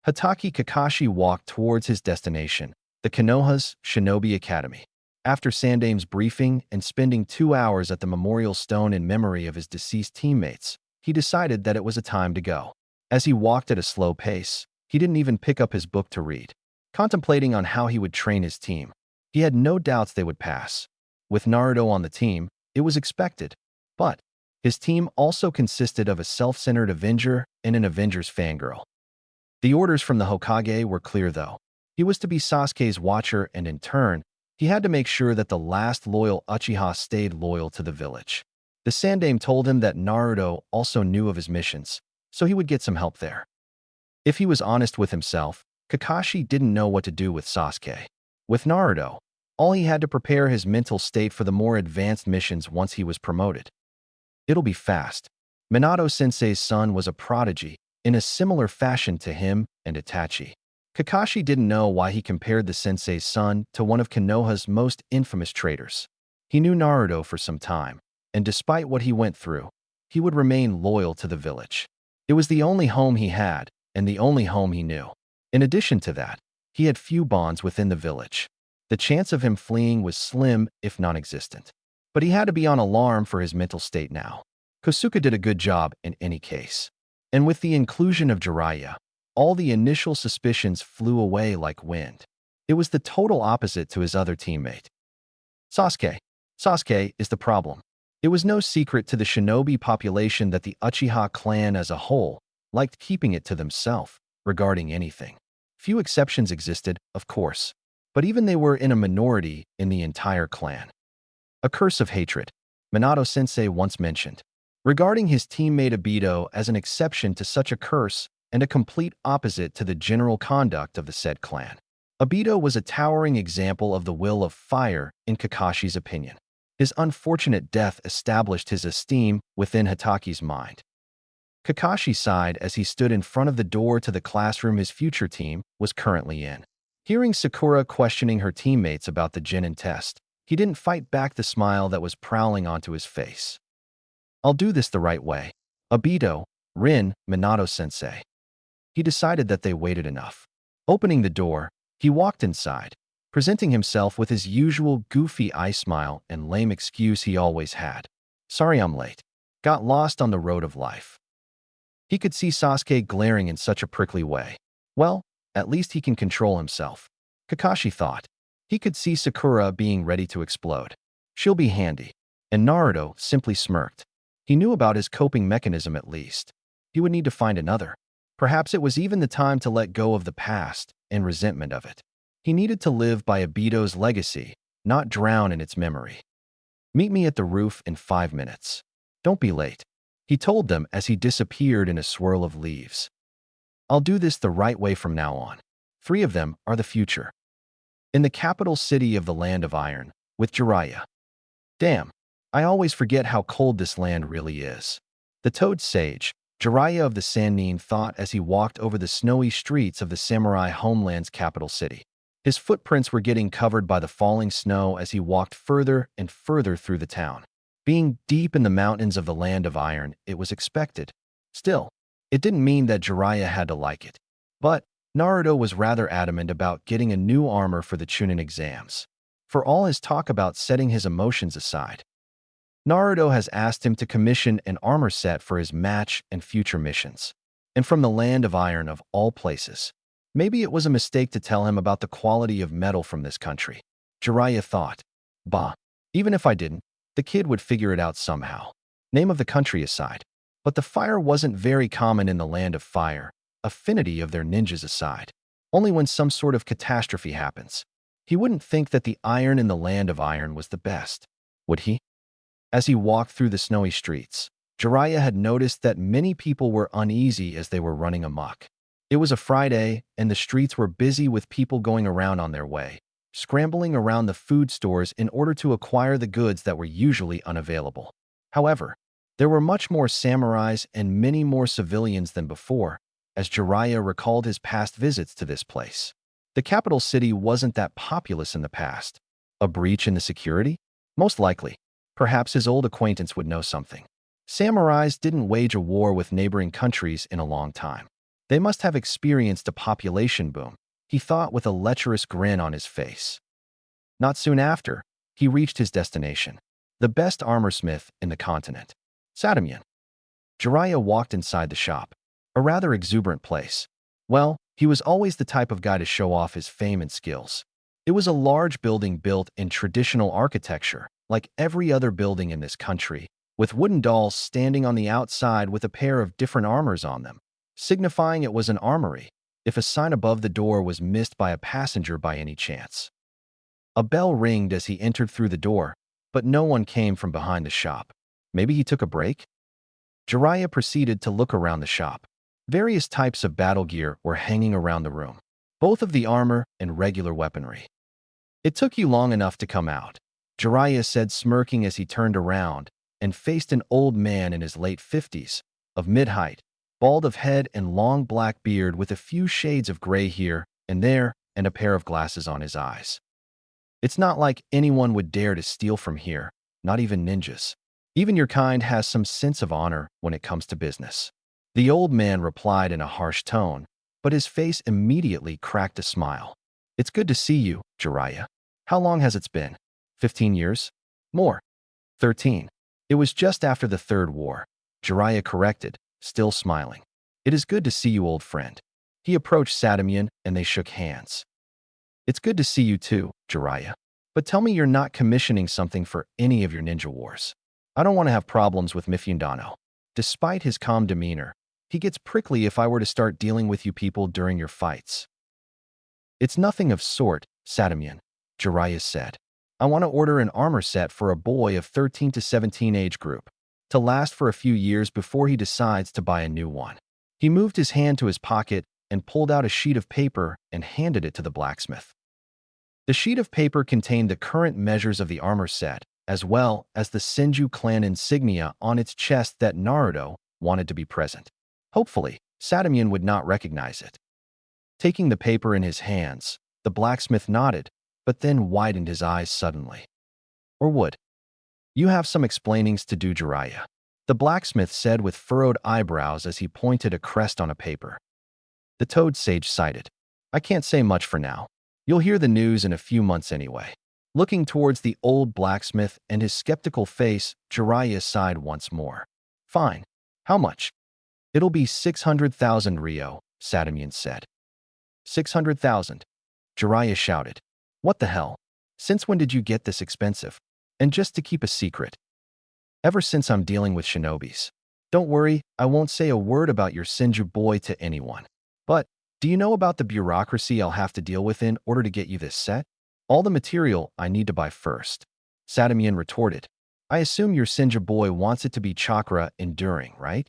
Hatake Kakashi walked towards his destination, the Konoha's Shinobi Academy. After Sandaime's briefing and spending 2 hours at the memorial stone in memory of his deceased teammates, he decided that it was a time to go. As he walked at a slow pace, he didn't even pick up his book to read. Contemplating on how he would train his team, he had no doubts they would pass. With Naruto on the team, it was expected. But his team also consisted of a self-centered Avenger and an Avengers fangirl. The orders from the Hokage were clear though. He was to be Sasuke's watcher and in turn, he had to make sure that the last loyal Uchiha stayed loyal to the village. The Sandaime told him that Naruto also knew of his missions, so he would get some help there. If he was honest with himself, Kakashi didn't know what to do with Sasuke. With Naruto, all he had to prepare his mental state for the more advanced missions once he was promoted. It'll be fast. Minato-sensei's son was a prodigy, in a similar fashion to him and Itachi. Kakashi didn't know why he compared the sensei's son to one of Konoha's most infamous traitors. He knew Naruto for some time, and despite what he went through, he would remain loyal to the village. It was the only home he had, and the only home he knew. In addition to that, he had few bonds within the village. The chance of him fleeing was slim, if non-existent. But he had to be on alarm for his mental state now. Kosuke did a good job in any case. And with the inclusion of Jiraiya, all the initial suspicions flew away like wind. It was the total opposite to his other teammate. Sasuke. Sasuke is the problem. It was no secret to the shinobi population that the Uchiha clan as a whole liked keeping it to themselves regarding anything. Few exceptions existed, of course, but even they were in a minority in the entire clan. A curse of hatred, Minato-sensei once mentioned, regarding his teammate Obito as an exception to such a curse and a complete opposite to the general conduct of the said clan. Obito was a towering example of the will of fire in Kakashi's opinion. His unfortunate death established his esteem within Hatake's mind. Kakashi sighed as he stood in front of the door to the classroom his future team was currently in. Hearing Sakura questioning her teammates about the Genin test, he didn't fight back the smile that was prowling onto his face. "I'll do this the right way. Obito, Rin, Minato-sensei." He decided that they waited enough. Opening the door, he walked inside, presenting himself with his usual goofy eye smile and lame excuse he always had. "Sorry I'm late. Got lost on the road of life." He could see Sasuke glaring in such a prickly way. Well, at least he can control himself. Kakashi thought. He could see Sakura being ready to explode. She'll be handy. And Naruto simply smirked. He knew about his coping mechanism at least. He would need to find another. Perhaps it was even the time to let go of the past and resentment of it. He needed to live by Obito's legacy, not drown in its memory. "Meet me at the roof in 5 minutes. Don't be late," he told them as he disappeared in a swirl of leaves. "I'll do this the right way from now on." 3 of them are the future. In the capital city of the Land of Iron, with Jiraiya. Damn, I always forget how cold this land really is. The Toad Sage, Jiraiya of the Sannin thought as he walked over the snowy streets of the samurai homeland's capital city. His footprints were getting covered by the falling snow as he walked further and further through the town. Being deep in the mountains of the Land of Iron, it was expected. Still, it didn't mean that Jiraiya had to like it. But Naruto was rather adamant about getting a new armor for the Chunin exams. For all his talk about setting his emotions aside, Naruto has asked him to commission an armor set for his match and future missions. And from the Land of Iron of all places. Maybe it was a mistake to tell him about the quality of metal from this country. Jiraiya thought. Bah, even if I didn't, the kid would figure it out somehow. Name of the country aside. But the fire wasn't very common in the Land of Fire, affinity of their ninjas aside. Only when some sort of catastrophe happens. He wouldn't think that the iron in the Land of Iron was the best, would he? As he walked through the snowy streets, Jiraiya had noticed that many people were uneasy as they were running amok. It was a Friday, and the streets were busy with people going around on their way, scrambling around the food stores in order to acquire the goods that were usually unavailable. However, there were much more samurais and many more civilians than before, as Jiraiya recalled his past visits to this place. The capital city wasn't that populous in the past. A breach in the security? Most likely. Perhaps his old acquaintance would know something. Samurais didn't wage a war with neighboring countries in a long time. They must have experienced a population boom, he thought with a lecherous grin on his face. Not soon after, he reached his destination, the best armorsmith in the continent, Satamian. Jiraiya walked inside the shop, a rather exuberant place. Well, he was always the type of guy to show off his fame and skills. It was a large building built in traditional architecture, like every other building in this country, with wooden dolls standing on the outside with a pair of different armors on them, signifying it was an armory, if a sign above the door was missed by a passenger by any chance. A bell ringed as he entered through the door, but no one came from behind the shop. Maybe he took a break? Jiraiya proceeded to look around the shop. Various types of battle gear were hanging around the room, both of the armor and regular weaponry. It took you long enough to come out, Jiraiya said, smirking as he turned around and faced an old man in his late 50s, of mid-height, bald of head and long black beard with a few shades of gray here and there and a pair of glasses on his eyes. It's not like anyone would dare to steal from here, not even ninjas. Even your kind has some sense of honor when it comes to business. The old man replied in a harsh tone, but his face immediately cracked a smile. It's good to see you, Jiraiya. How long has it been? 15 years? More. 13. It was just after the Third War, Jiraiya corrected, still smiling. It is good to see you, old friend. He approached Satamian and they shook hands. It's good to see you too, Jiraiya. But tell me you're not commissioning something for any of your ninja wars. I don't want to have problems with Mifundano. Despite his calm demeanor, he gets prickly if I were to start dealing with you people during your fights. It's nothing of sort, Satamian, Jiraiya said. I want to order an armor set for a boy of 13 to 17 age group, to last for a few years before he decides to buy a new one. He moved his hand to his pocket and pulled out a sheet of paper and handed it to the blacksmith. The sheet of paper contained the current measures of the armor set, as well as the Senju clan insignia on its chest that Naruto wanted to be present. Hopefully, Satamian would not recognize it. Taking the paper in his hands, the blacksmith nodded, but then widened his eyes suddenly. Or would? You have some explainings to do, Jiraiya, the blacksmith said with furrowed eyebrows as he pointed a crest on a paper. The toad sage sighed. I can't say much for now. You'll hear the news in a few months anyway. Looking towards the old blacksmith and his skeptical face, Jiraiya sighed once more. Fine. How much? It'll be 600,000 Rio, Satamian said. 600,000. Jiraiya shouted. What the hell? Since when did you get this expensive? And just to keep a secret. Ever since I'm dealing with shinobis. Don't worry, I won't say a word about your Senju boy to anyone. But, do you know about the bureaucracy I'll have to deal with in order to get you this set? All the material I need to buy first. Satamian retorted. I assume your Senju boy wants it to be chakra enduring, right?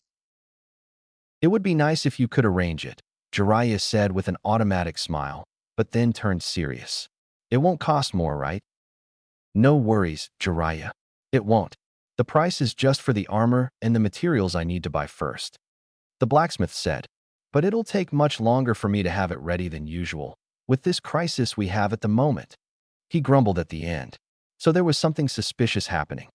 It would be nice if you could arrange it, Jiraiya said with an automatic smile, but then turned serious. It won't cost more, right? No worries, Jiraiya. It won't. The price is just for the armor and the materials I need to buy first. The blacksmith said, but it'll take much longer for me to have it ready than usual, with this crisis we have at the moment. He grumbled at the end. So there was something suspicious happening.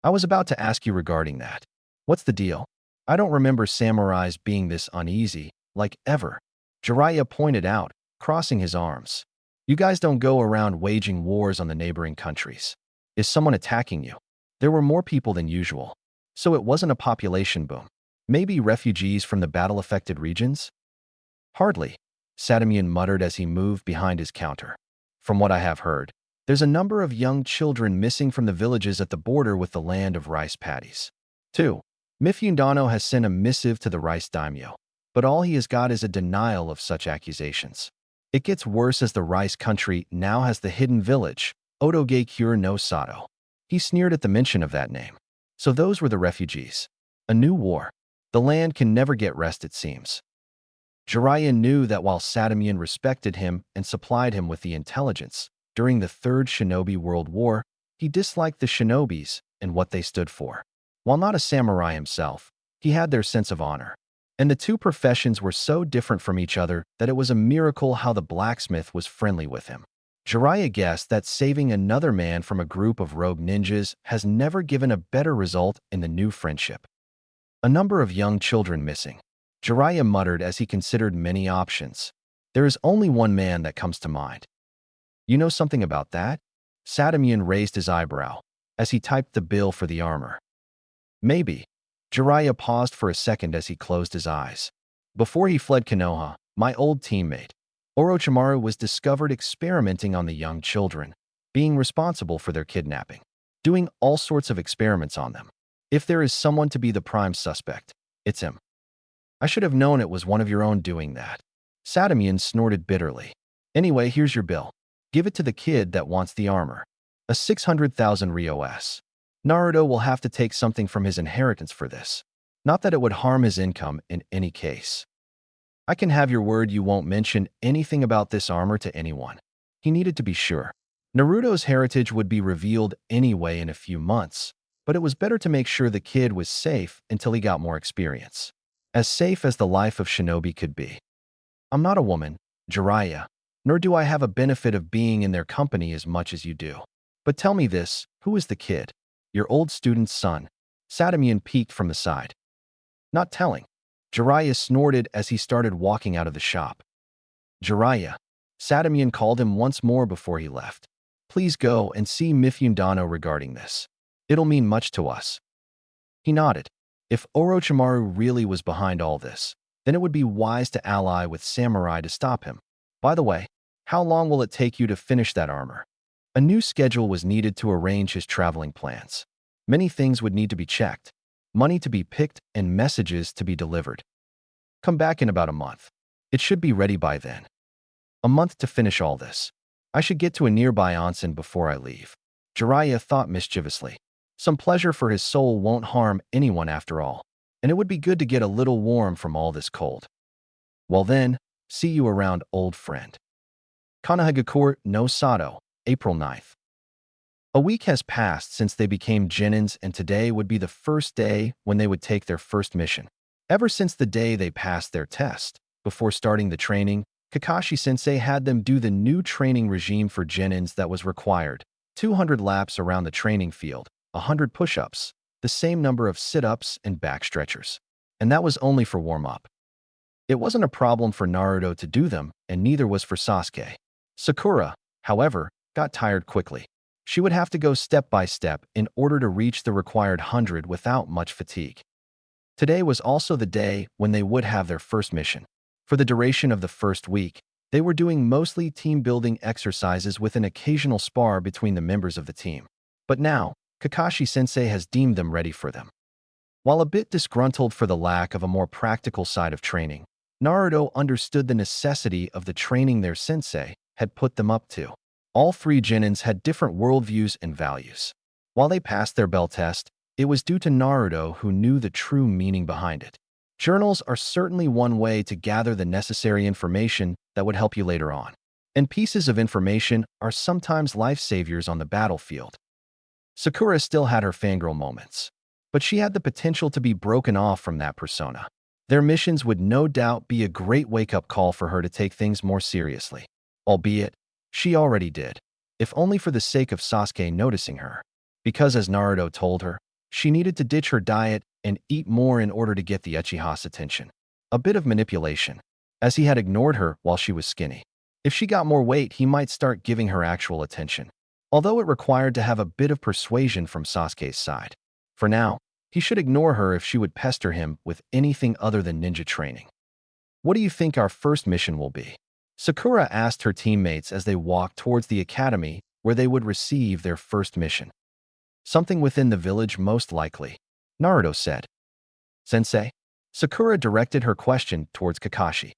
I was about to ask you regarding that. What's the deal? I don't remember samurais being this uneasy, like ever. Jiraiya pointed out, crossing his arms. You guys don't go around waging wars on the neighboring countries. Is someone attacking you? There were more people than usual. So it wasn't a population boom. Maybe refugees from the battle-affected regions? Hardly, Satamian muttered as he moved behind his counter. From what I have heard, there's a number of young children missing from the villages at the border with the land of rice paddies. 2. Mifundano has sent a missive to the rice daimyo, but all he has got is a denial of such accusations. It gets worse as the rice country now has the hidden village, Otoge no Sato. He sneered at the mention of that name. So those were the refugees. A new war. The land can never get rest, it seems. Jiraiya knew that while Satamian respected him and supplied him with the intelligence, During the Third Shinobi World War, he disliked the shinobis and what they stood for. While not a samurai himself, he had their sense of honor. And the two professions were so different from each other that it was a miracle how the blacksmith was friendly with him. Jiraiya guessed that saving another man from a group of rogue ninjas has never given a better result in the new friendship. A number of young children missing. Jiraiya muttered as he considered many options. There is only one man that comes to mind. You know something about that? Sadamian raised his eyebrow as he typed the bill for the armor. Maybe. Jiraiya paused for a second as he closed his eyes. Before he fled Konoha, my old teammate, Orochimaru, was discovered experimenting on the young children, being responsible for their kidnapping, doing all sorts of experiments on them. If there is someone to be the prime suspect, it's him. I should have known it was one of your own doing that. Sadamian snorted bitterly. Anyway, here's your bill. Give it to the kid that wants the armor. A 600,000 ryos. Naruto will have to take something from his inheritance for this. Not that it would harm his income in any case. I can have your word you won't mention anything about this armor to anyone. He needed to be sure. Naruto's heritage would be revealed anyway in a few months, but it was better to make sure the kid was safe until he got more experience. As safe as the life of shinobi could be. I'm not a woman, Jiraiya, nor do I have a benefit of being in their company as much as you do. But tell me this, who is the kid? Your old student's son. Sadamian peeked from the side. Not telling. Jiraiya snorted as he started walking out of the shop. Jiraiya. Sadamian called him once more before he left. Please go and see Mifundano regarding this. It'll mean much to us. He nodded. If Orochimaru really was behind all this, then it would be wise to ally with samurai to stop him. By the way, how long will it take you to finish that armor? A new schedule was needed to arrange his traveling plans. Many things would need to be checked, money to be picked, and messages to be delivered. Come back in about a month. It should be ready by then. A month to finish all this. I should get to a nearby onsen before I leave. Jiraiya thought mischievously. Some pleasure for his soul won't harm anyone after all, and it would be good to get a little warm from all this cold. Well then, see you around, old friend. Konohagakure no Sato, April 9th. A week has passed since they became Genins, and today would be the first day when they would take their first mission. Ever since the day they passed their test, before starting the training, Kakashi-sensei had them do the new training regime for Genins that was required. 200 laps around the training field, 100 push-ups, the same number of sit-ups and back stretchers. And that was only for warm-up. It wasn't a problem for Naruto to do them, and neither was for Sasuke. Sakura, however, got tired quickly. She would have to go step by step in order to reach the required 100 without much fatigue. Today was also the day when they would have their first mission. For the duration of the first week, they were doing mostly team-building exercises with an occasional spar between the members of the team. But now, Kakashi-sensei has deemed them ready for them. While a bit disgruntled for the lack of a more practical side of training, Naruto understood the necessity of the training their sensei had put them up to. All three Genins had different worldviews and values. While they passed their bell test, it was due to Naruto who knew the true meaning behind it. Journals are certainly one way to gather the necessary information that would help you later on. And pieces of information are sometimes life saviors on the battlefield. Sakura still had her fangirl moments, but she had the potential to be broken off from that persona. Their missions would no doubt be a great wake-up call for her to take things more seriously. Albeit, she already did, if only for the sake of Sasuke noticing her. Because as Naruto told her, she needed to ditch her diet and eat more in order to get the Uchiha's attention. A bit of manipulation, as he had ignored her while she was skinny. If she got more weight, he might start giving her actual attention. Although it required to have a bit of persuasion from Sasuke's side. For now, he should ignore her if she would pester him with anything other than ninja training. What do you think our first mission will be? Sakura asked her teammates as they walked towards the academy where they would receive their first mission. Something within the village, most likely, Naruto said. Sensei? Sakura directed her question towards Kakashi.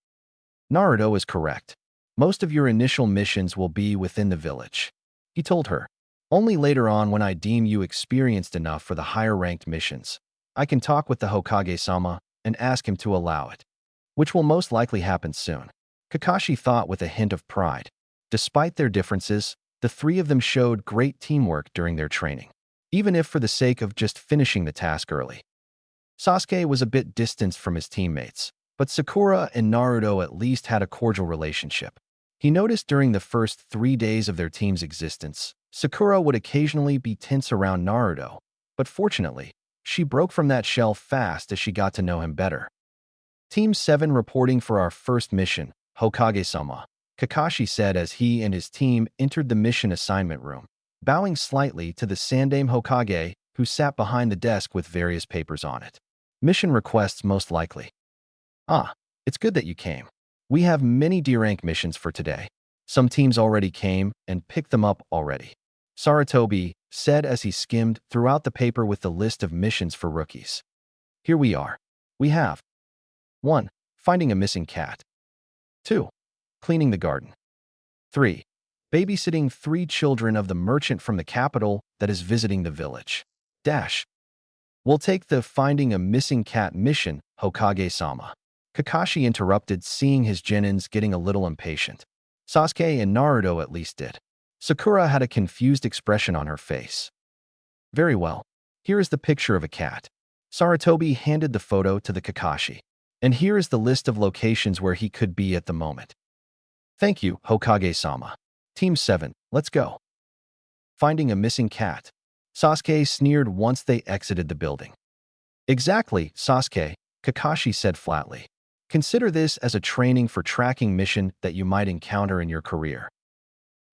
Naruto is correct. Most of your initial missions will be within the village. He told her. Only later on, when I deem you experienced enough for the higher-ranked missions, I can talk with the Hokage-sama and ask him to allow it, which will most likely happen soon. Kakashi thought with a hint of pride. Despite their differences, The three of them showed great teamwork during their training, even if for the sake of just finishing the task early. Sasuke was a bit distanced from his teammates, but Sakura and Naruto at least had a cordial relationship. He noticed during the first 3 days of their team's existence, Sakura would occasionally be tense around Naruto, but fortunately, she broke from that shell fast as she got to know him better. Team 7 reporting for our first mission, Hokage-sama, Kakashi said as he and his team entered the mission assignment room, bowing slightly to the Sandaime Hokage, who sat behind the desk with various papers on it. Mission requests most likely. Ah, it's good that you came. We have many D-rank missions for today. Some teams already came and picked them up already. Sarutobi said as he skimmed throughout the paper with the list of missions for rookies. Here we are. We have 1. Finding a missing cat. 2. Cleaning the garden. 3. Babysitting 3 children of the merchant from the capital that is visiting the village. We'll take the finding a missing cat mission, Hokage-sama. Kakashi interrupted, seeing his genins getting a little impatient. Sasuke and Naruto at least did. Sakura had a confused expression on her face. Very well. Here is the picture of a cat. Sarutobi handed the photo to the Kakashi. And here is the list of locations where he could be at the moment. Thank you, Hokage-sama. Team 7, let's go. Finding a missing cat. Sasuke sneered once they exited the building. Exactly, Sasuke, Kakashi said flatly. Consider this as a training for tracking mission that you might encounter in your career.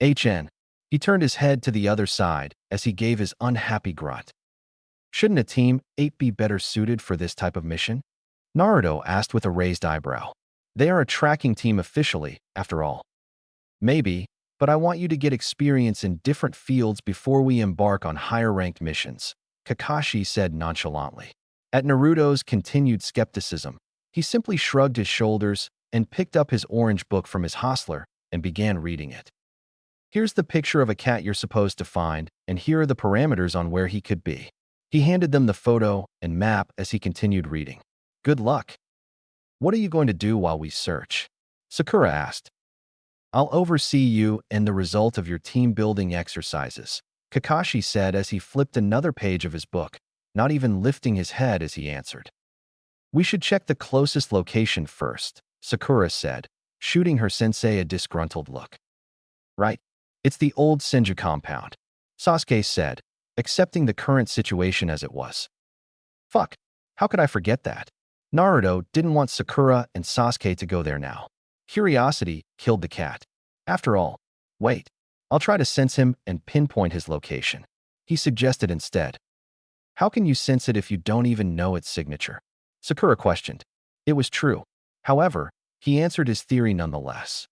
HN. He turned his head to the other side as he gave his unhappy grunt. Shouldn't a Team 8 be better suited for this type of mission? Naruto asked with a raised eyebrow. They are a tracking team officially, after all. Maybe, but I want you to get experience in different fields before we embark on higher-ranked missions, Kakashi said nonchalantly. At Naruto's continued skepticism, he simply shrugged his shoulders and picked up his orange book from his hostler and began reading it. Here's the picture of a cat you're supposed to find, and here are the parameters on where he could be. He handed them the photo and map as he continued reading. Good luck. What are you going to do while we search? Sakura asked. I'll oversee you and the result of your team-building exercises, Kakashi said as he flipped another page of his book, not even lifting his head as he answered. We should check the closest location first, Sakura said, shooting her sensei a disgruntled look. Right. It's the old Senju compound, Sasuke said, accepting the current situation as it was. Fuck, how could I forget that? Naruto didn't want Sakura and Sasuke to go there now. Curiosity killed the cat. After all, wait, I'll try to sense him and pinpoint his location, he suggested instead. How can you sense it if you don't even know its signature? Sakura questioned. It was true. However, he answered his theory nonetheless.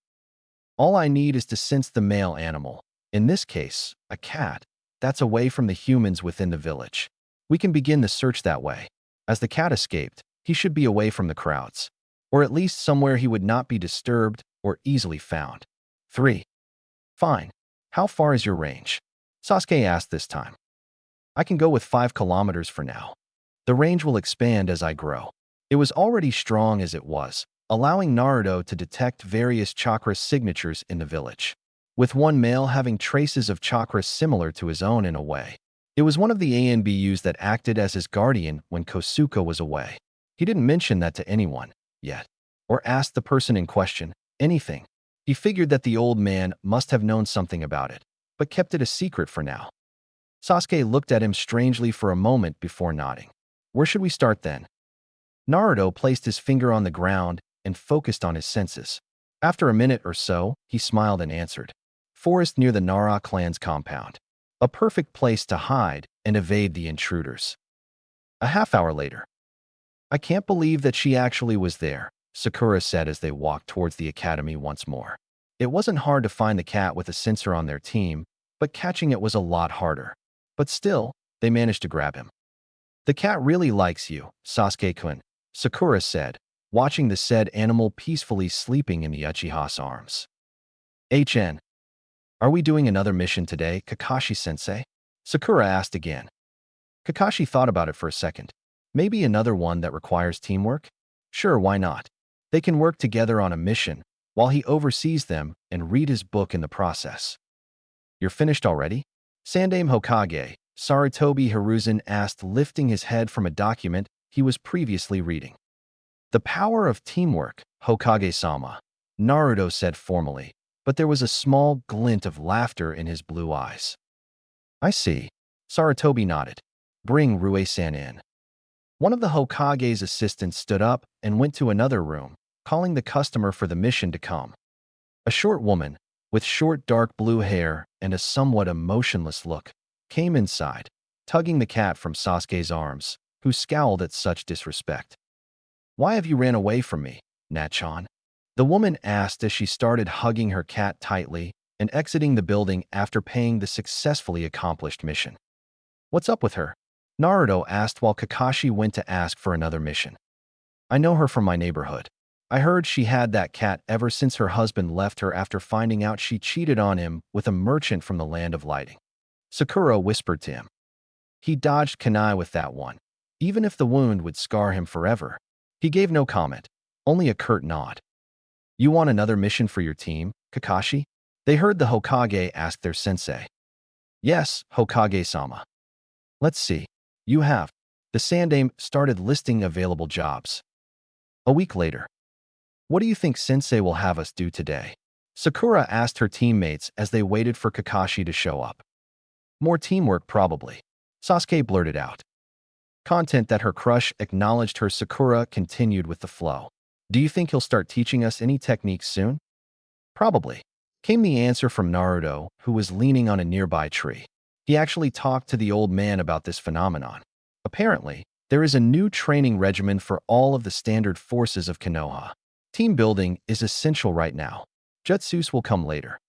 All I need is to sense the male animal, in this case, a cat, that's away from the humans within the village. We can begin the search that way. As the cat escaped, he should be away from the crowds, or at least somewhere he would not be disturbed or easily found. 3. Fine. How far is your range? Sasuke asked this time. I can go with 5 kilometers for now. The range will expand as I grow. It was already strong as it was, allowing Naruto to detect various chakra signatures in the village, with one male having traces of chakras similar to his own in a way. It was one of the ANBUs that acted as his guardian when Kosuke was away. He didn't mention that to anyone, yet, or ask the person in question anything. He figured that the old man must have known something about it, but kept it a secret for now. Sasuke looked at him strangely for a moment before nodding. Where should we start then? Naruto placed his finger on the ground and focused on his senses. After a minute or so, he smiled and answered. Forest near the Nara clan's compound. A perfect place to hide and evade the intruders. A half-hour later. I can't believe that she actually was there, Sakura said as they walked towards the academy once more. It wasn't hard to find the cat with a sensor on their team, but catching it was a lot harder. But still, they managed to grab him. The cat really likes you, Sasuke-kun, Sakura said, watching the said animal peacefully sleeping in the Uchiha's arms. HN. Are we doing another mission today, Kakashi-sensei? Sakura asked again. Kakashi thought about it for a second. Maybe another one that requires teamwork? Sure, why not? They can work together on a mission while he oversees them and read his book in the process. You're finished already? Sandaime Hokage, Sarutobi Hiruzen asked, lifting his head from a document he was previously reading. The power of teamwork, Hokage-sama, Naruto said formally, but there was a small glint of laughter in his blue eyes. I see. Sarutobi nodded. Bring Rue-san in. One of the Hokage's assistants stood up and went to another room, calling the customer for the mission to come. A short woman, with short dark blue hair and a somewhat emotionless look, came inside, tugging the cat from Sasuke's arms, who scowled at such disrespect. Why have you ran away from me, Nachan? The woman asked as she started hugging her cat tightly and exiting the building after paying the successfully accomplished mission. What's up with her? Naruto asked while Kakashi went to ask for another mission. I know her from my neighborhood. I heard she had that cat ever since her husband left her after finding out she cheated on him with a merchant from the land of lighting. Sakura whispered to him. He dodged kunai with that one, even if the wound would scar him forever. He gave no comment, only a curt nod. You want another mission for your team, Kakashi? They heard the Hokage ask their sensei. Yes, Hokage-sama. Let's see. You have. The Sandaime started listing available jobs. A week later. What do you think Sensei will have us do today? Sakura asked her teammates as they waited for Kakashi to show up. More teamwork, probably. Sasuke blurted out. Content that her crush acknowledged her. Sakura continued with the flow. Do you think he'll start teaching us any techniques soon? Probably. Came the answer from Naruto, who was leaning on a nearby tree. He actually talked to the old man about this phenomenon. Apparently, there is a new training regimen for all of the standard forces of Konoha. Team building is essential right now. Jutsus will come later.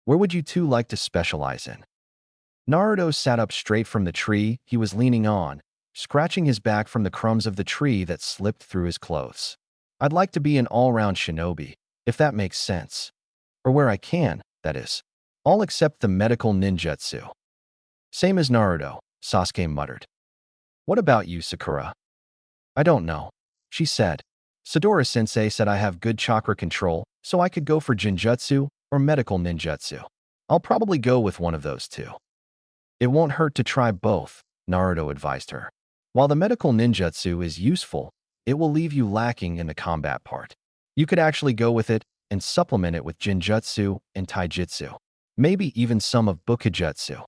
Where would you two like to specialize in? Naruto sat up straight from the tree he was leaning on, scratching his back from the crumbs of the tree that slipped through his clothes. I'd like to be an all-round shinobi, if that makes sense. Or where I can, that is. All except the medical ninjutsu. Same as Naruto, Sasuke muttered. What about you, Sakura? I don't know, she said. Sadora-sensei said I have good chakra control, so I could go for Jinjutsu or medical ninjutsu. I'll probably go with one of those two. It won't hurt to try both, Naruto advised her. While the medical ninjutsu is useful, it will leave you lacking in the combat part. You could actually go with it and supplement it with Jinjutsu and Taijutsu. Maybe even some of Bukijutsu.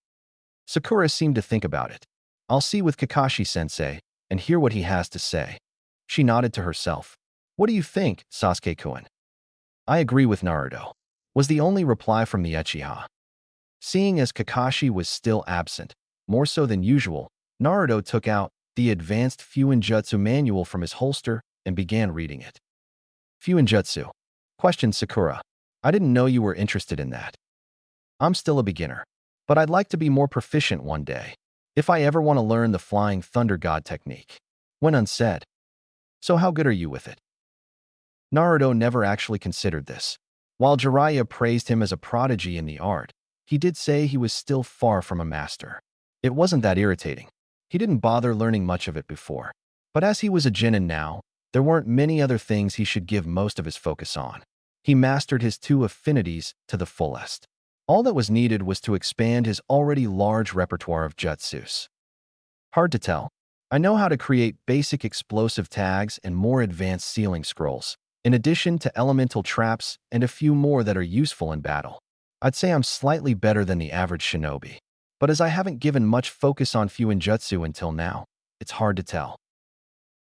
Sakura seemed to think about it. I'll see with Kakashi-sensei and hear what he has to say. She nodded to herself. What do you think, Sasuke-kun? I agree with Naruto, was the only reply from the Uchiha. Seeing as Kakashi was still absent, more so than usual, Naruto took out the Advanced Fuinjutsu manual from his holster and began reading it. Fuinjutsu? Questioned Sakura. I didn't know you were interested in that. I'm still a beginner, but I'd like to be more proficient one day, if I ever want to learn the Flying Thunder God technique. Went unsaid. So how good are you with it? Naruto never actually considered this. While Jiraiya praised him as a prodigy in the art, he did say he was still far from a master. It wasn't that irritating. He didn't bother learning much of it before. But as he was a genin now, there weren't many other things he should give most of his focus on. He mastered his two affinities to the fullest. All that was needed was to expand his already large repertoire of jutsus. Hard to tell. I know how to create basic explosive tags and more advanced sealing scrolls, in addition to elemental traps and a few more that are useful in battle. I'd say I'm slightly better than the average shinobi. But as I haven't given much focus on Fuinjutsu until now, it's hard to tell.